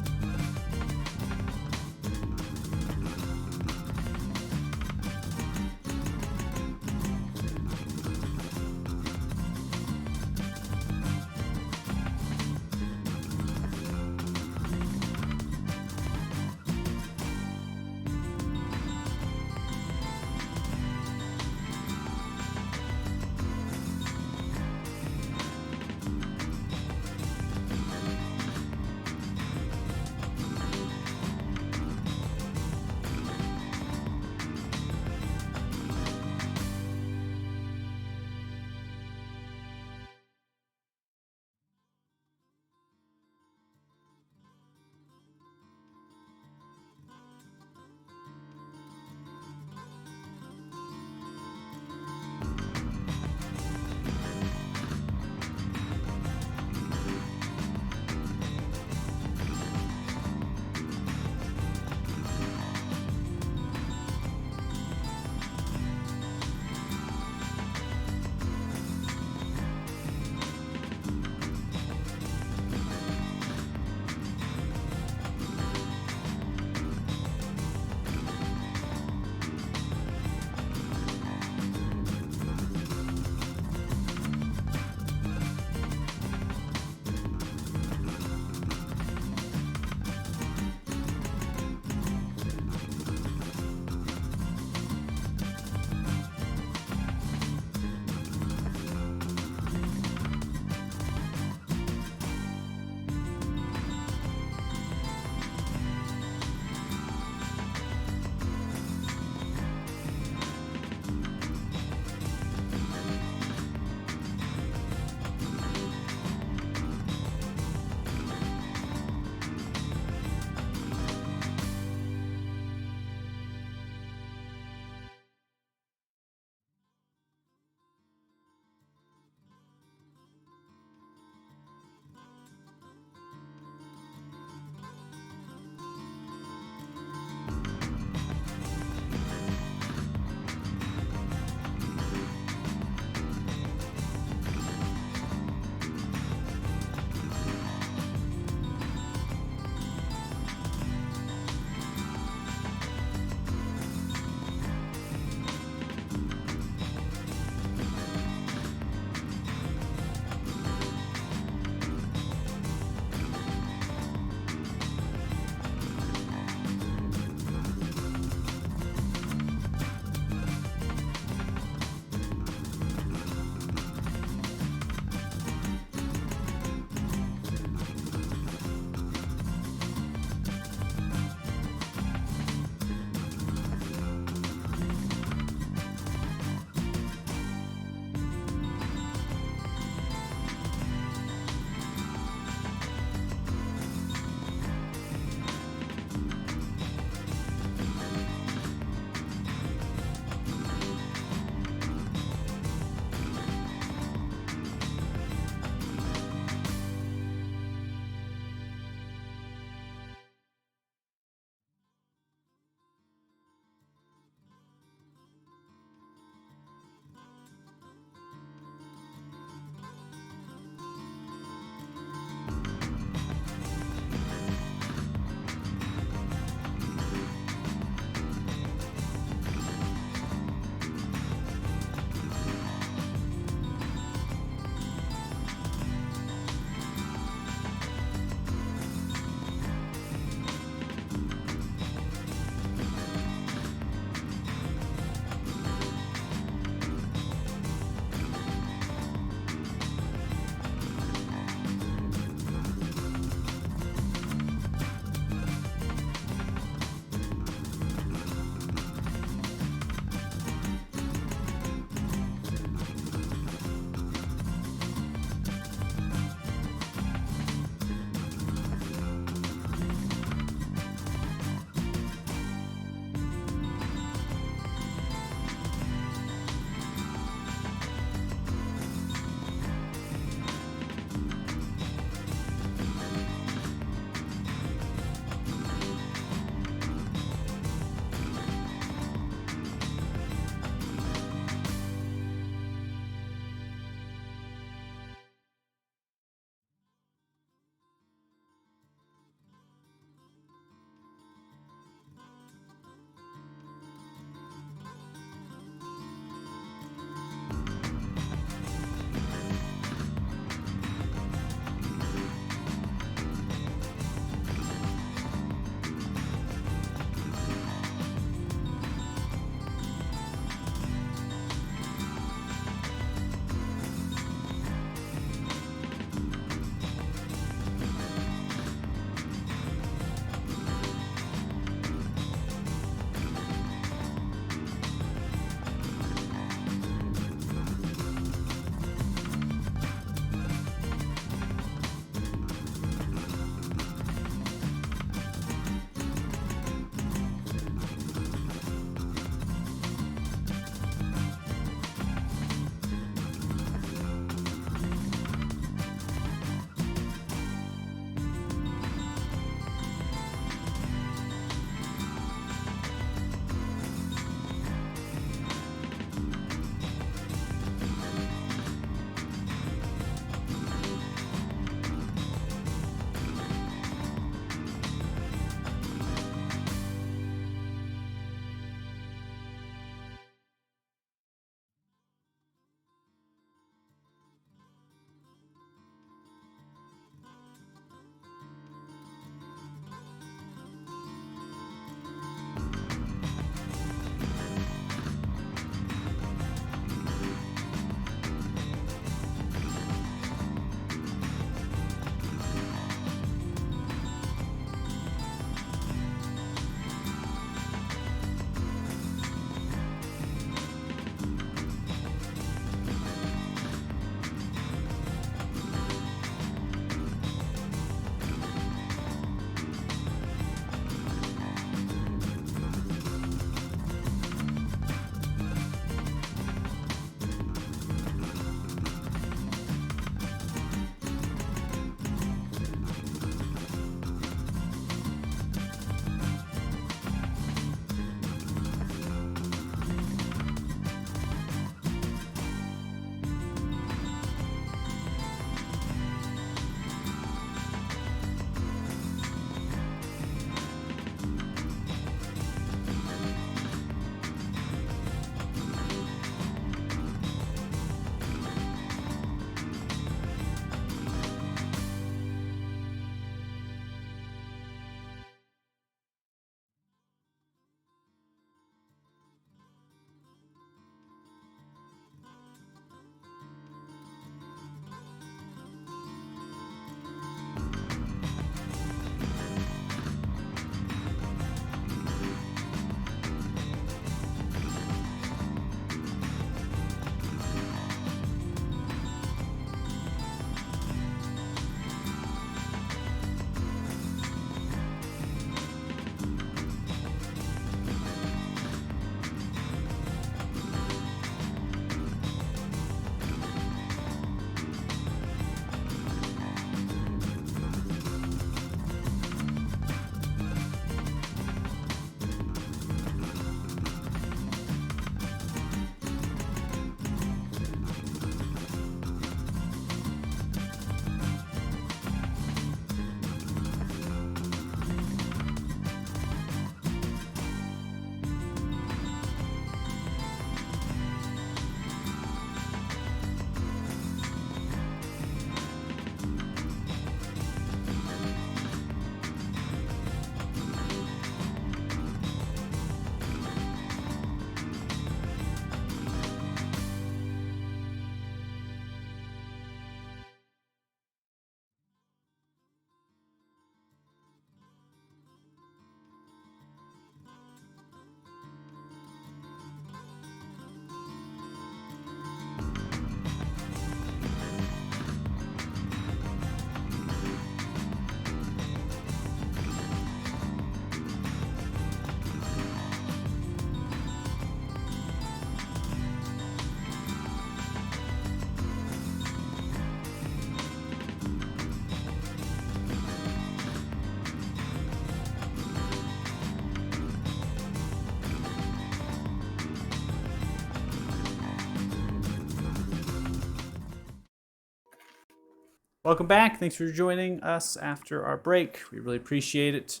welcome back. Thanks for joining us after our break. We really appreciate it.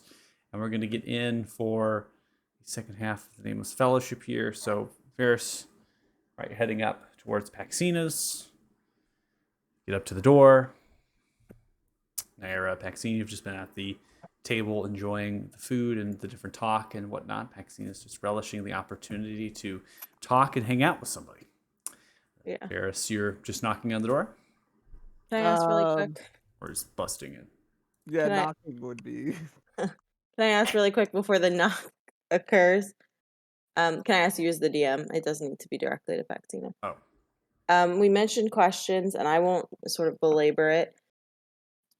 And we're going to get in for the second half of the Nameless Fellowship here. So, Varys, right, heading up towards Paxina's. Get up to the door. Naira, Paxina, you've just been at the table enjoying the food and the different talk and whatnot. Paxina's just relishing the opportunity to talk and hang out with somebody. Yeah. Varys, you're just knocking on the door? Can I ask really Um, quick? Or just busting in? Yeah, Can I- knocking would be. Can I ask really quick before the knock occurs? Can I ask you as the DM? It doesn't need to be directly to Paxina. Oh. We mentioned questions, and I won't sort of belabor it.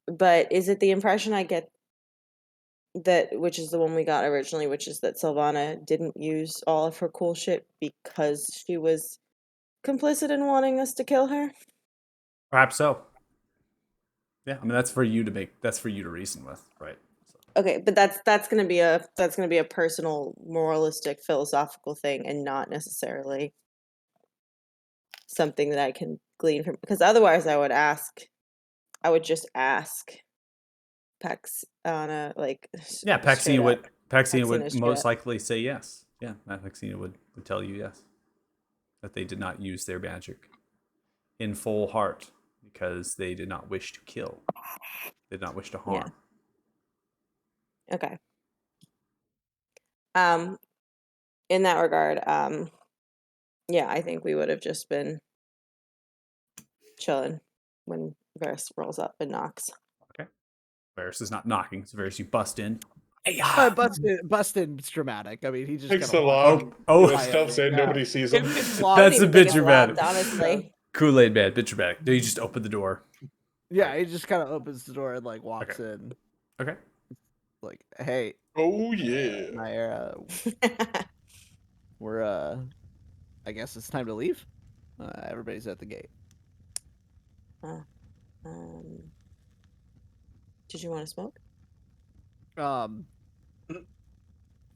But is it the impression I get that, which is the one we got originally, which is that Sylvana didn't use all of her cool shit because she was complicit in wanting us to kill her? Perhaps so. Yeah, I mean that's for you to reason with, right? So. Okay, but that's gonna be a personal, moralistic, philosophical thing, and not necessarily something that I can glean from. Because otherwise, I would just ask Paxana, like Yeah, straight up. Paxina would Paxina straight most up. likely say yes. Yeah, Paxina would tell you yes. That they did not use their magic in full heart because they did not wish to kill. They did not wish to harm. Okay. In that regard, yeah, I think we would have just been chilling when Varys rolls up and knocks. Okay. Varys is not knocking, so Varys, you bust in. Hey, But Bustin's dramatic. I mean, he just Takes kind the of log. Oh, With oh. stuff in, Yeah. nobody sees him. That's I a don't even bit think it's dramatic. locked, honestly. Kool-Aid man, bit dramatic. No, you just open the door. Yeah, he just kind of opens the door and like walks Okay. in, Okay. like, "Hey, Oh yeah. Naira, we're I guess it's time to leave. Everybody's at the gate." Um, did you want to smoke? Um,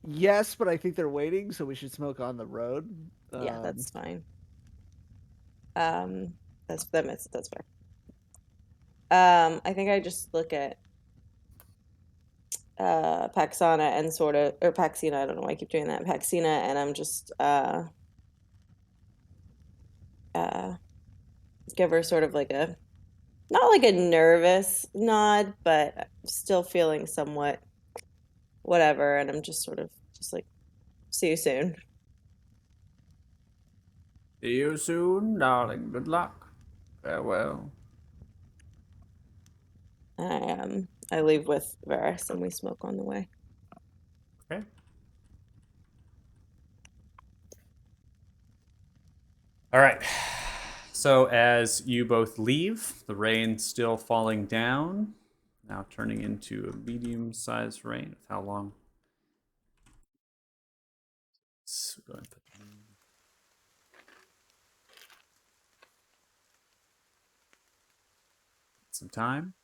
yes, but I think they're waiting, so we should smoke on the road. Yeah, that's fine. That's fair. I think I just look at Paxana and sort of, or Paxina, I don't know why I keep doing that, Paxina, and I'm just give her sort of like a, not like a nervous nod, but still feeling somewhat whatever, and I'm just sort of just like, see you soon. See you soon, darling. Good luck. Farewell. I leave with Varys and we smoke on the way. Okay. All right. So as you both leave, the rain still falling down, now turning into a medium-sized rain. With how long? Let's go ahead and put some time.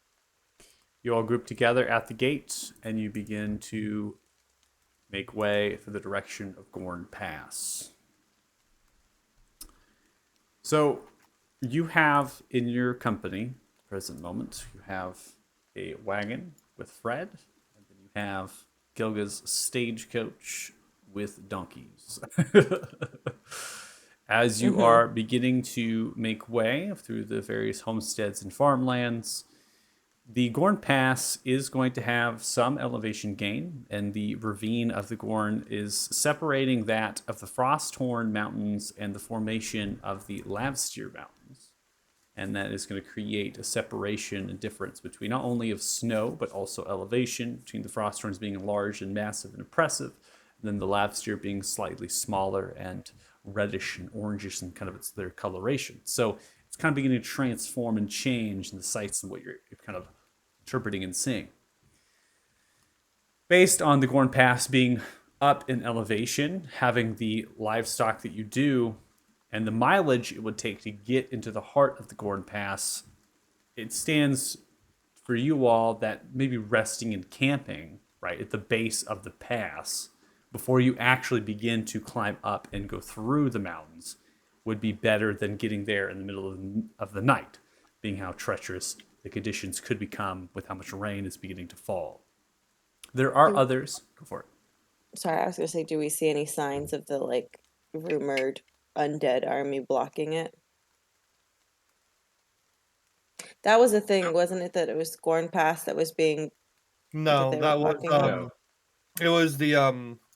You all group together at the gate, and you begin to make way for the direction of Gorn Pass. So, you have in your company, present moment, you have a wagon with Fred, and then you have Gilga's stagecoach with donkeys. As you are beginning to make way through the various homesteads and farmlands, the Gorn Pass is going to have some elevation gain, and the ravine of the Gorn is separating that of the Frosthorn Mountains and the formation of the Lavsteer Mountains. And that is going to create a separation and difference between not only of snow, but also elevation, between the Frosthorns being large and massive and impressive, and then the Lavsteer being slightly smaller and reddish and orangish and kind of it's their coloration. So it's kind of beginning to transform and change in the sights and what you're kind of interpreting and seeing. Based on the Gorn Pass being up in elevation, having the livestock that you do, and the mileage it would take to get into the heart of the Gorn Pass, it stands for you all that maybe resting and camping, right, at the base of the pass before you actually begin to climb up and go through the mountains would be better than getting there in the middle of the night, being how treacherous the conditions could become with how much rain is beginning to fall. There are others. Go for it. Sorry, I was gonna say, do we see any signs of the like rumored undead army blocking it? That was a thing, wasn't it? That it was Gorn Pass that was being that No, they were that was talking about. No. it was the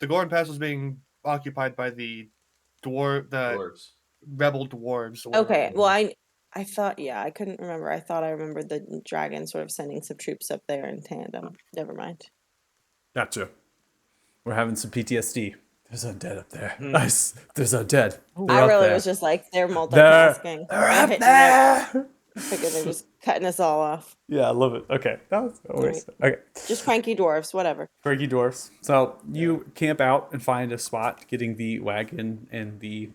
Goron Pass was being occupied by the Dwarves. rebel dwarves. Or whatever Okay, it well, was. I thought, yeah, I couldn't remember. I thought I remembered the dragon sort of sending some troops up there in tandem. Never mind. Gotcha. We're having some PTSD. There's undead up there. Nice. There's undead. They're I up really there. was just like, they're They're, multitasking. they're up hitting there. I figured they're just cutting us all off. Yeah, I love it. Okay. That was always okay. Just cranky dwarves, whatever. Frankie dwarfs. So you camp out and find a spot, getting the wagon and the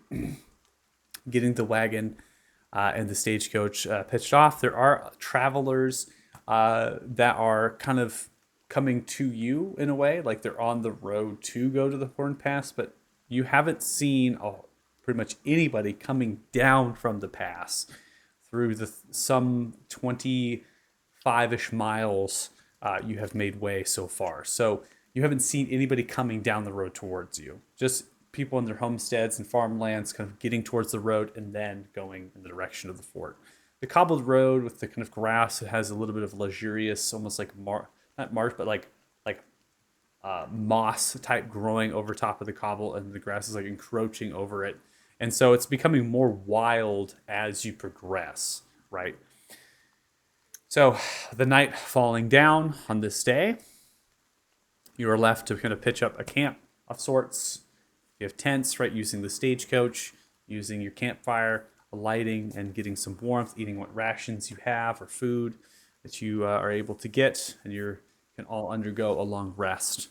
and the stagecoach pitched off. There are travelers that are kind of coming to you in a way, like they're on the road to go to the Horn Pass, but you haven't seen pretty much anybody coming down from the pass through the some 25-ish miles you have made way so far. So you haven't seen anybody coming down the road towards you. Just people in their homesteads and farmlands kind of getting towards the road and then going in the direction of the fort. The cobbled road with the kind of grass, it has a little bit of luxurious, almost like not marsh, but like moss type growing over top of the cobble, and the grass is like encroaching over it. And so it's becoming more wild as you progress, right? So the night falling down on this day, you are left to kind of pitch up a camp of sorts. You have tents, right, using the stagecoach, using your campfire, lighting, and getting some warmth, eating what rations you have or food that you are able to get, and you can all undergo a long rest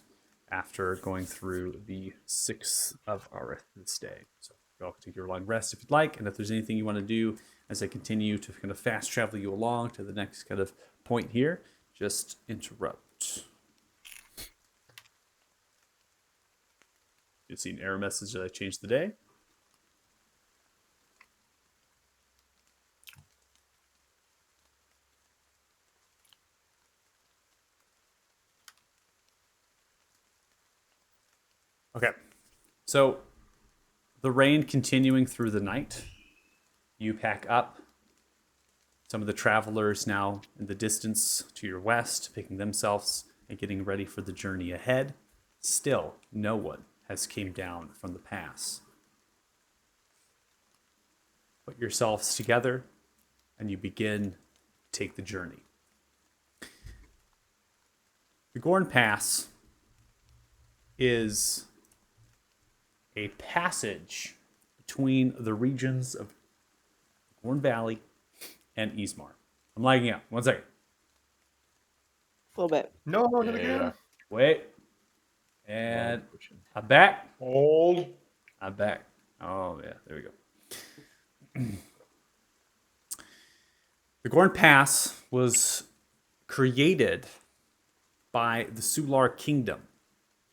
after going through the 6th of our this day. So you all can take your long rest if you'd like, and if there's anything you want to do as I continue to kind of fast travel you along to the next kind of point here, just interrupt. You'll see an error message that I changed the day. Okay, so the rain continuing through the night, you pack up. Some of the travelers now in the distance to your west, picking themselves and getting ready for the journey ahead. Still, no one has came down from the pass. Put yourselves together and you begin to take the journey. The Gorn Pass is a passage between the regions of Gorn Valley and Ismar. I'm lagging out. 1 second. A little bit. No, not Yeah. again. Wait. And I'm back. Hold. I'm back. Oh, yeah. There we go. The Gorn Pass was created by the Sular Kingdom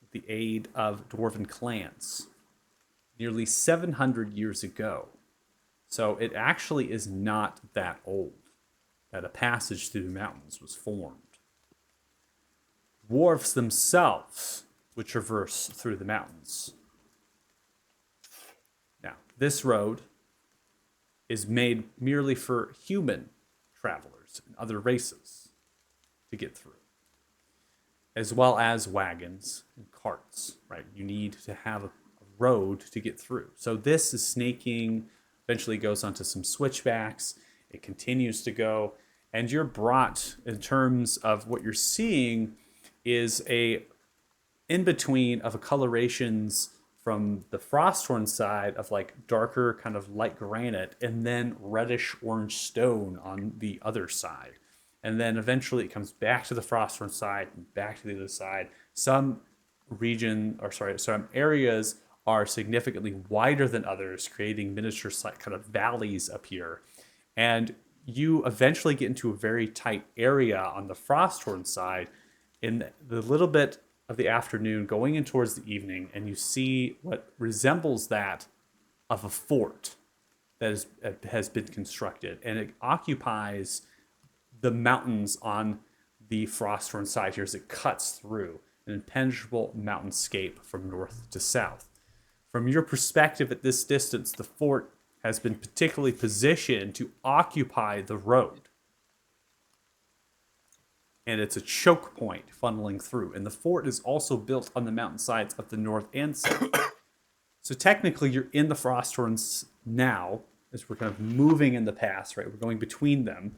with the aid of dwarven clans nearly 700 years ago. So it actually is not that old that a passage through the mountains was formed. Dwarves themselves would traverse through the mountains. Now, this road is made merely for human travelers and other races to get through, as well as wagons and carts, right? You need to have a road to get through. So this is snaking, eventually goes onto some switchbacks. It continues to go, and you're brought, in terms of what you're seeing, is a in-between of a colorations from the Frosthorn side of like darker kind of light granite and then reddish orange stone on the other side. And then eventually it comes back to the Frosthorn side and back to the other side. Some areas are significantly wider than others, creating miniature kind of valleys up here. And you eventually get into a very tight area on the Frosthorn side in the little bit of the afternoon going in towards the evening, and you see what resembles that of a fort that has been constructed, and it occupies the mountains on the Frostthorn side here as it cuts through an impenetrable mountainscape from north to south. From your perspective at this distance, the fort has been particularly positioned to occupy the road. And it's a choke point funneling through. And the fort is also built on the mountainsides of the north and south. So technically, you're in the Frosthorns now, as we're kind of moving in the past, right? We're going between them.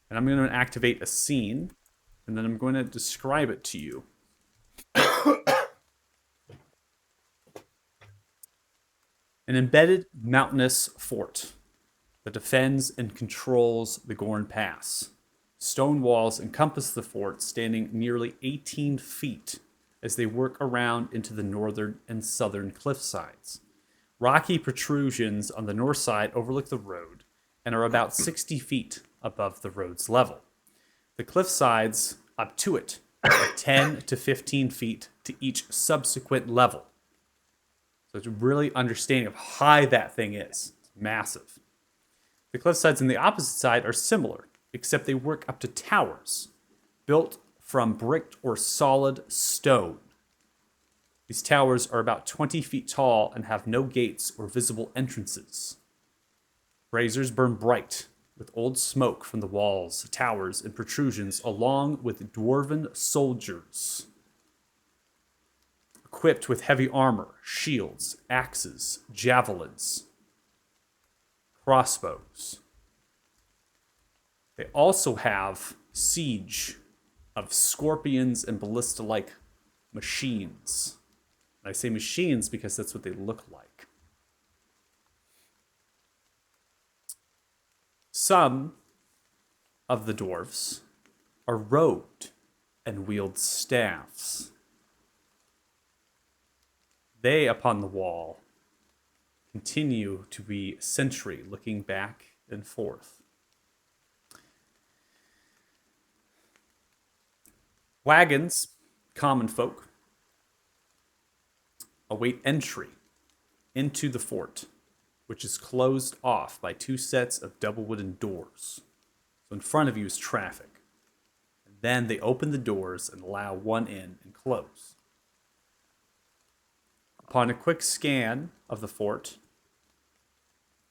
And I'm going to activate a scene, and then I'm going to describe it to you. An embedded mountainous fort that defends and controls the Gorn Pass. Stone walls encompass the fort, standing nearly 18 feet as they work around into the northern and southern cliff sides. Rocky protrusions on the north side overlook the road and are about 60 feet above the road's level. The cliff sides up to it are 10 to 15 feet to each subsequent level. So it's really understanding of how high that thing is. It's massive. The cliff sides on the opposite side are similar, except they work up to towers, built from bricked or solid stone. These towers are about 20 feet tall and have no gates or visible entrances. Braziers burn bright, with old smoke from the walls, towers, and protrusions, along with dwarven soldiers equipped with heavy armor, shields, axes, javelins, crossbows. They also have siege of scorpions and ballista-like machines. And I say machines because that's what they look like. Some of the dwarves are robed and wield staffs. They, upon the wall, continue to be sentry, looking back and forth. Wagons, common folk, await entry into the fort, which is closed off by two sets of double wooden doors. So in front of you is traffic. And then they open the doors and allow one in and close. Upon a quick scan of the fort, it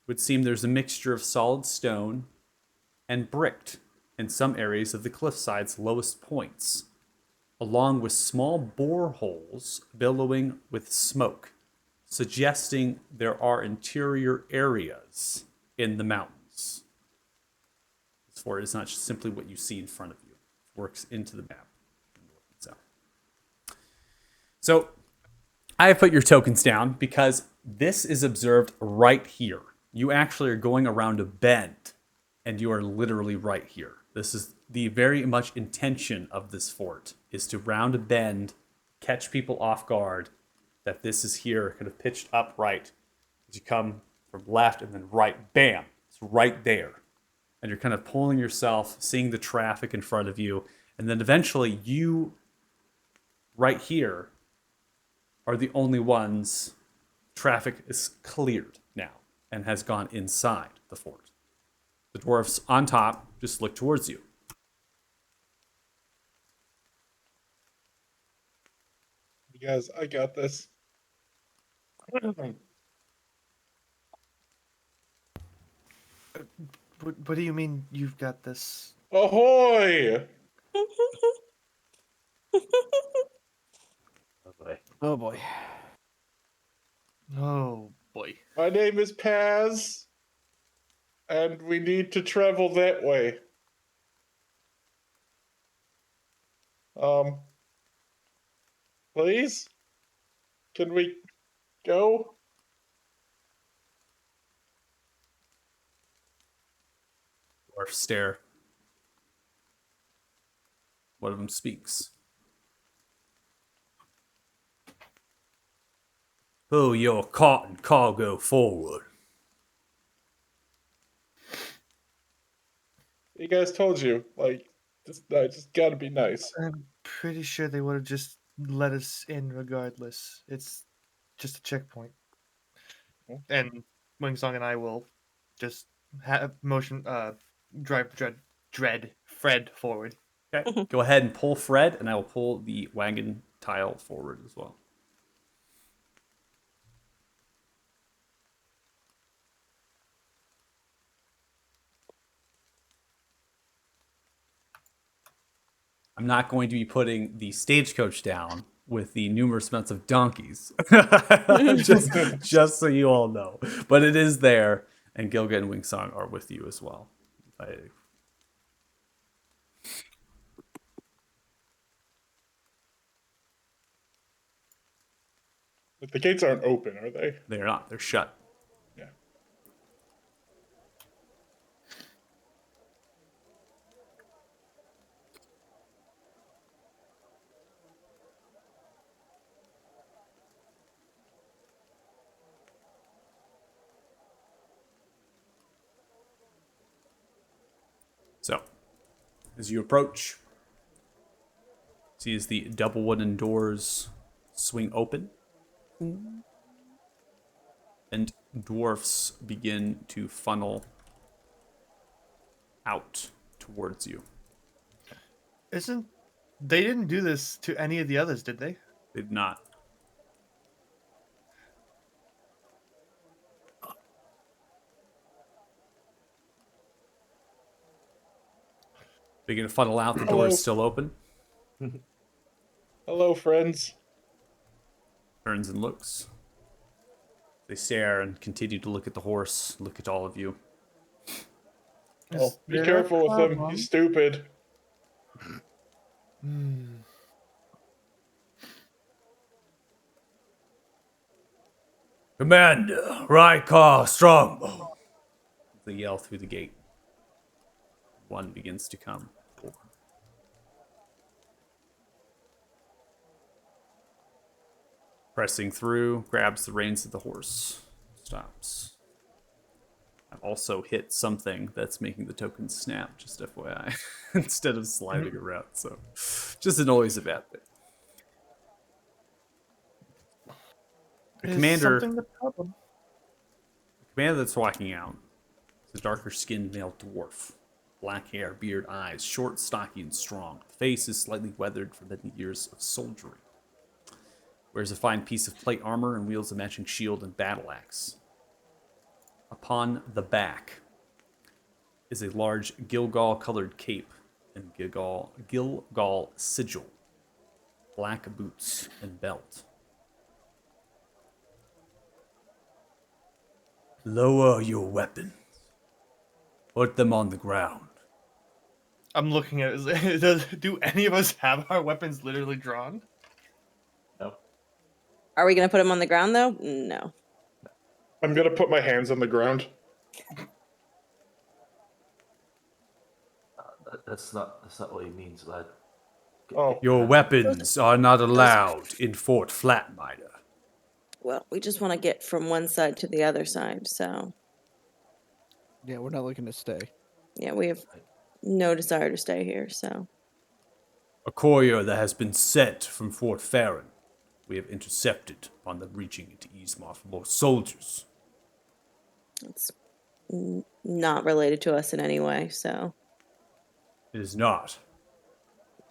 would seem there's a mixture of solid stone and bricked in some areas of the cliffside's lowest points, along with small boreholes billowing with smoke, suggesting there are interior areas in the mountains. This fort is not simply what you see in front of you. It works into the map, north and south. So I have put your tokens down because this is observed right here. You actually are going around a bend, and you are literally right here. This is the very much intention of this fort, is to round a bend, catch people off guard, that this is here, kind of pitched upright. As you come from left and then right, bam, it's right there. And you're kind of pulling yourself, seeing the traffic in front of you, and then eventually you, right here, are the only ones. Traffic is cleared now and has gone inside the fort. The dwarfs on top just look towards you. You guys, I got this. What do you mean you've got this? Ahoy! Oh boy. Oh boy. Oh boy. My name is Paz, and we need to travel that way. Please? Can we go? Dwarfs stare. One of them speaks. Pull your cotton cargo forward. You guys told you, like, just gotta be nice. I'm pretty sure they would have just let us in regardless. It's just a checkpoint. And Wingsong and I will just have drive Fred forward. Okay. Go ahead and pull Fred, and I will pull the wagon tile forward as well. I'm not going to be putting the stagecoach down with the numerous amounts of donkeys. just so you all know. But it is there, and Gilga and Wingsong are with you as well. But the gates aren't open, are they? They're not. They're shut. Yeah. So, as you approach, see as the double wooden doors swing open, and dwarfs begin to funnel out towards you. They didn't do this to any of the others, did they? They did not. Begin to funnel out. The door is still open. Hello, friends. Turns and looks. They stare and continue to look at the horse, look at all of you. Oh, be careful with him. He's stupid. Commander, Rykar Strongbow. They yell through the gate. One begins to come forward. Pressing through, grabs the reins of the horse, stops. I've also hit something that's making the token snap, just FYI, instead of sliding around. So, just annoys about it. The commander that's walking out is a darker skinned male dwarf. Black hair, beard, eyes, short, stocky, and strong. The face is slightly weathered from many years of soldiering. Wears a fine piece of plate armor and wields a matching shield and battle axe. Upon the back is a large Gilgal-colored cape and Gilgal sigil, black boots, and belt. Lower your weapons. Put them on the ground. I'm looking at it. Do any of us have our weapons literally drawn? No. Are we going to put him on the ground, though? No. I'm gonna put my hands on the ground. That's not what he means, lad. Oh, Your weapons are not allowed in Fort Flatminer. Well, we just want to get from one side to the other side, so Yeah, we're not looking to stay. yeah, we have no desire to stay here, so. A courier that has been sent from Fort Farron. We have intercepted upon them reaching into Eastmar for more soldiers. It's not related to us in any way, so It is not.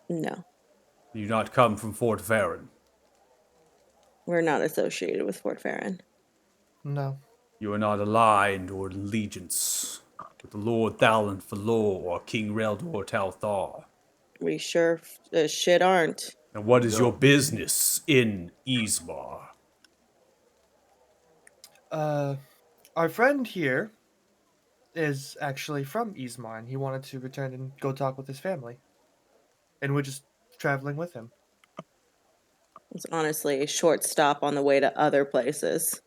no. You do not come from Fort Farron. We're not associated with Fort Farron. No. You are not aligned or in allegiance with the Lord Thalan Falor or King Reldor Talthar. We sure as shit aren't. And what is your business in Eastmar? Our friend here is actually from Ismar, and he wanted to return and go talk with his family. And we're just traveling with him. It's honestly a short stop on the way to other places.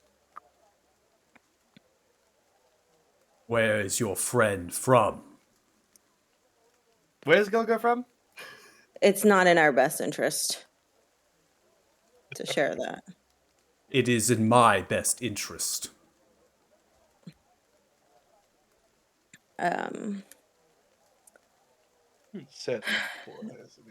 Where is your friend from? Where's Gilga from? It's not in our best interest to share that. It is in my best interest. he said that before, hasn't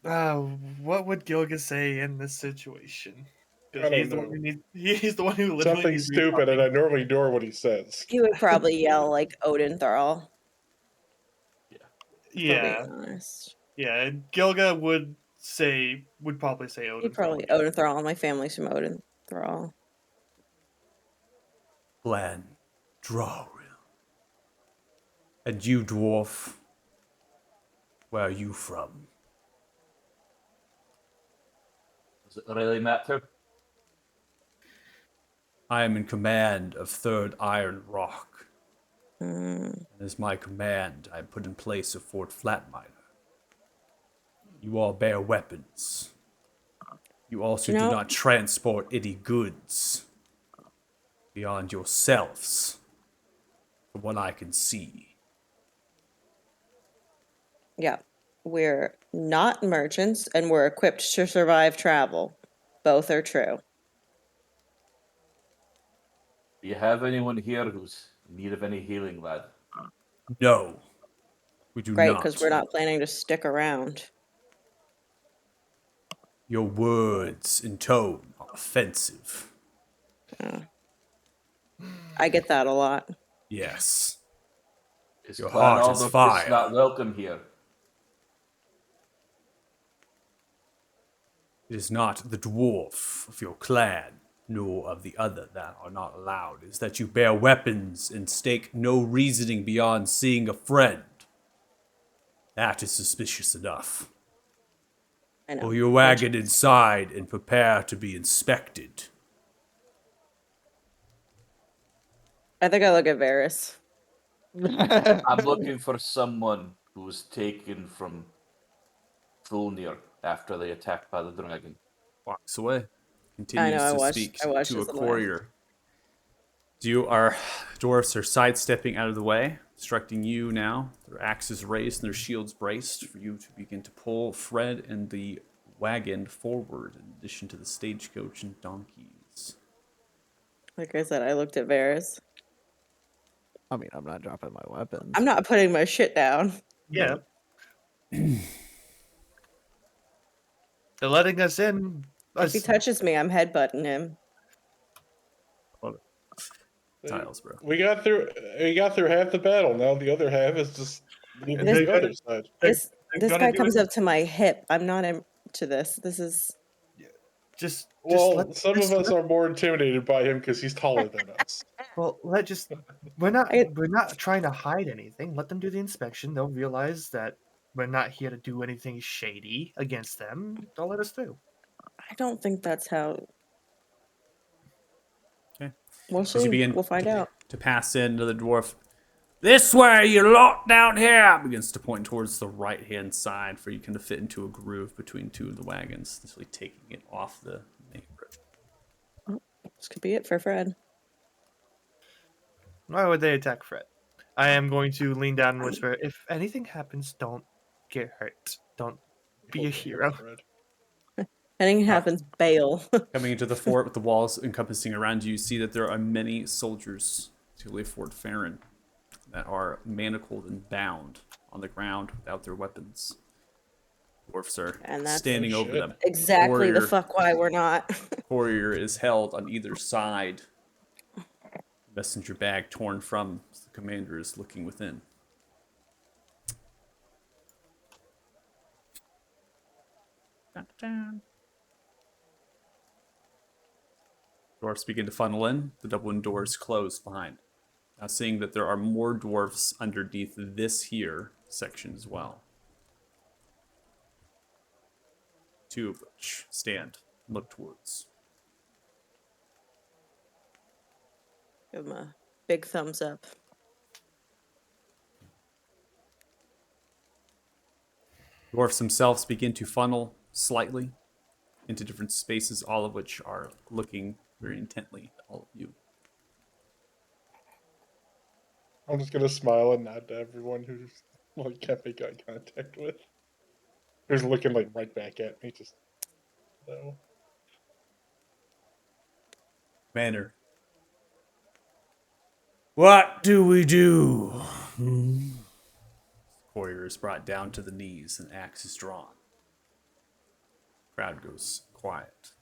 he? What would Gilga say in this situation? I don't He's the know. one who needs. He's the one who literally Something needs stupid, and I normally ignore what he says. He would probably yell like Odin Thrall. Yeah, being honest. yeah. And Gilga would probably say He Odin probably Thrall. Odin Thrall. My family's from Odin Thrall. Clan Draril. And you, dwarf, where are you from? Does it really matter? I am in command of 3rd Iron Rock. Mm, And as my command, I put in place of Fort Flatminer. You all bear weapons. You also You do know- not transport any goods beyond yourselves, from what I can see. yeah, we're not merchants, and we're equipped to survive travel. Both are true. Do you have anyone here who's in need of any healing, lad? No, we do Great, not. because we're not planning to stick around. Your words and tone are offensive. I get that a lot. Yes. Is Your Clan heart is Alderquist fire. not welcome here? It is not the dwarf of your clan, nor of the other that are not allowed. It is that you bear weapons and stake no reasoning beyond seeing a friend. That is suspicious enough. I know. Pull your wagon inside and prepare to be inspected. I think I look at Varys. I'm looking for someone who was taken from Fulnir after they attacked by the dragon. Walks away. I know. Continues I to watched. speak I watched to a this on the way. courier. Dwarfs are sidestepping out of the way, instructing you now. Their axes raised and their shields braced for you to begin to pull Fred and the wagon forward, in addition to the stagecoach and donkeys. Like I said, I looked at Varys. I mean, I'm not dropping my weapons. I'm not putting my shit down. Yeah. They're letting us in. If he touches me, I'm headbutting him. Tiles, bro. We got through half the battle. Now the other half is just leaving This- the other side. This gonna guy do comes it. up to my hip. I'm not into this. This is Just Well, let, some just of us let- are more intimidated by him because he's taller than us. Well, we're not trying to hide anything. Let them do the inspection. They'll realize that we're not here to do anything shady against them. They'll let us through. I don't think that's how. Okay. We'll As you see. begin We'll find out. to pass into the dwarf, this way, you lot down here, begins to point towards the right-hand side for you can fit into a groove between two of the wagons, essentially taking it off the main road. This could be it for Fred. Why would they attack Fred? I am going to lean down and whisper, if anything happens, don't get hurt. Don't be a hero. Fred. Anything happens, bail. Coming into the fort with the walls encompassing around you, you see that there are many soldiers, particularly Fort Farron, that are manacled and bound on the ground without their weapons. Dwarfs are And that's- standing Oh, over shit. them. Exactly the Warrior. fuck why we're not. Courier is held on either side. Messenger bag torn from as the commander is looking within. Dwarfs begin to funnel in. The double doors close behind. Now seeing that there are more dwarfs underneath this here section as well. Two of which stand and look towards. Give him a big thumbs up. Dwarfs themselves begin to funnel slightly into different spaces, all of which are looking very intently at all of you. I'm just gonna smile and nod to everyone who's like can't make eye contact with. Who's looking like right back at me, just no. Commander. What do we do? Courier is brought down to the knees and axe is drawn. Crowd goes quiet.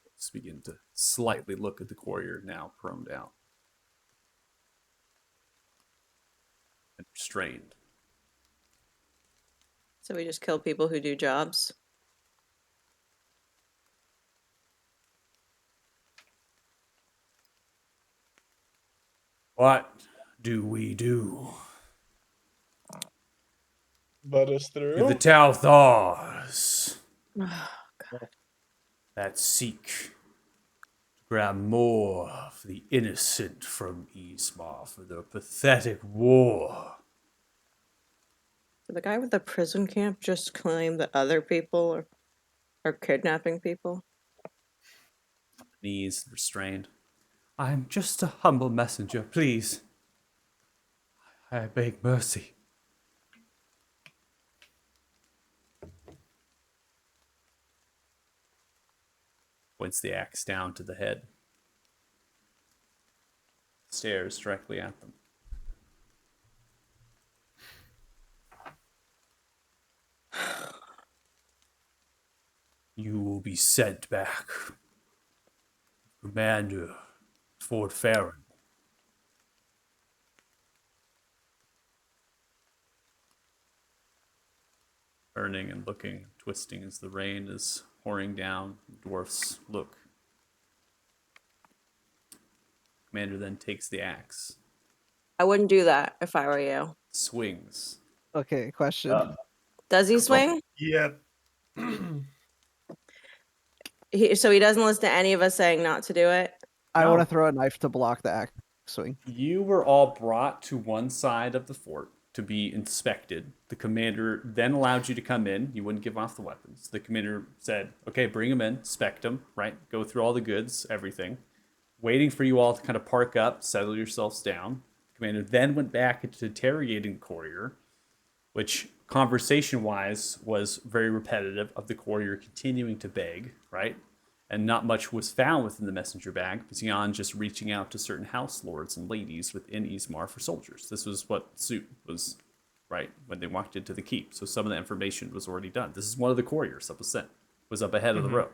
Let's begin to slightly look at the courier now prone down. And restrained. So we just kill people who do jobs. What do we do? Let us To the through. Tauthars that seek to grab more of the innocent from Ismar for their pathetic war. Did the guy with the prison camp just claim that other people are kidnapping people? Knees restrained. I am just a humble messenger, please. I beg mercy. Points the axe down to the head. Stares directly at them. You will be sent back. Commander Fort Farron. Turning and looking, twisting as the rain is pouring down. The dwarfs look. Commander then takes the axe, I wouldn't do that if I were you. swings. Okay, question. Does he swing? Yep. So he doesn't listen to any of us saying not to do it? I want No. to throw a knife to block the axe swing. You were all brought to one side of the fort to be inspected. The commander then allowed you to come in. You wouldn't give off the weapons. The commander said, okay, bring them in, inspect them, right? Go through all the goods, everything. Waiting for you all to kind of park up, settle yourselves down. The commander then went back into interrogating the courier, which conversation-wise was very repetitive of the courier continuing to beg, right? And not much was found within the messenger bag beyond just reaching out to certain house lords and ladies within Ismar for soldiers. This was what suit was, right, when they walked into the keep. So some of the information was already done. This is one of the couriers that was sent, was up ahead of the road.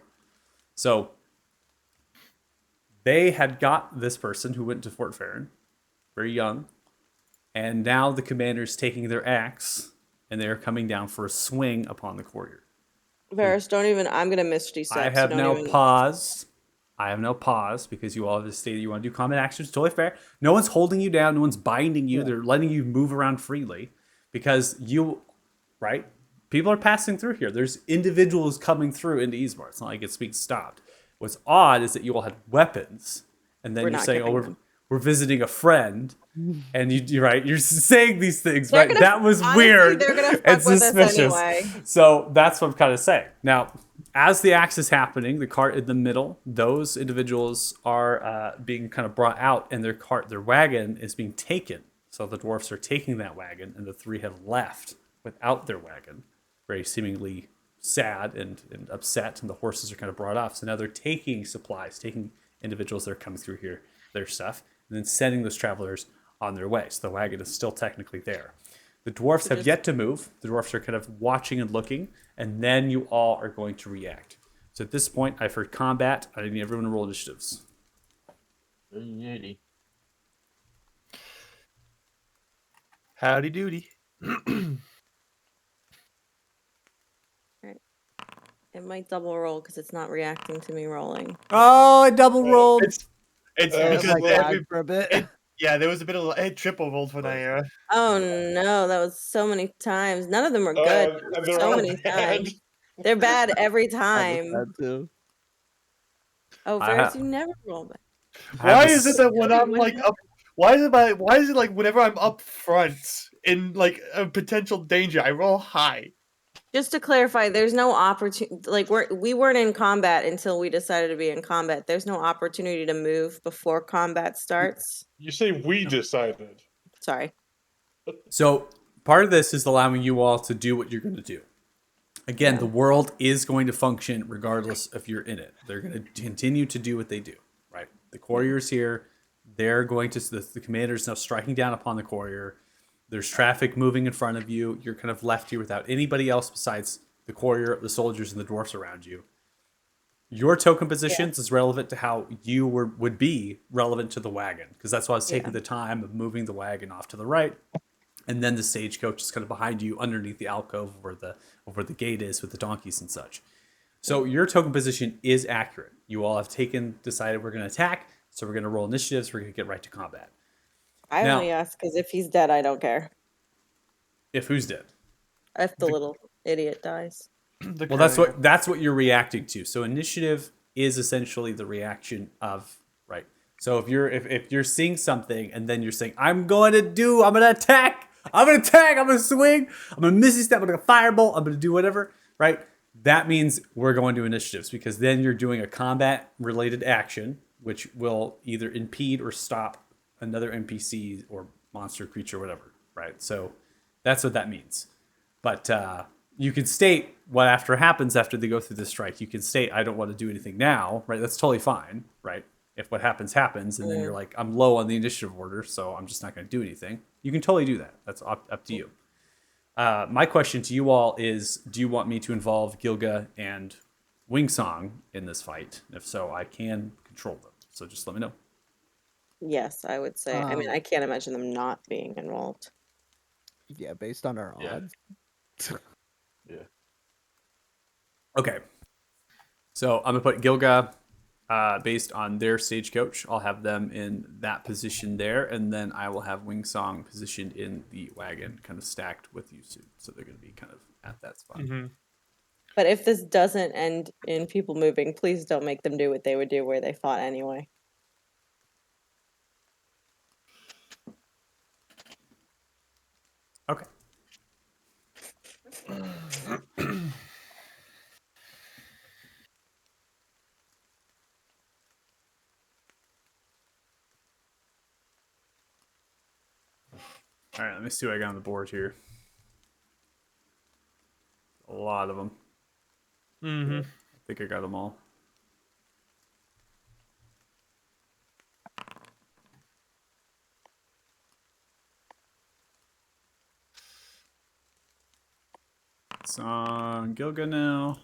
So they had got this person who went to Fort Farron, very young, and now the commander's taking their axe and they're coming down for a swing upon the courier. Varys, don't even. I'm gonna Misty Step. I have so now don't even, paused. I have now paused because you all have stated you want to do combat actions. Totally fair. No one's holding you down. No one's binding you. They're letting you move around freely because you, right? People are passing through here. There's individuals coming through into Ismar. It's not like it's being stopped. What's odd is that you all had weapons, and then We're you're not saying, "Oh, giving we're, them. we're visiting a friend," and you're right. You're saying these things, They're right? gonna- That was honestly, weird. they're gonna fuck It's with us suspicious. anyway. So that's what I'm kind of saying. Now, as the axe is happening, the cart in the middle, those individuals are being kind of brought out, and their wagon is being taken. So the dwarfs are taking that wagon, and the three have left without their wagon, very seemingly sad and upset, and the horses are kind of brought off. So now they're taking supplies, taking individuals that are coming through here, their stuff, and then sending those travelers on their way. So the wagon is still technically there. The dwarfs have yet to move. The dwarfs are kind of watching and looking, and then you all are going to react. So at this point, I've heard combat. I need everyone to roll initiatives. Alrighty. Howdy doody. It might double roll because it's not reacting to me rolling. Oh, I double rolled. It's That was because like- every, for a bit. yeah, there was a bit of it triple rolled for Naira. Oh no, that was so many times. None of them were good. and they're so all many bad. times. They're bad every I was time. bad too. Oh, I Varys, ha- you never roll bad. Why is it that when Okay, I'm when like you- up, why is it like whenever I'm up front in like a potential danger, I roll high? Just to clarify, there's no opportunity. Like we weren't in combat until we decided to be in combat. There's no opportunity to move before combat starts. You say we decided. Sorry. So part of this is allowing you all to do what you're going to do. Again, the world is going to function regardless if you're in it. They're going to continue to do what they do, right? The courier's here. They're going to, the commander's now striking down upon the courier. There's traffic moving in front of you. You're kind of left here without anybody else besides the courier, the soldiers, and the dwarfs around you. Your token positions is relevant to how you would be relevant to the wagon, because that's why I was taking the time of moving the wagon off to the right and then the stagecoach is kind of behind you underneath the alcove where the gate is with the donkeys and such. So your token position is accurate. You all have decided we're going to attack, so we're going to roll initiatives. We're going to get right to combat. I Now- only ask because if he's dead, I don't care. If who's dead? If the little idiot dies. The Well, that's courier. that's what you're reacting to. So initiative is essentially the reaction of right. So if you're seeing something and then you're saying I'm gonna attack, I'm gonna swing, I'm gonna misty step, I'm gonna firebolt, I'm gonna do whatever, right? That means we're going to initiatives because then you're doing a combat related action which will either impede or stop another NPC or monster creature, whatever, right? So that's what that means. But you can state what happens after they go through the strike. You can state, I don't want to do anything now, right? That's totally fine, right? If what happens, and then you're like, I'm low on the initiative order, so I'm just not going to do anything. You can totally do that. That's up to you. My question to you all is, do you want me to involve Gilga and Wingsong in this fight? If so, I can control them. So just let me know. Yes, I would say. I mean, I can't imagine them not being involved. Yeah, based on our Yeah. odds. Yeah. Okay. So I'm going to put Gilga based on their stagecoach. I'll have them in that position there, and then I will have Wingsong positioned in the wagon, kind of stacked with Yusu. So they're going to be kind of at that spot. Mm-hmm. But if this doesn't end in people moving, please don't make them do what they would do where they fought anyway. Okay. All right, let me see what I got on the board here. A lot of them. Mm-hmm. I think I got them all. It's on Gilga now.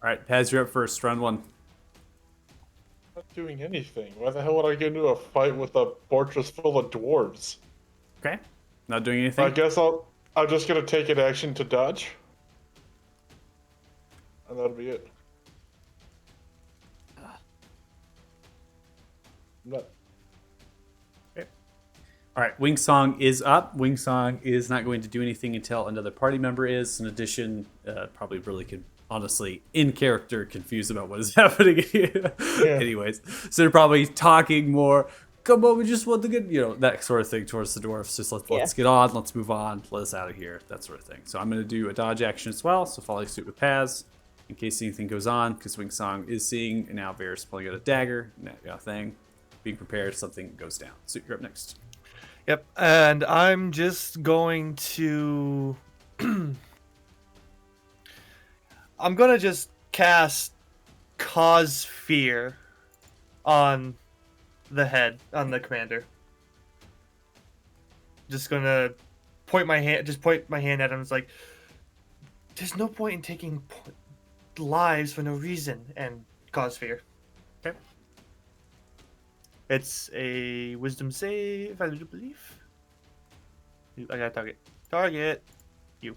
All right, Paz, you're up first. Round one. Not doing anything. Why the hell would I get into a fight with a fortress full of dwarves? Okay. Not doing anything. I guess I'm just gonna take an action to dodge. And that'll be it. Not All right, Wingsong is up. Wingsong is not going to do anything until another party member is. In addition, probably really could, honestly, in character, confused about what is happening here. Anyways, so they're probably talking more. Come on, we just want the good, that sort of thing towards the dwarfs. Just let's get on, let's move on, let us out of here, that sort of thing. So I'm going to do a dodge action as well. So follow suit with Paz in case anything goes on, because Wingsong is seeing, and now Varys pulling out a dagger, and that thing, being prepared if something goes down. So you're up next. Yep, and I'm just going to... I'm gonna just cast Cause Fear on the commander. Just gonna point my hand at him. It's like, there's no point in taking lives for no reason, and cause fear. Okay. It's a wisdom save, I do believe. I got a target. Target. You.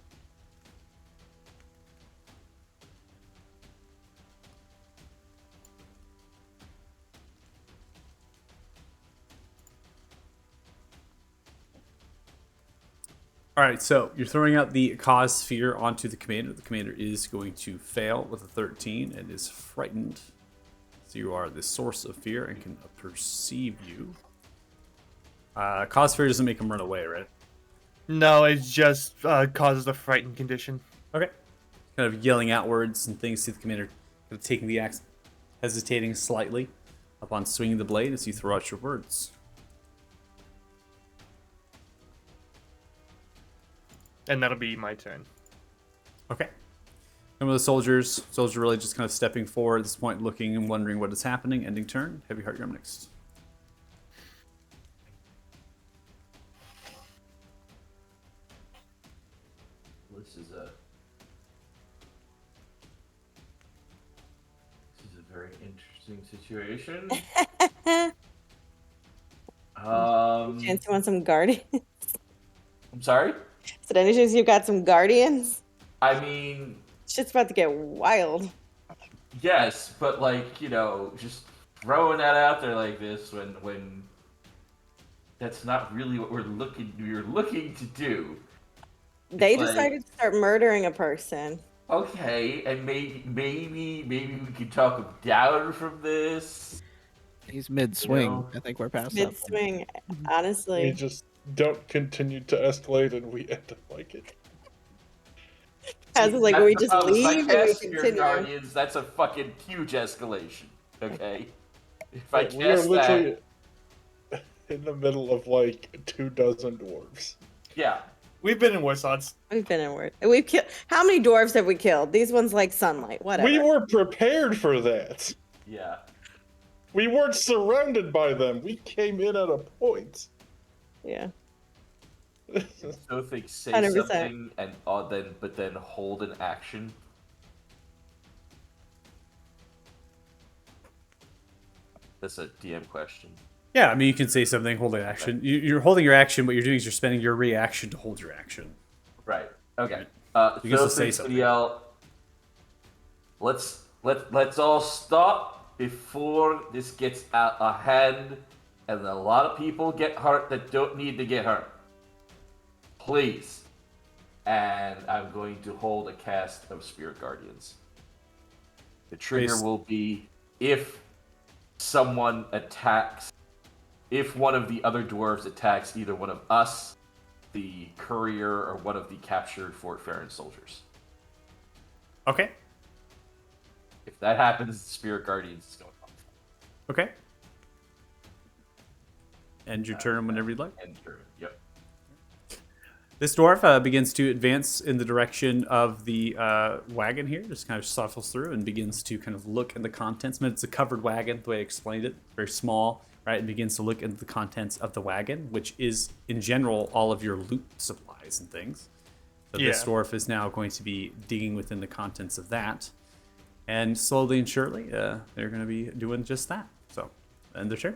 All right, so you're throwing out the cause fear onto the commander. The commander is going to fail with a 13 and is frightened. So you are the source of fear and can perceive you. Cause fear doesn't make him run away, right? No, it just causes a frightened condition. Okay. Kind of yelling outwards and things. See the commander kind of taking the axe, hesitating slightly upon swinging the blade as you throw out your words. And that'll be my turn. Okay. Some of the soldiers really just kind of stepping forward at this point, looking and wondering what is happening. Ending turn. Heavy Heart, you're up next. This is very interesting situation. Chance you want some guardians? I'm sorry? Is it any chance you got some guardians? I mean, Shit's about to get wild. yes, but like, just throwing that out there like this when that's not really what we're looking to do. They like- decided to start murdering a person. Okay, and maybe we can talk him down from this. He's mid-swing. know, I think we're past that Mid point. swing, We honestly. just don't continue to escalate, and we end up like it. As See, like that's we the just problem. If I leave or we cast Spirit continue. Guardians, that's a fucking huge escalation. Okay? If I Yeah, we are cast that, literally in the middle of like 24 dwarves. yeah. We've been in worse odds. We've been in word. We've killed. How many dwarves have we killed? These ones like sunlight. Whatever. We were prepared for that. Yeah. We weren't surrounded by them. We came in at a point. Yeah. So think say 100%. something and then hold an action. That's a DM question. Yeah, I mean, you can say something, hold an action. You're holding your action. What you're doing is you're spending your reaction to hold your action. Right. Okay. You get to say thinks something. Liel, let's all stop before this gets out of hand and a lot of people get hurt that don't need to get hurt. Please. And I'm going to hold a cast of Spirit Guardians. The trigger Please. will be if someone attacks, if one of the other dwarves attacks either one of us, the courier, or one of the captured Fort Farron soldiers. Okay. If that happens, Spirit Guardians is going off. Okay. End your turn whenever you'd like. End turn. Yep. This dwarf begins to advance in the direction of the wagon here. Just kind of shuffles through and begins to kind of look in the contents. I mean, it's a covered wagon, the way I explained it. Very small, right? And begins to look into the contents of the wagon, which is, in general, all of your loot supplies and things. So this Yeah. dwarf is now going to be digging within the contents of that. And slowly and surely, they're going to be doing just that. So, end their turn.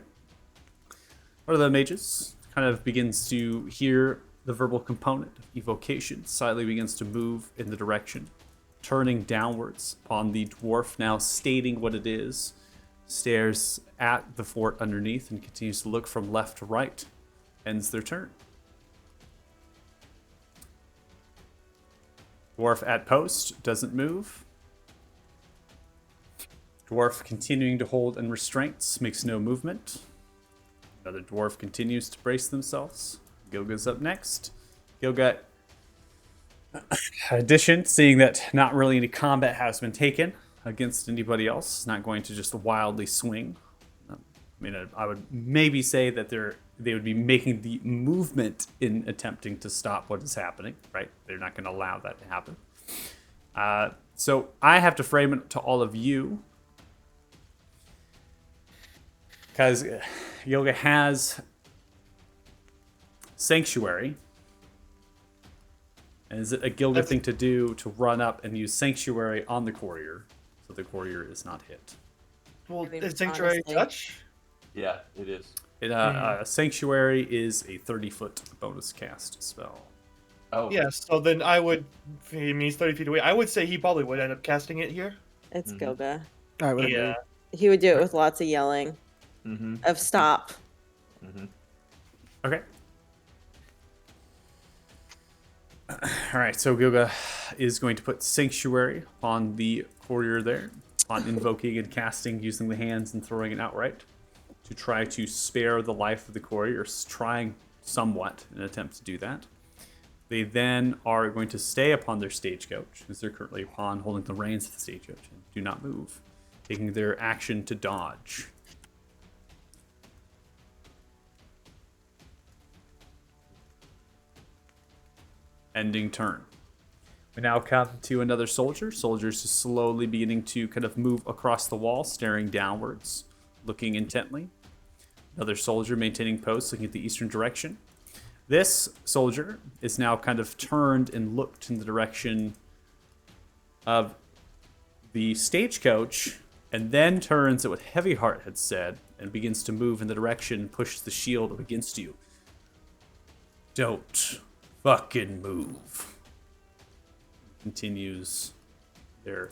One of the mages kind of begins to hear the verbal component of evocation, slightly begins to move in the direction, turning downwards upon the dwarf, now stating what it is, stares at the fort underneath and continues to look from left to right. Ends their turn. Dwarf at post, doesn't move. Dwarf continuing to hold in restraints, makes no movement. Another dwarf continues to brace themselves. Gilga's up next. Gilga, addition, seeing that not really any combat has been taken against anybody else, is not going to just wildly swing. I mean, I would maybe say that they would be making the movement in attempting to stop what is happening, right? They're not going to allow that to happen. So I have to frame it to all of you, because Yoga has Sanctuary. And is it a Gilga thing to do to run up and use Sanctuary on the courier so the courier is not hit? Well, I mean, is Sanctuary honestly. touch? Yeah, it is. Sanctuary is a 30-foot bonus cast spell. Oh. Yeah, so then I would, he means 30 feet away. I would say he probably would end up casting it here. It's Mhm. Gilga. I would agree. Yeah. He would do it with lots of yelling Mm-hmm. of stop. Mm-hmm. Okay. All right, so Gilga is going to put Sanctuary on the courier there, on invoking and casting using the hands and throwing it outright to try to spare the life of the courier, trying somewhat in an attempt to do that. They then are going to stay upon their stagecoach, as they're currently upon holding the reins of the stagecoach, and do not move, taking their action to dodge. Ending turn. We now come to another soldier. Soldiers is slowly beginning to kind of move across the wall, staring downwards, looking intently. Another soldier maintaining post, looking at the eastern direction. This soldier is now kind of turned and looked in the direction of the stagecoach, and then turns at what Heavyheart had said and begins to move in the direction and pushes the shield up against you. Don't fucking move. Continues their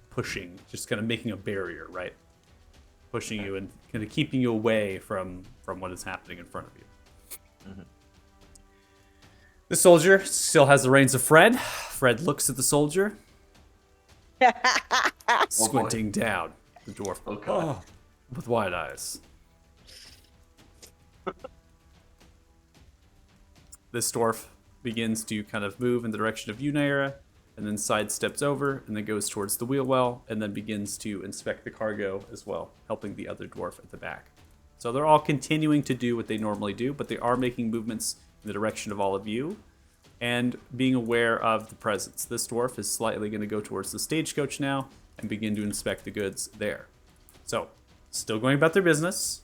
pushing, just kind of making a barrier, right? Pushing you and kind of keeping you away from what is happening in front of you. Mhm. The soldier still has the reins of Fred. Fred looks at the soldier, squinting down. The dwarf, Oh, God. "Oh," with wide eyes. This dwarf begins to kind of move in the direction of you, Naira, and then sidesteps over and then goes towards the wheel well and then begins to inspect the cargo as well, helping the other dwarf at the back. So they're all continuing to do what they normally do, but they are making movements in the direction of all of you and being aware of the presence. This dwarf is slightly going to go towards the stagecoach now and begin to inspect the goods there. So, still going about their business,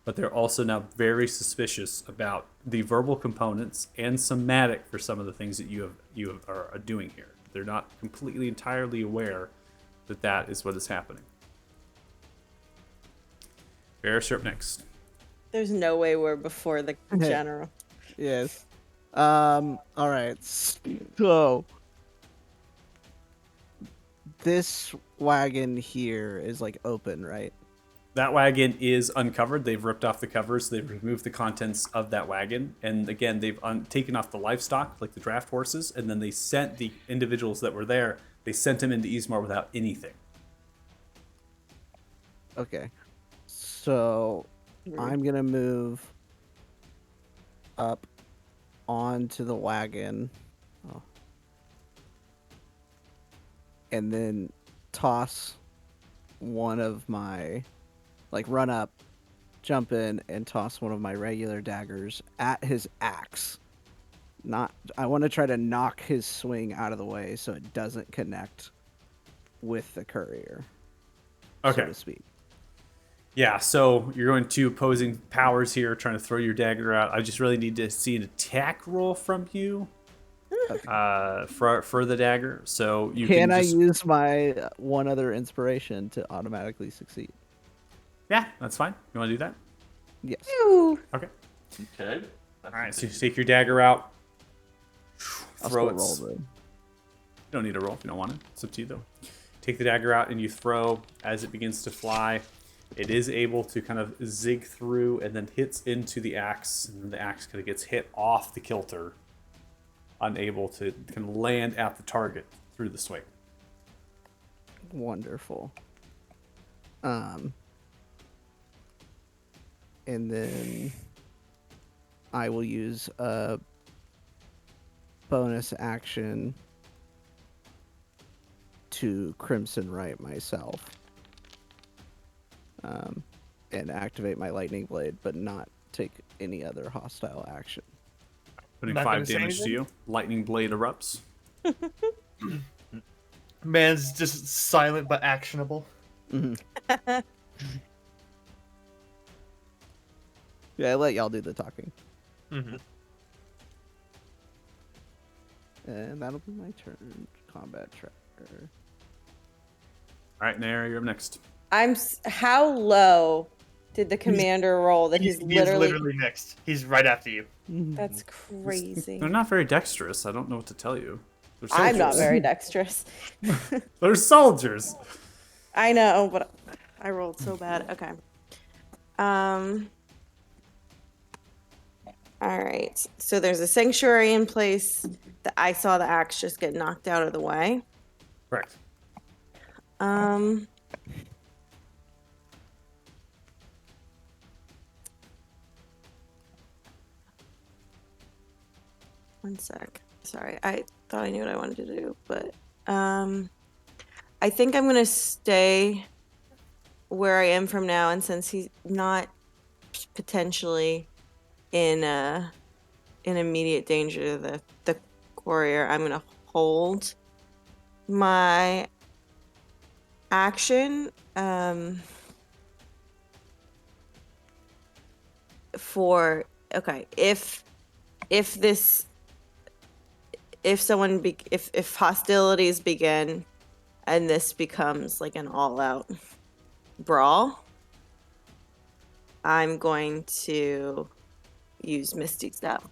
but they're also now very suspicious about the verbal components and somatic for some of the things that are doing here. They're not completely entirely aware that that is what is happening. Varys, you're up next. There's no way we're before the general. Yes. All right. So this wagon here is like open, right? That wagon is uncovered. They've ripped off the covers. They've removed the contents of that wagon. And again, they've taken off the livestock, like the draft horses, and then they sent the individuals that were there, they sent them into Ismar without anything. Okay. So I'm going to move up onto the wagon. Oh. And then toss one of my, like, run up, jump in, and toss one of my regular daggers at his axe. I want to try to knock his swing out of the way so it doesn't connect with the courier, so Okay. to speak. Yeah, so you're going to opposing powers here, trying to throw your dagger out. I just really need to see an attack roll from you for the dagger. So you Can I just... use my one other inspiration to automatically succeed? Yeah, that's fine. You want to do that? Yes. Ew. Okay. Okay. All right, so you take your dagger out. I'll Throw still it. roll then. You don't need a roll if you don't want it. It's up to you, though. Take the dagger out and you throw as it begins to fly. It is able to kind of zig through and then hits into the axe. And then the axe kind of gets hit off the kilter, unable to kind of land at the target through the swing. Wonderful. And then I will use a bonus action to Crimson Right myself. And activate my Lightning Blade, but not take any other hostile action. Putting Not 5 gonna say damage to anything? you. Lightning blade erupts. Man's just silent but actionable. Yeah, I let y'all do the talking. Mm-hmm. And that'll be my turn. Combat tracker. All right, Nair, you're up next. How low did the commander roll that he's He is literally... literally next. He's right after you. That's crazy. They're not very dexterous. I don't know what to tell you. They're I'm not soldiers. very dexterous. They're soldiers. I know, but I rolled so bad. Okay. All right. So there's a sanctuary in place that I saw the axe just get knocked out of the way. Correct. One sec. Sorry, I thought I knew what I wanted to do, but I think I'm gonna stay where I am from now, and since he's not potentially in immediate danger to the courier, I'm gonna hold my action for if hostilities begin and this becomes like an all-out brawl, I'm going to use Misty Step.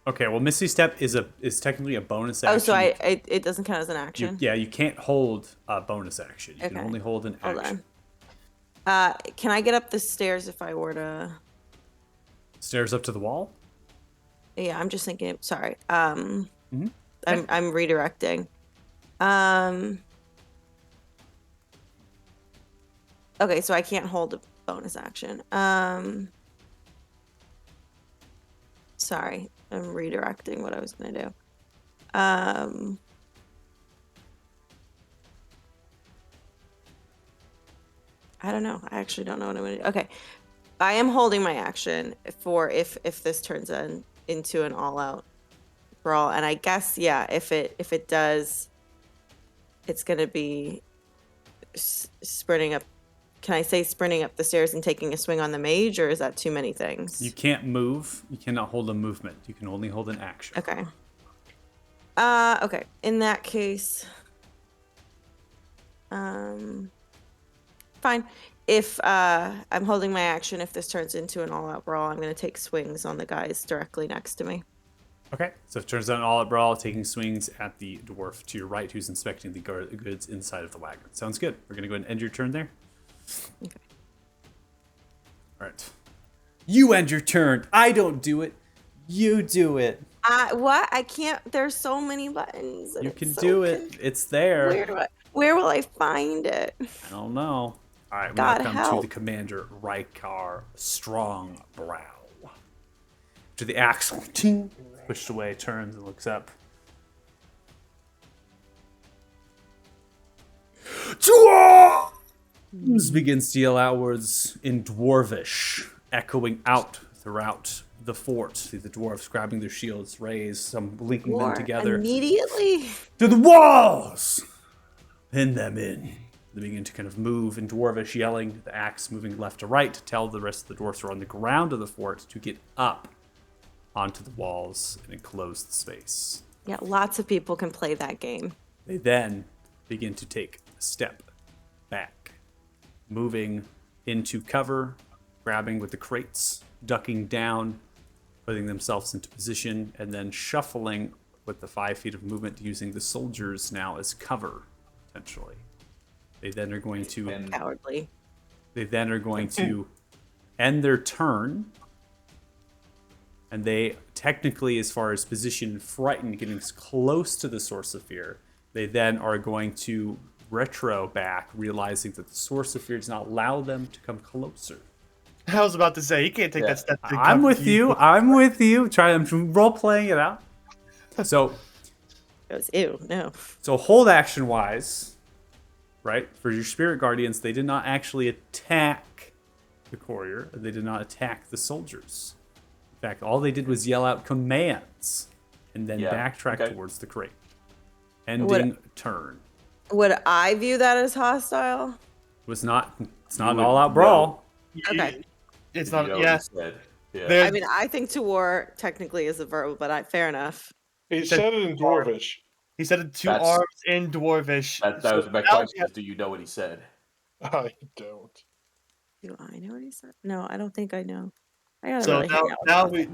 Okay, well, Misty Step is technically a bonus action. Oh, so it doesn't count as an action? You can't hold a bonus action. You can Okay. only hold an action. Hold on. Can I get up the stairs if I were to... Stairs up to the wall? Yeah, I'm just thinking. Sorry. Mhm. I'm redirecting. Okay, so I can't hold a bonus action. Sorry, I'm redirecting what I was gonna do. I don't know. I actually don't know what I'm gonna do. Okay, I am holding my action for if this turns into an all-out brawl, and I guess if it does, it's gonna be sprinting up. Can I say sprinting up the stairs and taking a swing on the mage, or is that too many things? You can't move. You cannot hold a movement. You can only hold an action. Okay. Okay. In that case, fine. If I'm holding my action, if this turns into an all-out brawl, I'm gonna take swings on the guys directly next to me. Okay, so if it turns out an all-out brawl, taking swings at the dwarf to your right who's inspecting the goods inside of the wagon. Sounds good. We're going to go ahead and end your turn there. Okay. All right. You end your turn. I don't do it. You do it. What? I can't. There's so many buttons. and You it's can so do it. It's there. Where will I find it? I don't know. All right, we God, now come help. to the commander, Rykar Strongbrow. To the axe, ting, pushed away, turns and looks up. Dwarves! Begins to yell outwards in Dwarvish, echoing out throughout the fort. See the dwarves grabbing their shields raised, some linking them together. Immediately. To the walls! Pin them in. They begin to kind of move in Dwarvish, yelling, the axe moving left to right to tell the rest of the dwarves who are on the ground of the fort to get up onto the walls and enclose the space. Yeah, lots of people can play that game. They then begin to take a step back, moving into cover, grabbing with the crates, ducking down, putting themselves into position, and then shuffling with the 5 feet of movement, using the soldiers now as cover, potentially. They then are going to Cowardly. They then are going to end their turn, and they technically, as far as position and frightened, getting close to the source of fear, they then are going to retro back, realizing that the source of fear does not allow them to come closer. I was about to say, you can't take that step. I'm with you. I'm with you. I'm role playing it out. So, Goes, ew, no. So hold action wise, right? For your spirit guardians, they did not actually attack the courier. They did not attack the soldiers. In fact, all they did was yell out commands and then backtrack towards the crate. Ending turn. Would I view that as hostile? It's not an all-out brawl. Okay. It's not. Yeah. I mean, I think to war technically is a verb, but fair enough. He said it in Dwarvish. He said it two arms in Dwarvish. That was my question. Do you know what he said? I don't. Do I know what he said? No, I don't think I know. I gotta So really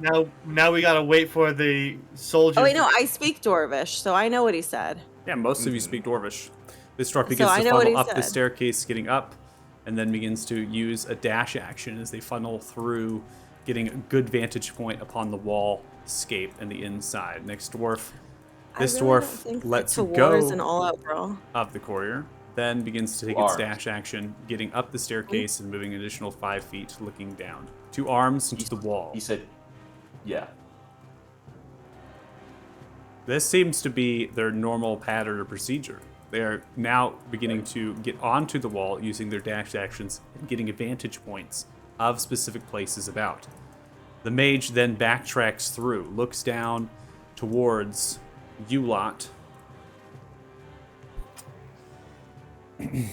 now we gotta wait for the soldiers. Oh wait, no, I speak Dwarvish, so I know what he said. Yeah, most of you speak Dwarvish. This truck begins I to know what funnel he up the said. staircase, getting up, and then begins to use a dash action as they funnel through, getting a good vantage point upon the wall escape and the inside. Next dwarf. This dwarf lets go an all-out brawl of the courier, then begins to take its dash action, getting up the staircase and moving an additional 5 feet, looking down. 2 arms into the wall. He said, yeah. This seems to be their normal pattern or procedure. They are now beginning to get onto the wall using their dash actions and getting vantage points of specific places about. The mage then backtracks through, looks down towards you lot, and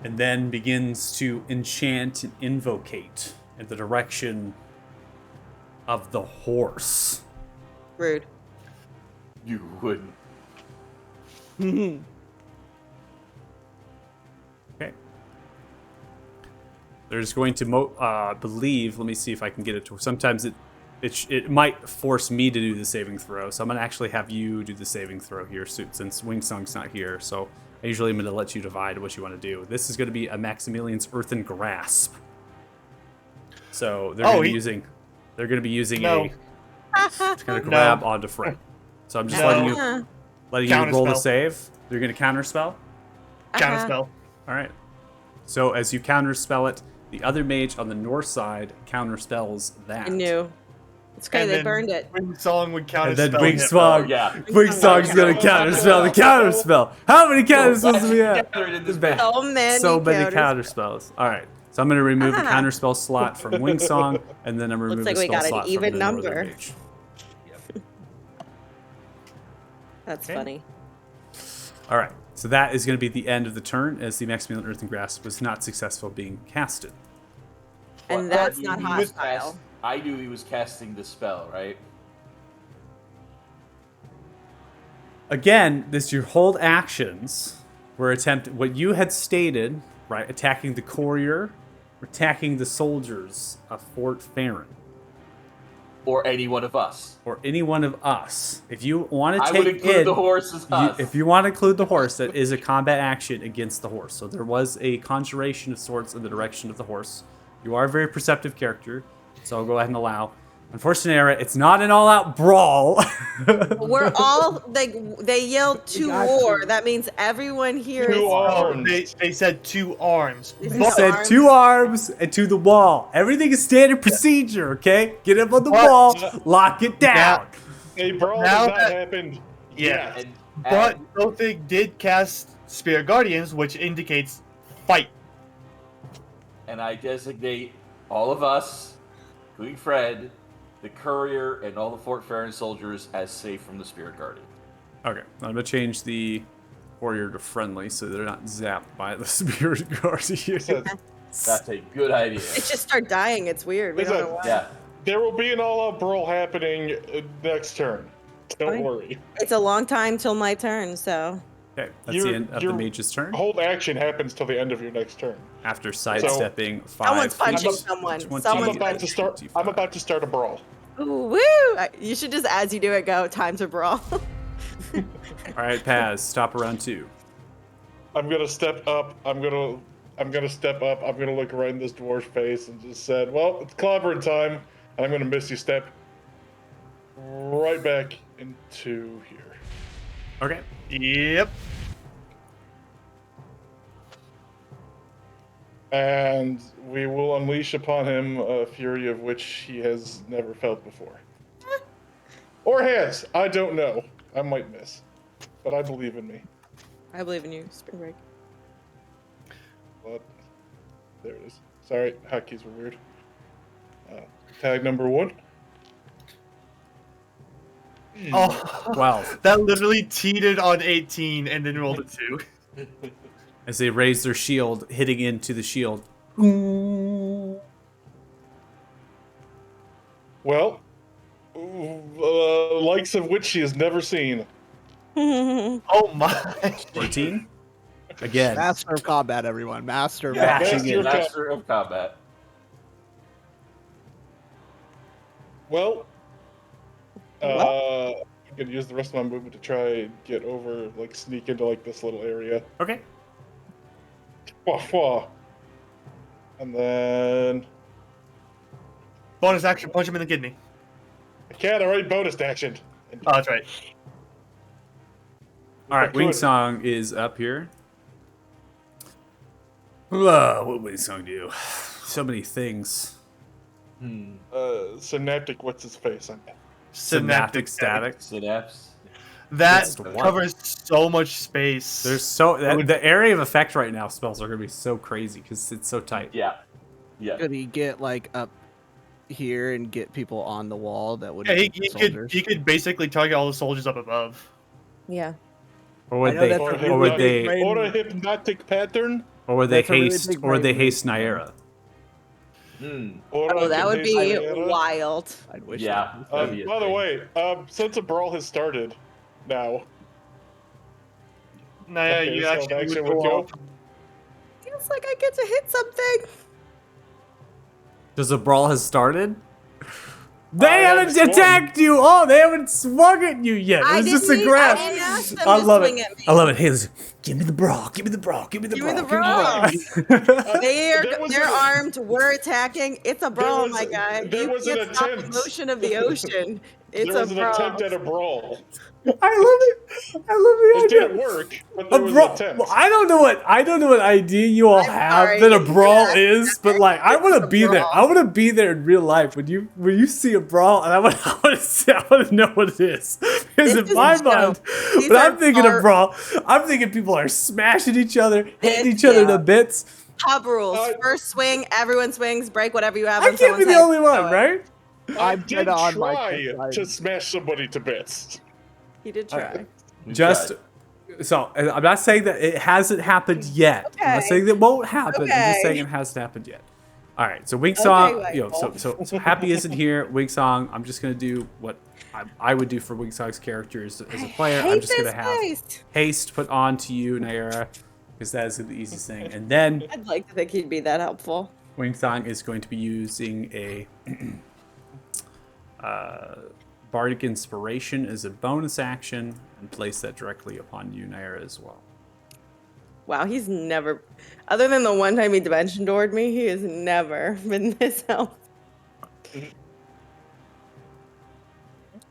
then begins to enchant and invocate in the direction of the horse. Rude. You wouldn't. Okay. There's going to believe. Let me see if I can get it to. Sometimes it might force me to do the saving throw. So I'm gonna actually have you do the saving throw here, since Wingsong's not here. So I usually am gonna let you divide what you want to do. This is gonna be a Maximilian's Earthen Grasp. So they're gonna be using. They're gonna be using a. It's gonna grab onto Fred. So I'm just letting you roll the save. You're gonna counterspell. Counterspell. All right. So as you counterspell it, the other mage on the north side counterspells that. I knew. It's okay, And they then burned it. Wingsong would counterspell. And then him. Wingsong, Yeah. Wingsong's gonna counterspell the counterspell. How many counterspells do we have? So many counterspells. All right. So I'm gonna remove the counterspell slot from Wingsong, and then I'm removing like the we spell got an slot even from the northern number. mage. That's funny. All right. So that is going to be the end of the turn, as the Maximilian Earthen Grasp was not successful being casted. And that's not hostile. I knew he was casting the spell, right? Again, your hold actions were what you had stated, right? Attacking the courier, attacking the soldiers of Fort Farron. Or any one of us. Or any one of us. If you want to I take would include the horse as us. if you want to include the horse, that is a combat action against the horse. So there was a conjuration of sorts in the direction of the horse. You are a very perceptive character, so I'll go ahead and allow. Unfortunately, it's not an all-out brawl. We're all they yelled to war. That means everyone here is. Oh, they said 2 arms. They said 2 arms and to the wall. Everything is standard procedure, okay? Get up on the wall, lock it down. A brawl Now has not that- happened. Yeah. And, But Lothig did cast Spirit Guardians, which indicates fight. and I designate all of us, including Fred, the courier, and all the Fort Farron soldiers as safe from the Spirit Guardian. Okay, I'm gonna change the warrior to friendly so they're not zapped by the spirit guardian. That's a good idea. It just start dying. It's weird. We don't know why. Yeah. There will be an all-out brawl happening next turn. Don't Fine. worry. It's a long time till my turn, so. Okay, that's the end of the mage's turn. Hold action happens till the end of your next turn. After sidestepping 5 Someone's feet, punching someone. 20, Someone's I'm about to start a brawl. Ooh, woo! You should just, as you do it, go time to brawl. All right, Paz, stop around 2. I'm gonna step up. I'm gonna step up. I'm gonna look right in this dwarf's face and just said, "Well, it's clobbering time," and I'm gonna misty step right back into here. Okay. Yep. And we will unleash upon him a fury of which he has never felt before. Or has. I don't know. I might miss. But I believe in me. I believe in you, Spring Break. But there it is. Sorry, hotkeys were weird. Tag number 1. Oh, Wow. That literally teetered on 18 and then rolled a 2. As they raise their shield, hitting into the shield. Well, likes of which she has never seen. Oh my. 14. Again. Master of combat, everyone. Master of Bashing combat. it. Master of combat. Well, I'm gonna use the rest of my movement to try and get over, like, sneak into, like, this little area. Okay. Wah, wah. And then Bonus action, punch him in the kidney. I can't already bonus action. Oh, that's right. All right, I could. Wingsong is up here. What would Wingsong do? So many things. Synaptic, what's his face? Synaptic static. Synapse. That It's the one. covers so much space. There's the area of effect right now. Spells are gonna be so crazy because it's so tight. Yeah. Yeah. Could he get like up here and get people on the wall that would Yeah, be the soldiers? he could basically target all the soldiers up above. Yeah. Or would I know they? that's Or, a Or would they? really- or a hypnotic pattern. Or would they That's a really haste? big Or would they brain haste Nyera? Or Oh, I that can would haste be Diana. wild. I'd wish. Yeah. that. That'd be a By the thing. way, since a brawl has started now, Naya, Okay, you so actually action would would go go. off. Feels like I get to hit something. Does the brawl has started? They haven't haven't swung. attacked you! Oh, they haven't swung at you yet. It I was just a didn't grab. ask them I to love swing it. at me. I love it. Hey, listen, give me the brawl. Give me the brawl. Give me the Give me brawl. the Give me the brawl. They're There was they're an- armed. We're attacking. It's a brawl, was- my guy. there You was an can't stop the attempt. motion of the ocean. It's There was a an brawl. attempt at a brawl. I love it. I love the It idea. didn't work, but A there was an brawl. attempt. Well, I don't know what idea you all have sorry. that a brawl Yeah. is, but like I want It's to a be there. brawl. I want to be there in real life when you see a brawl, and I want to know what it is. Because This in is my a joke. mind, These when are I'm thinking of bar- brawl, I'm thinking people are smashing each other, hitting It's- each other yeah. to bits. Pub rules. I- First swing, everyone swings. Break whatever you have I on can't be someone's the head. only one, Go. right? I I'm did kinda on try Michael's side. to smash somebody to bits. He did try. We Just tried. so I'm not saying that it hasn't happened yet. I'm not Okay. saying that won't happen. I'm just Okay. saying it hasn't happened yet. All right. So Wing Song, Okay, you know, so Happy isn't here. Wing Song, I'm just gonna do what I would do for Wing Song's character as a player. I'm just gonna have haste put on to you, Naira, because that is the easiest thing. And then I'd like to think he'd be that helpful. Wing Song is going to be using a Bardic Inspiration as a bonus action and place that directly upon you, Naira, as well. Wow, he's never, other than the one time he dimension doored me, he has never been this helpful.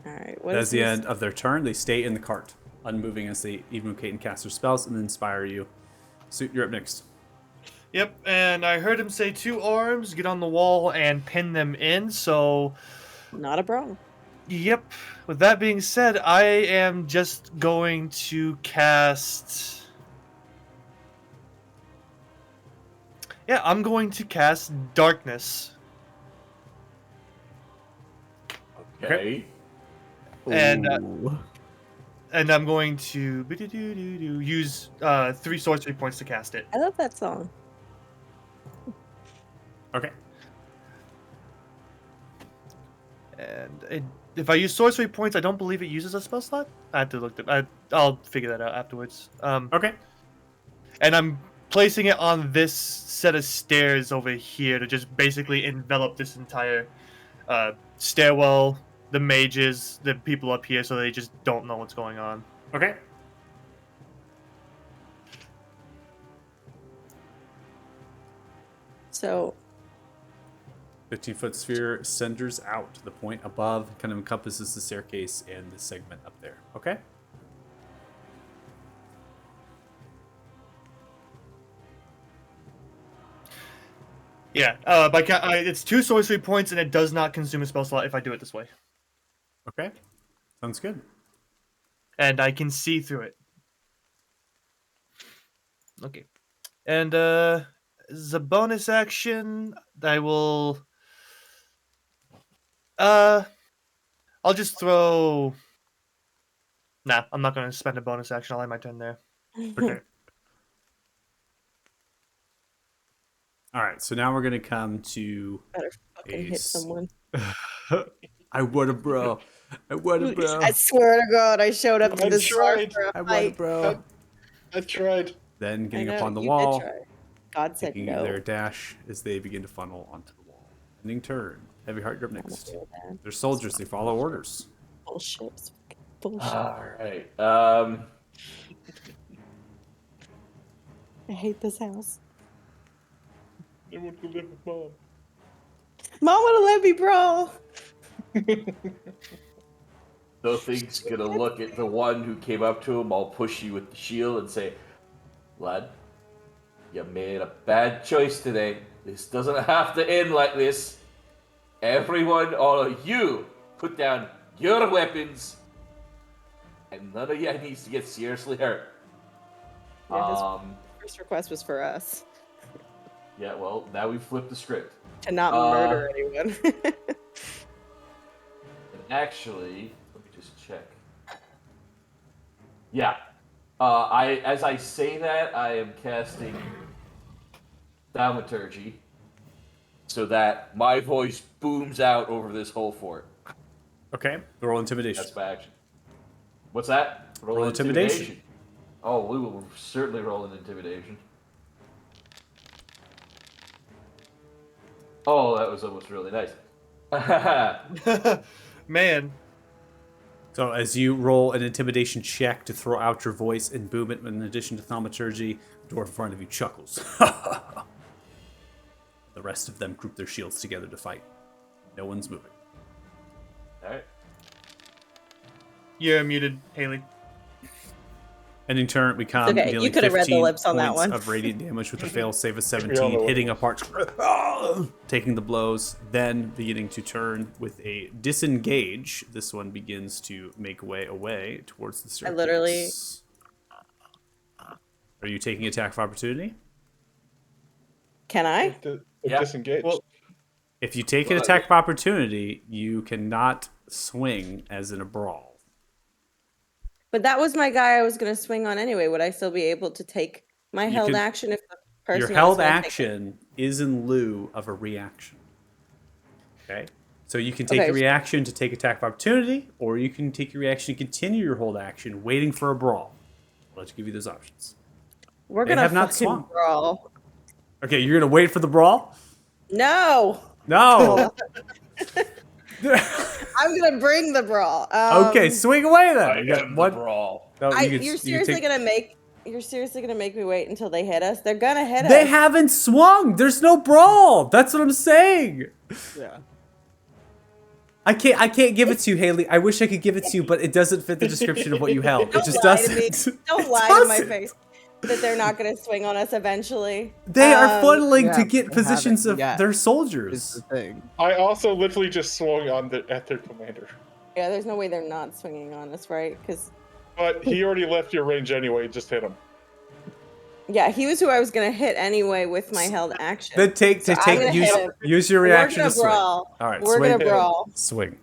All right, what That's is the this? end of their turn. They stay in the cart, unmoving as they evocate and cast their spells and inspire you. So you're up next. Yep, and I heard him say 2 arms, get on the wall, and pin them in, so... Not a problem. Yep. With that being said, I am just going to cast... Yeah, I'm going to cast Darkness. Okay. And, Ooh. And I'm going to use 3 sorcery points to cast it. I love that song. Okay. And if I use sorcery points, I don't believe it uses a spell slot. I have to look. I'll figure that out afterwards. Okay. And I'm placing it on this set of stairs over here to just basically envelop this entire stairwell, the mages, the people up here, so they just don't know what's going on. Okay. So 15-foot sphere centers out. The point above kind of encompasses the staircase and the segment up there. Okay. Yeah, it's 2 sorcery points, and it does not consume a spell slot if I do it this way. Okay. Sounds good. And I can see through it. Okay. And as a bonus action, I will I'll just throw Nah, I'm not gonna spend a bonus action. I'll end my turn there. Okay. All right. So now we're gonna come to. better fucking hit Ace. someone. I would have, bro. I would have, bro. I swear to God, I showed up to I this tried. for I a would have, fight. bro. I tried. Then I getting know, up on the you did wall, try. God said taking no. their dash as they begin to funnel onto the wall. Ending turn. Heavy Heart, you're up I'm not next. doing that. They're soldiers. They follow orders. Bullshit. It's fucking bullshit. All right. I hate this house. I want to live with mom. Mom would have let me, bro. Nothing's gonna look at the one who came up to him all pushy with the shield and say, "Lad, you made a bad choice today. This doesn't have to end like this. Everyone, all of you, put down your weapons, and none of you needs to get seriously hurt." Yeah, his first request was for us Yeah, well, now we flipped the script. to not murder anyone. And actually, let me just check. Yeah. As I say that, I am casting Thaumaturgy so that my voice booms out over this whole fort. Okay. Roll intimidation. That's my action. What's that? Roll intimidation. Oh, we will certainly roll an intimidation. Oh, that was almost really nice. Man, So as you roll an intimidation check to throw out your voice and boom it, in addition to thaumaturgy, the dwarf in front of you chuckles. The rest of them group their shields together to fight. No one's moving. Alright. you're muted, Haley. Ending turn, we come okay. You dealing could have read the 15 lips on that points one. of radiant damage with a fail save of all 17, know hitting it a part, taking the blows, then beginning to turn with a disengage. This one begins to make way away towards the circus. literally- Are you taking attack of opportunity? Can I? Yeah. Disengaged. Well, If you take an Well, attack of opportunity, you cannot swing as in a brawl. But that was my guy I was going to swing on anyway. Would I still be able to take my You held can- action if the person Your I was held gonna take- action is in lieu of a reaction. Okay? So you can take Okay. your reaction to take attack of opportunity, or you can take your reaction to continue your hold action, waiting for a brawl. I'll let you give you those options. We're They gonna have not fucking swung. brawl. Okay, you're gonna wait for the brawl? No, No. I'm gonna bring the brawl. Okay, swing away then. I You got am one- the brawl. No, you could- You're you seriously take- gonna make. You're seriously gonna make me wait until they hit us? They're gonna hit us. They haven't swung. There's no brawl. That's what I'm saying. Yeah. I can't give it to you, Haley. I wish I could give it to you, but it doesn't fit the description of what you held. It Don't just lie to doesn't. me. Don't It lie to my doesn't. face that they're not gonna swing on us eventually. They are funneling Yeah, to get they positions haven't of yet. their Is soldiers. the thing. I also literally just swung on at their commander. Yeah, there's no way they're not swinging on us, right? Because But he already left your range anyway, just hit him. yeah, he was who I was gonna hit anyway with my held action. Then So I'm gonna hit him. use your We're reaction gonna to swing. brawl. All right, We're swing. gonna brawl. Swing.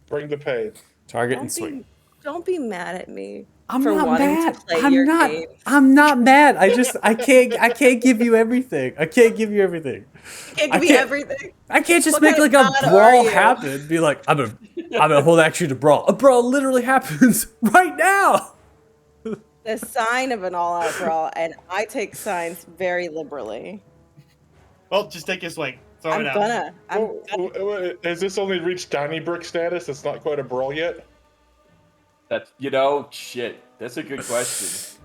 Bring the pain. Target and Don't swing. don't be mad at me I'm for not wanting mad. to play I'm your not. game. I'm not mad. I can't give you everything. I can't give you everything. Can't I give me can't- everything. I can't just What make kind like of a god are brawl you? happen. Be like, I'm gonna hold action to brawl. A brawl literally happens right now. The sign of an all-out brawl, and I take signs very liberally. Well, just take your swing. Throw I'm it out. gonna. Has this only reached Tiny Brick status? It's not quite a brawl yet? That's shit. That's a good question.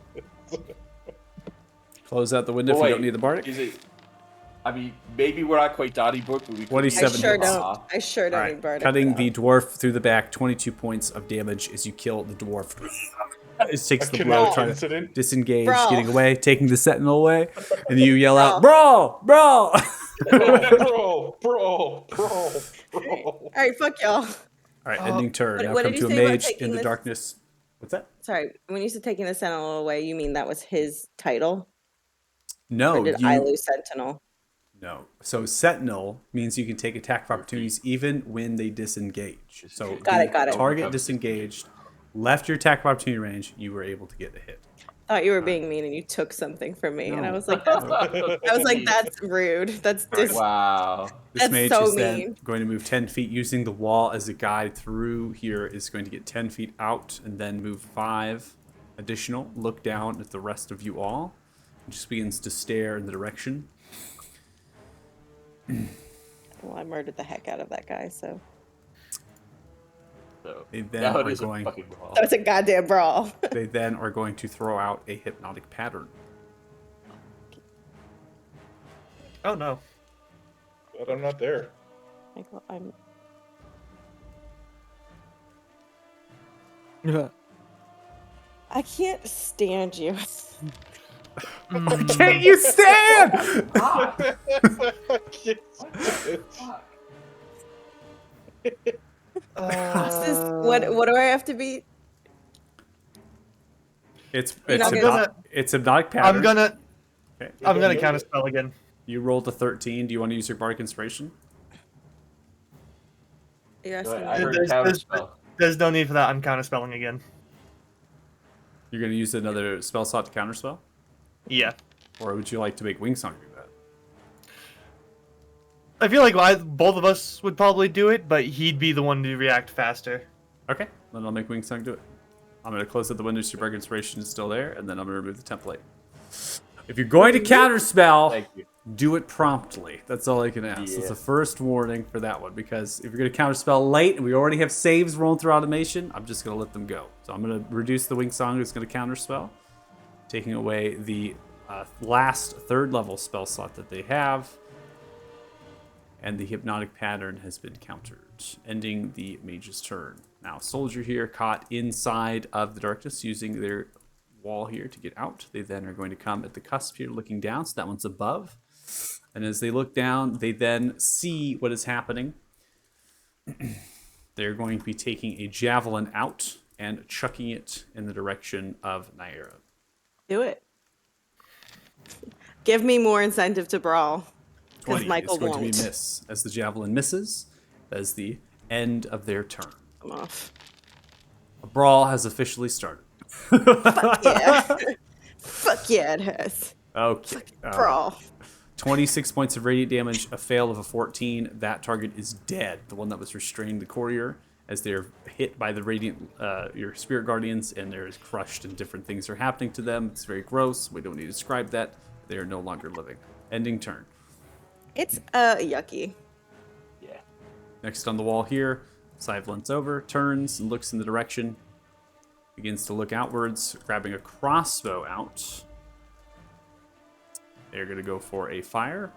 Close out the window if Wait, you don't need the bardic. Is it? I mean, maybe we're not quite Donnybrook, but we. could- 27 I sure hits. don't. I sure All don't right, need bardic. cutting the dwarf through the back, 22 points of damage as you kill the dwarf. It takes A the blow, canal trying to incident? disengage, Brawl. getting away, taking the sentinel away, and you yell out, "Brawl! Brawl!" Brawl! Brawl! Brawl! Brawl! All right, fuck y'all. All right, ending turn. What- Now what come did to a you say about mage taking in the this- darkness. What's that? Sorry, when you said taking the sentinel away, you mean that was his title, No, or did you. I lose sentinel? No. So sentinel means you can take attack of opportunities even when they disengage. So Got it, got it. Target disengaged, left your attack of opportunity range, you were able to get a hit. Thought you were being mean and you took something from me, and I No. was like, that's rude. That's Wow. This That's mage so is then mean. going to move 10 feet using the wall as a guide through here is going to get 10 feet out and then move 5 additional. Look down at the rest of you all. And just begins to stare in the direction. Well, I murdered the heck out of that guy, so So, They then now it are is a going- fucking brawl. that was a goddamn brawl. They then are going to throw out a hypnotic pattern. Oh no. But I'm not there. Michael, I'm. I can't stand you. Can't you stand? What do I have to be? It's not it's hypnotic pattern. I'm gonna Okay. counterspell again. You rolled a 13. Do you want to use your bardic inspiration? You're I asking heard me. counterspell. There's no need for that. I'm counterspelling again. You're going to use another spell slot to counterspell, Yeah. or would you like to make Wingsong do that? I feel like both of us would probably do it, but he'd be the one to react faster. Okay, then I'll make Wingsong do it. I'm going to close out the window so your bardic inspiration is still there, and then I'm going to remove the template. If you're going to counterspell, Thank you. do it promptly. That's all I can ask. Yeah. That's the first warning for that one, because if you're going to counterspell late and we already have saves rolling through automation, I'm just going to let them go. So I'm going to reduce the Wing Song who's going to counterspell, taking away the last 3rd level spell slot that they have. And the Hypnotic Pattern has been countered, ending the mage's turn. Now, soldier here caught inside of the darkness using their wall here to get out. They then are going to come at the cusp here looking down, so that one's above. And as they look down, they then see what is happening. They're going to be taking a javelin out and chucking it in the direction of Naira. Do it. Give me more incentive to brawl. 20 Because Michael is going won't. to be miss. As the javelin misses, that is the end of their turn. I'm off. A brawl has officially started. Yeah. Fuck yeah, it has. Okay. Brawl. 26 points of radiant damage, a fail of a 14. That target is dead. The one that was restraining the courier, as they're hit by the radiant, your spirit guardians, and they're crushed and different things are happening to them. It's very gross. We don't need to describe that. They are no longer living. Ending turn. It's yucky. Yeah. Next on the wall here, Scythe leans over, turns, and looks in the direction. Begins to look outwards, grabbing a crossbow out. They're going to go for a fire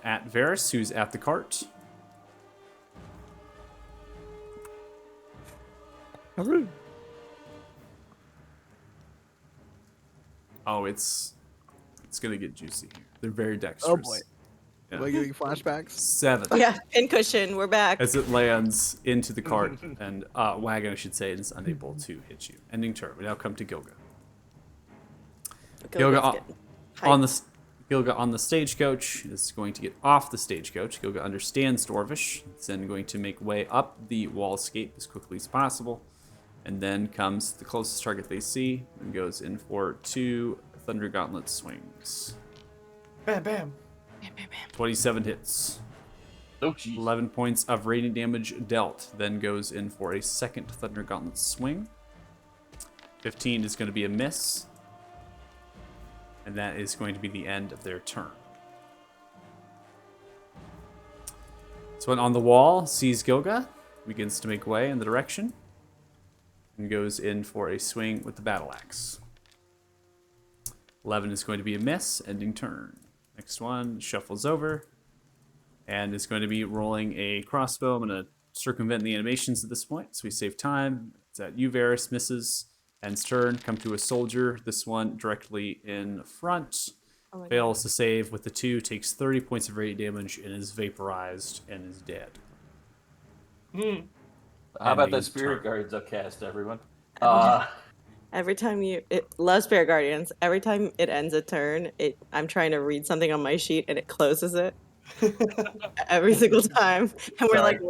at Varys, who's at the cart. Oh, it's going to get juicy here. They're very dexterous. Oh boy. Yeah. Am I getting flashbacks? 7. Yeah, pincushion, we're back. As it lands into the cart, and wagon, I should say, and is unable to hit you. Ending turn. We now come to Gilga. Gilga Gilga on the stagecoach is going to get off the stagecoach. Gilga understands Dwarvish. It's then going to make way up the wall escape as quickly as possible. And then comes the closest target they see and goes in for 2 Thunder Gauntlet swings. Bam, bam. 27 hits. Oh, jeez. 11 points of radiant damage dealt. Then goes in for a second Thunder Gauntlet swing. 15 is going to be a miss. And that is going to be the end of their turn. This one on the wall sees Gilga, begins to make way in the direction, and goes in for a swing with the battle axe. 11 is going to be a miss, ending turn. Next one shuffles over and is going to be rolling a crossbow. I'm going to circumvent the animations at this point, so we save time. It's at you, Varys, misses. Ends turn, come to a soldier. This one directly in front. Oh my Fails to save with the 2, takes 30 points of radiant damage, and is vaporized and is dead. How about Ending that Spirit turn. Guards upcast, everyone? Every time love Spirit Guardians. Every time it ends a turn, I'm trying to read something on my sheet and it closes it. Every single time, and we're like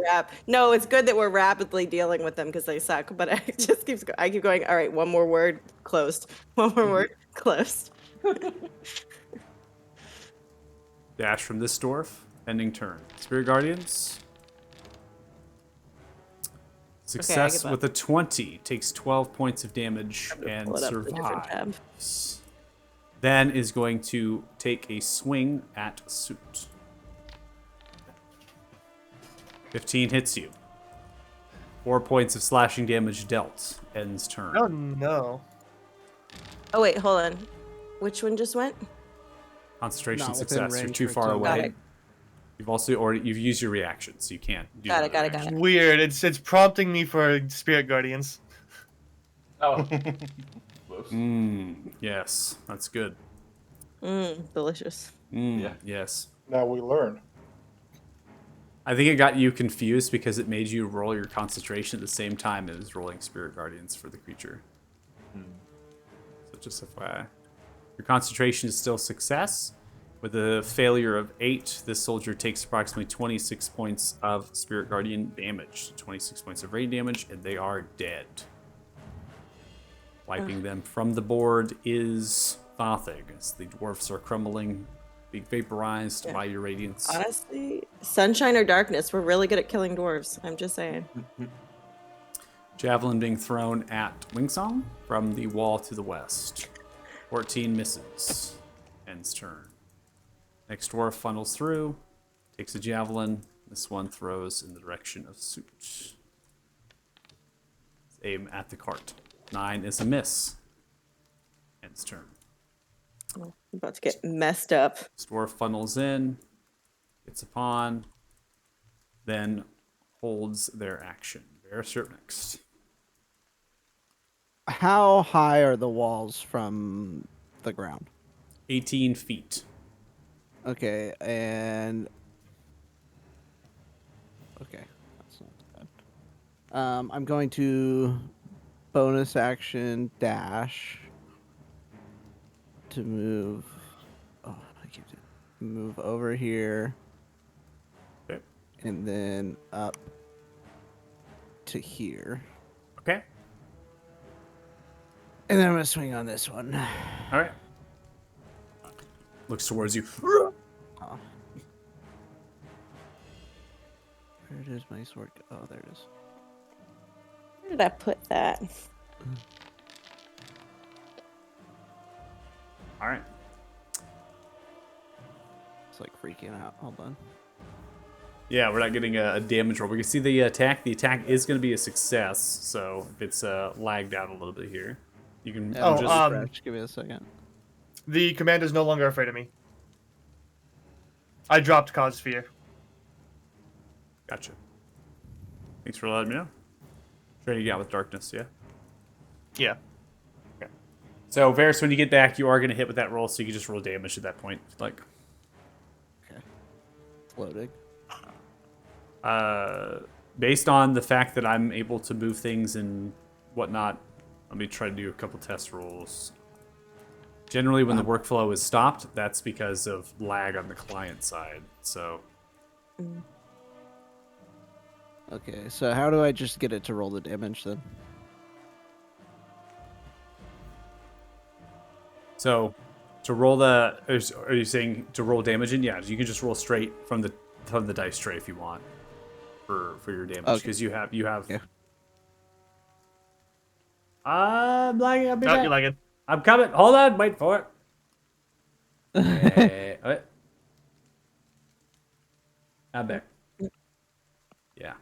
no, it's good that we're rapidly dealing with them because they suck, but I just I keep going, all right, one more word, closed, one more word, closed. Dash from this dwarf, ending turn. Spirit Guardians. Success give up. with a 20, takes 12 points of damage and Pull it up to a different tab. survives. Then is going to take a swing at Suit. 15 hits you. 4 points of slashing damage dealt. Ends turn. Oh no. Oh wait, hold on. Which one just went? Concentration Not within success. You're range too for far two. away. Got it. You've used your reaction, so you can't do Got that it, got it, reaction. got it. Weird. It's prompting me for Spirit Guardians. Oh. Whoops. Yes, that's good. Delicious. Yeah. Yes. Now we learn. I think it got you confused because it made you roll your concentration at the same time as rolling Spirit Guardians for the creature. So just FYI. Your concentration is still success. With a failure of 8, this soldier takes approximately 26 points of Spirit Guardian damage. 26 points of radiant damage, and they are dead. Wiping them from the board is Thothig, as the dwarfs are crumbling, being vaporized by your radiance. Honestly, sunshine or darkness, we're really good at killing dwarves. I'm just saying. Javelin being thrown at Wingsong from the wall to the west. 14 misses. Ends turn. Next dwarf funnels through, takes a javelin. This one throws in the direction of Suit. Aim at the cart. 9 is a miss. Ends turn. I'm about to get messed up. This dwarf funnels in, gets upon, then holds their action. Varys, you're up next. How high are the walls from the ground? 18 feet. Okay, and okay, that's not bad. I'm going to bonus action dash to move. Oh, I can't do it. Move over here, Okay. and then up to here, Okay. and then I'm gonna swing on this one. All right. Looks towards you. Oh. Where does my sword go? Oh, there it is. Where did I put that? All right. It's like freaking out. Hold on. Yeah, we're not getting a damage roll. We can see the attack. The attack is going to be a success. So if it's lagged out a little bit here, you can Yeah, just. refresh. Give me a second. The commander's no longer afraid of me. I dropped Cause Fear. Gotcha. Thanks for letting me know. Trading out with darkness, yeah? Yeah. Okay. So, Varys, when you get back, you are going to hit with that roll, so you can just roll damage at that point. Like, Okay. Loading. based on the fact that I'm able to move things and whatnot, let me try to do a couple test rolls. Generally, when the workflow is stopped, that's because of lag on the client side. So, Okay, so how do I just get it to roll the damage then? so to roll the, are you saying to roll damage in? Yeah, you can just roll straight from the dice tray if you want for your damage because you have. Yeah. I'm lagging. I'll be Oh, back. you like it? I'm coming. Hold on. Wait for it. Wait. I'm back. Yeah.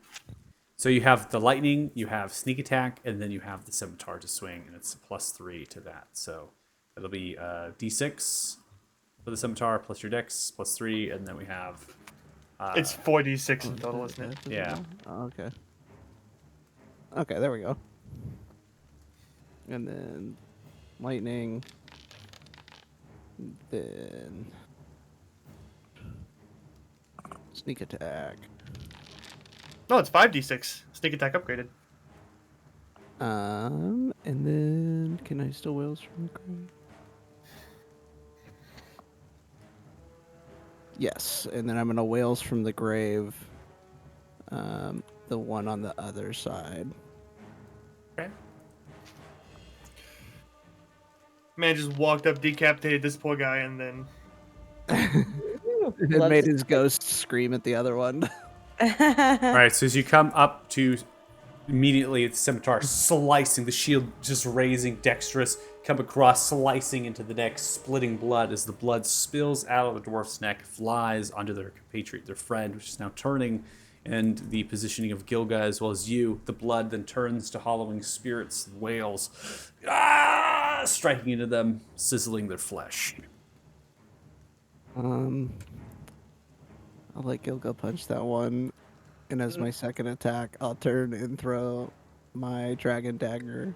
So you have the lightning, you have sneak attack, and then you have the scimitar to swing, and it's +3 to that. So it'll be d6 for the scimitar plus your dex +3, and then we have. It's 4d6 in total, isn't it? Yeah. Oh, okay. Okay, there we go. And then lightning. Then sneak attack. No, it's 5d6. Sneak attack upgraded. And then can I still wails from the grave? Yes, and then I'm gonna wails from the grave. The one on the other side. Okay. Man just walked up, decapitated this poor guy, and then It Love made to his ghost scream at the other one. All right. So as you come up to immediately, it's scimitar slicing the shield, just raising dexterous, come across, slicing into the neck, splitting blood as the blood spills out of the dwarf's neck, flies onto their compatriot, their friend, which is now turning. And the positioning of Gilga as well as you, the blood then turns to hollowing spirits, wails, striking into them, sizzling their flesh. I'll let Gilga punch that one, and as my second attack, I'll turn and throw my dragon dagger.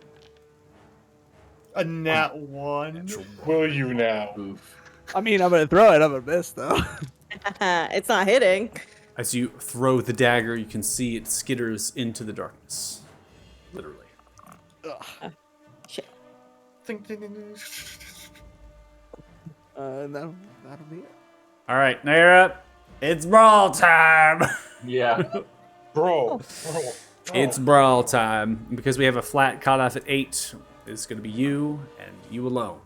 a nat 1. Will you now? Oof. I mean, I'm gonna throw it. I'm gonna miss though. It's not hitting. As you throw the dagger, you can see it skitters into the darkness. Literally. Shit. Ding, ding, ding, ding. That'll be it. All right, now you're up. It's brawl time. Yeah. Bro. It's brawl time. Because we have a flat cutoff at 8, it's going to be you and you alone.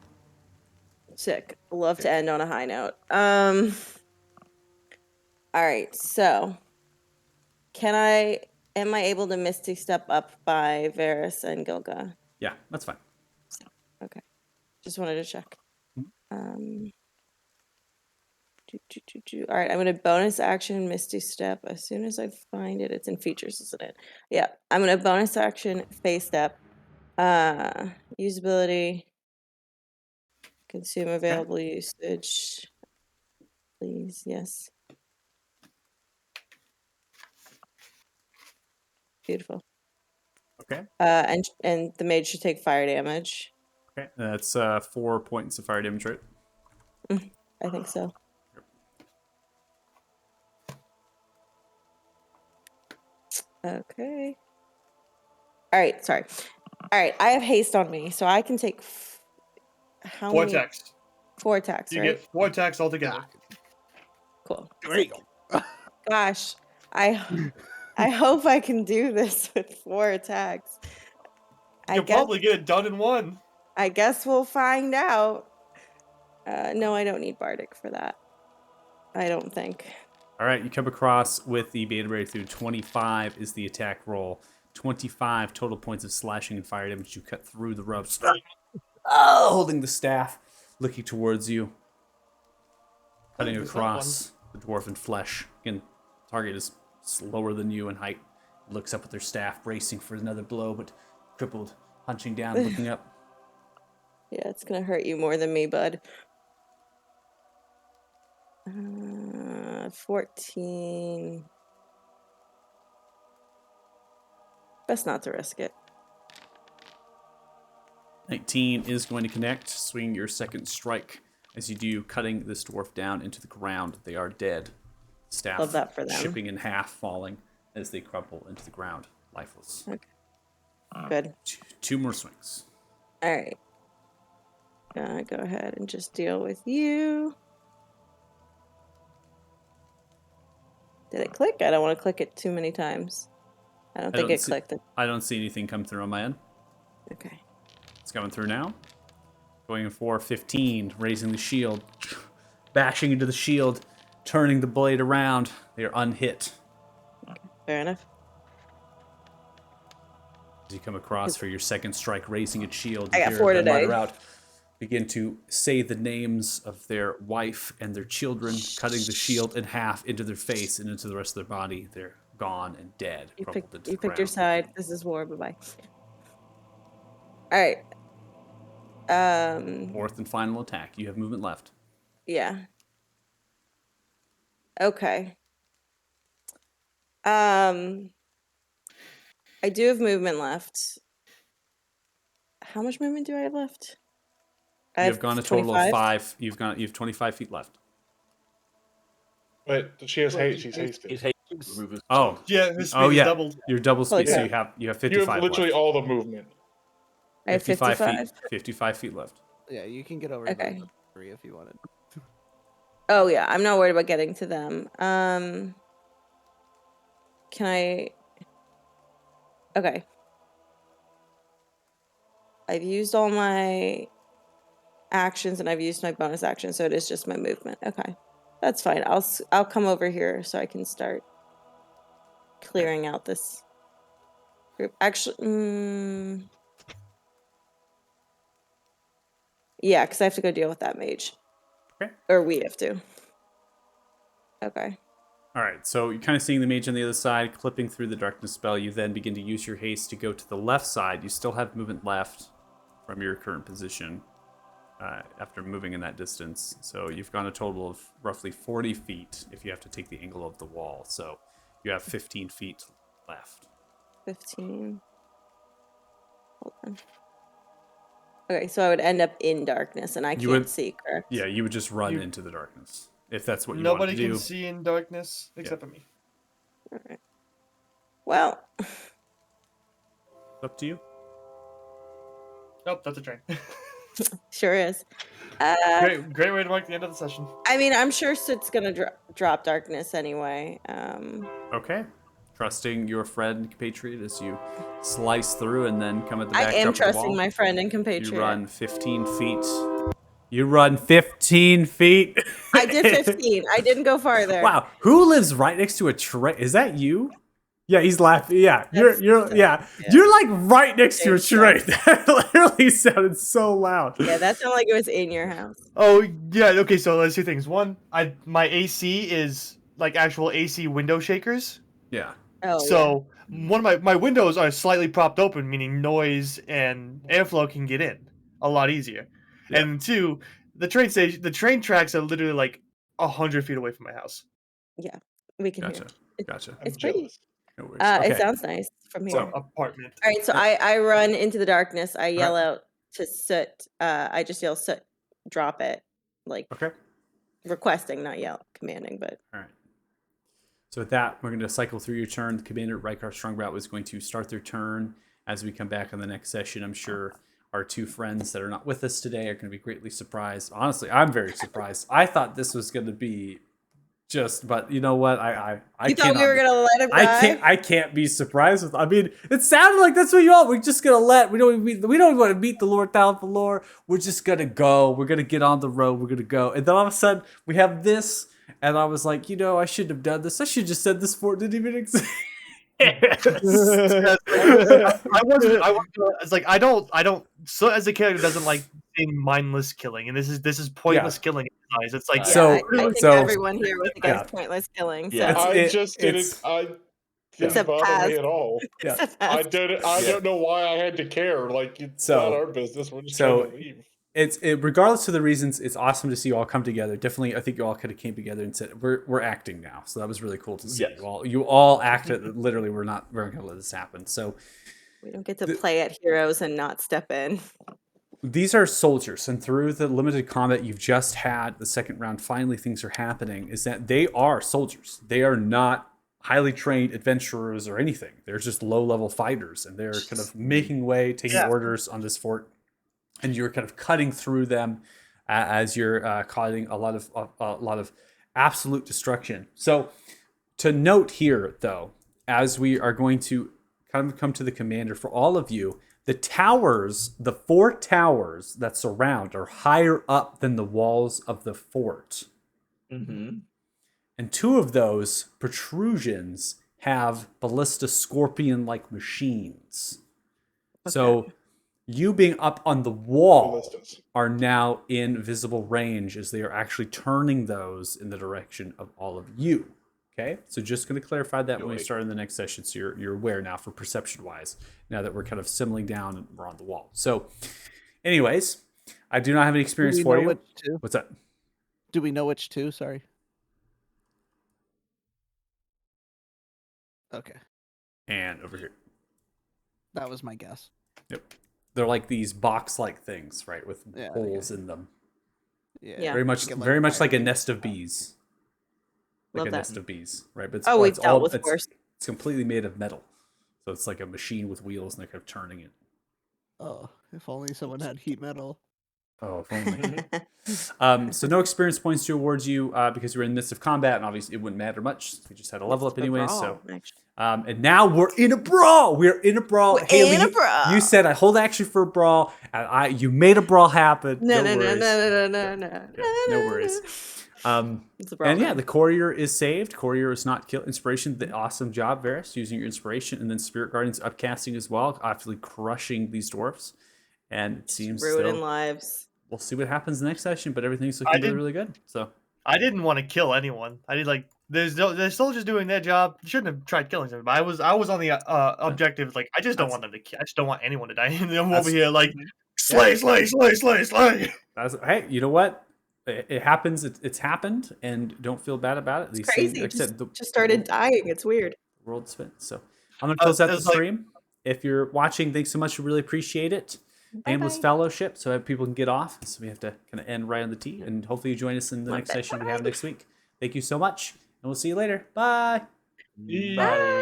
Sick. Love to end on a high note. All right, so can I am I able to Misty Step up by Varys and Gilga? Yeah, that's fine. Okay. Just wanted to check. Mhm. All right, I'm going to bonus action Misty Step as soon as I find it. It's in features, isn't it? Yeah, I'm going to bonus action Phase Step. Usability. Consume available usage. Please, yes. Beautiful. Okay. And the mage should take fire damage. Okay. That's 4 points of fire damage, right? I think so. Okay. All right, sorry. All right, I have haste on me, so I can take how 4 many? attacks. 4 attacks, You right? get 4 attacks altogether. Cool. Great. Gosh, I hope I can do this with 4 attacks. You'll probably get it done in 1. I guess we'll find out. No, I don't need Bardic for that. I don't think. All right, you come across with the beta breakthrough. 25 is the attack roll. 25 total points of slashing and fire damage. You cut through the ropes, holding the staff, looking towards you, cutting Ooh, there's that across the dwarven flesh. Again, target is slower than you in height. Looks up with their staff, bracing for another blow, but crippled, hunching down, looking up. Yeah, it's gonna hurt you more than me, bud. 14. Best not to risk it. 19 is going to connect. Swing your second strike. As you do, cutting this dwarf down into the ground. They are dead. Staff Love that for them. chipping in half, falling as they crumple into the ground, lifeless. Okay. Good. 2 more swings. All right. Gonna go ahead and just deal with you. Did it click? I don't want to click it too many times. I don't think it clicked. I don't see anything come through on my end. Okay. It's coming through now. Going for 15, raising the shield, bashing into the shield, turning the blade around. They are unhit. Fair enough. As you come across for your second strike, raising its shield, I you got hear 4 them today. mutter out, begin to say the names of their wife and their children, cutting the shield in half into their face and into the rest of their body. They're gone and dead. You crumpled into picked the your ground. side. This is war. Bye-bye. All right. Fourth and final attack. You have movement left. Yeah. Okay. I do have movement left. How much movement do I have left? You have gone a total 25? of 5. You have 25 feet left. Wait, she has haste. She's hasted. His haste remove his Oh. shield. Yeah, his speed Oh is yeah. doubled. You're double speed, Holy so crap. you have You 55 have literally left. all the movement. I have 55. feet. 55 feet left. Yeah, you can get over Okay. to the 3 if you wanted. Oh yeah, I'm not worried about getting to them. Can I? Okay. I've used all my actions and I've used my bonus action, so it is just my movement. Okay, that's fine. I'll come over here so I can start clearing out this group. Actually, yeah, because I have to go deal with that mage. Okay. Or we have to. Okay. All right, so you're kind of seeing the mage on the other side, clipping through the darkness spell. You then begin to use your haste to go to the left side. You still have movement left from your current position after moving in that distance. So you've gone a total of roughly 40 feet if you have to take the angle of the wall. So you have 15 feet left. 15. Hold on. Okay, so I would end up in darkness and I can't see, correct? Yeah, you would just run into the darkness if that's what you Nobody want to do. can see in darkness except for me. All right. Well, It's up to you. Oh, that's a train. sure is. Great way to mark the end of the session. I mean, I'm sure Sid's gonna drop darkness anyway. Okay. Trusting your friend and compatriot as you slice through and then come at the back. I am trusting my friend and compatriot. You run 15 feet. You run 15 feet. I did 15. I didn't go farther. Wow. Who lives right next to a train? Is that you? Yeah, he's laughing. Yeah, That's- you're yeah. you're like right next to a James tree. That literally sounded so loud. Yeah, that sounded like it was in your house. Oh yeah, okay. So let's do things. One, my AC is like actual AC window shakers. Yeah. Oh, So one of my windows are slightly propped open, meaning noise and airflow can get in a lot easier. Yeah. And two, the train tracks are literally like 100 feet away from my house. yeah, we can Gotcha. hear. It. Gotcha. I'm It's pretty. jealous. No worries. Okay. It sounds nice from So- here. Apartment. All right, so I run into the darkness. I yell Alright. out to Soot. I just yell Soot, drop it, like Okay. requesting, not yell, commanding. But All right. So with that, we're going to cycle through your turn. Commander Rykar Strongrout is going to start their turn. As we come back on the next session, I'm sure our two friends that are not with us today are going to be greatly surprised. Honestly, I'm very surprised. I thought this was going to be just, but you know what? I you thought we were gonna let him die? I can't be surprised with. I mean, it sounded like that's what you want. We're just gonna let. We don't want to meet the Lord down the lore. We're just gonna go. We're gonna get on the road. We're gonna go. And then all of a sudden we have this, and I was like, I shouldn't have done this. I should have just said this fort didn't even exist. I wasn't. It's like I don't. So as a character doesn't like saying mindless killing, and this is pointless killing. It's like Yeah, So- I think so- everyone here was against Yeah. pointless killing. So Yeah. It's- I it- just didn't. it's- I didn't Except bother Paz. me at all. Yeah. It's a I pass. did. I Yeah. don't know why I had to care. Like it's So- not our business. We're just so- trying to leave. Regardless of the reasons, it's awesome to see you all come together. Definitely, I think you all kind of came together and said we're acting now. So that was really cool to see. Yes. You all acted. Literally, we're not going to let this happen. So We don't get to play at heroes and not step in. these are soldiers, and through the limited combat you've just had, the second round, finally things are happening. Is that they are soldiers? They are not highly trained adventurers or anything. They're just low-level fighters, and they're kind of making way, taking orders on this fort, and you're kind of cutting through them as you're causing a lot of absolute destruction. So to note here, though, as we are going to kind of come to the commander for all of you, the towers, the 4 towers that surround are higher up than the walls of the fort. Mm-hmm. And 2 of those protrusions have ballista scorpion-like machines. So you being up on the wall Ballistas. are now in visible range as they are actually turning those in the direction of all of you. Okay, so just going to clarify that when we start in the next session, so you're aware now for perception-wise, now that we're kind of simmling down and we're on the wall. So, anyways, I do not have any experience for you. Which two? What's that? Do we know which two? Sorry. Okay, And over here. that was my guess. Yep. They're like these box-like things, right, with Yeah, holes in them. Yeah. Very much, Like a very much fire like a pit. nest of bees. Like Love a that. nest of bees, right? But Oh, we've dealt with it's, worse. it's completely made of metal, so it's like a machine with wheels, and they're kind of turning it. Oh, if only someone had heat metal. Oh, if only. So no experience points to awards you because you were in the midst of combat, and obviously it wouldn't matter much. We just had a level up anyway. So, and now we're in a brawl. We're in a brawl. We're Haley, in a brawl. You said I hold action for a brawl, and you made a brawl happen. No, no no, no, worries. no, no, no, Yeah, no worries. It's a brawl. And yeah, the courier is saved. Courier is not killed. Inspiration, the awesome job, Varys, using your inspiration, and then Spirit Guardians upcasting as well, absolutely crushing these dwarfs. And it seems ruining lives. we'll see what happens next session, but everything's looking really, really good. So I didn't want to kill anyone. I did like there's soldiers doing their job. Shouldn't have tried killing them. But I was on the objective. Like I just don't want them to. I just don't want anyone to die. And I'm over here like slay. hey, you know what? It happens. It's happened, and don't feel bad about it. These Crazy. things, like I said, Just started dying. It's weird. the world spins. So I'm gonna close out the it's like- stream. If you're watching, thanks so much. We really appreciate it. Nameless Fellowship, so that people can get off. So we have to kind of end right on the T, and hopefully you join us in the next session we have next week. Thank you so much, and we'll see you later. Bye. Bye.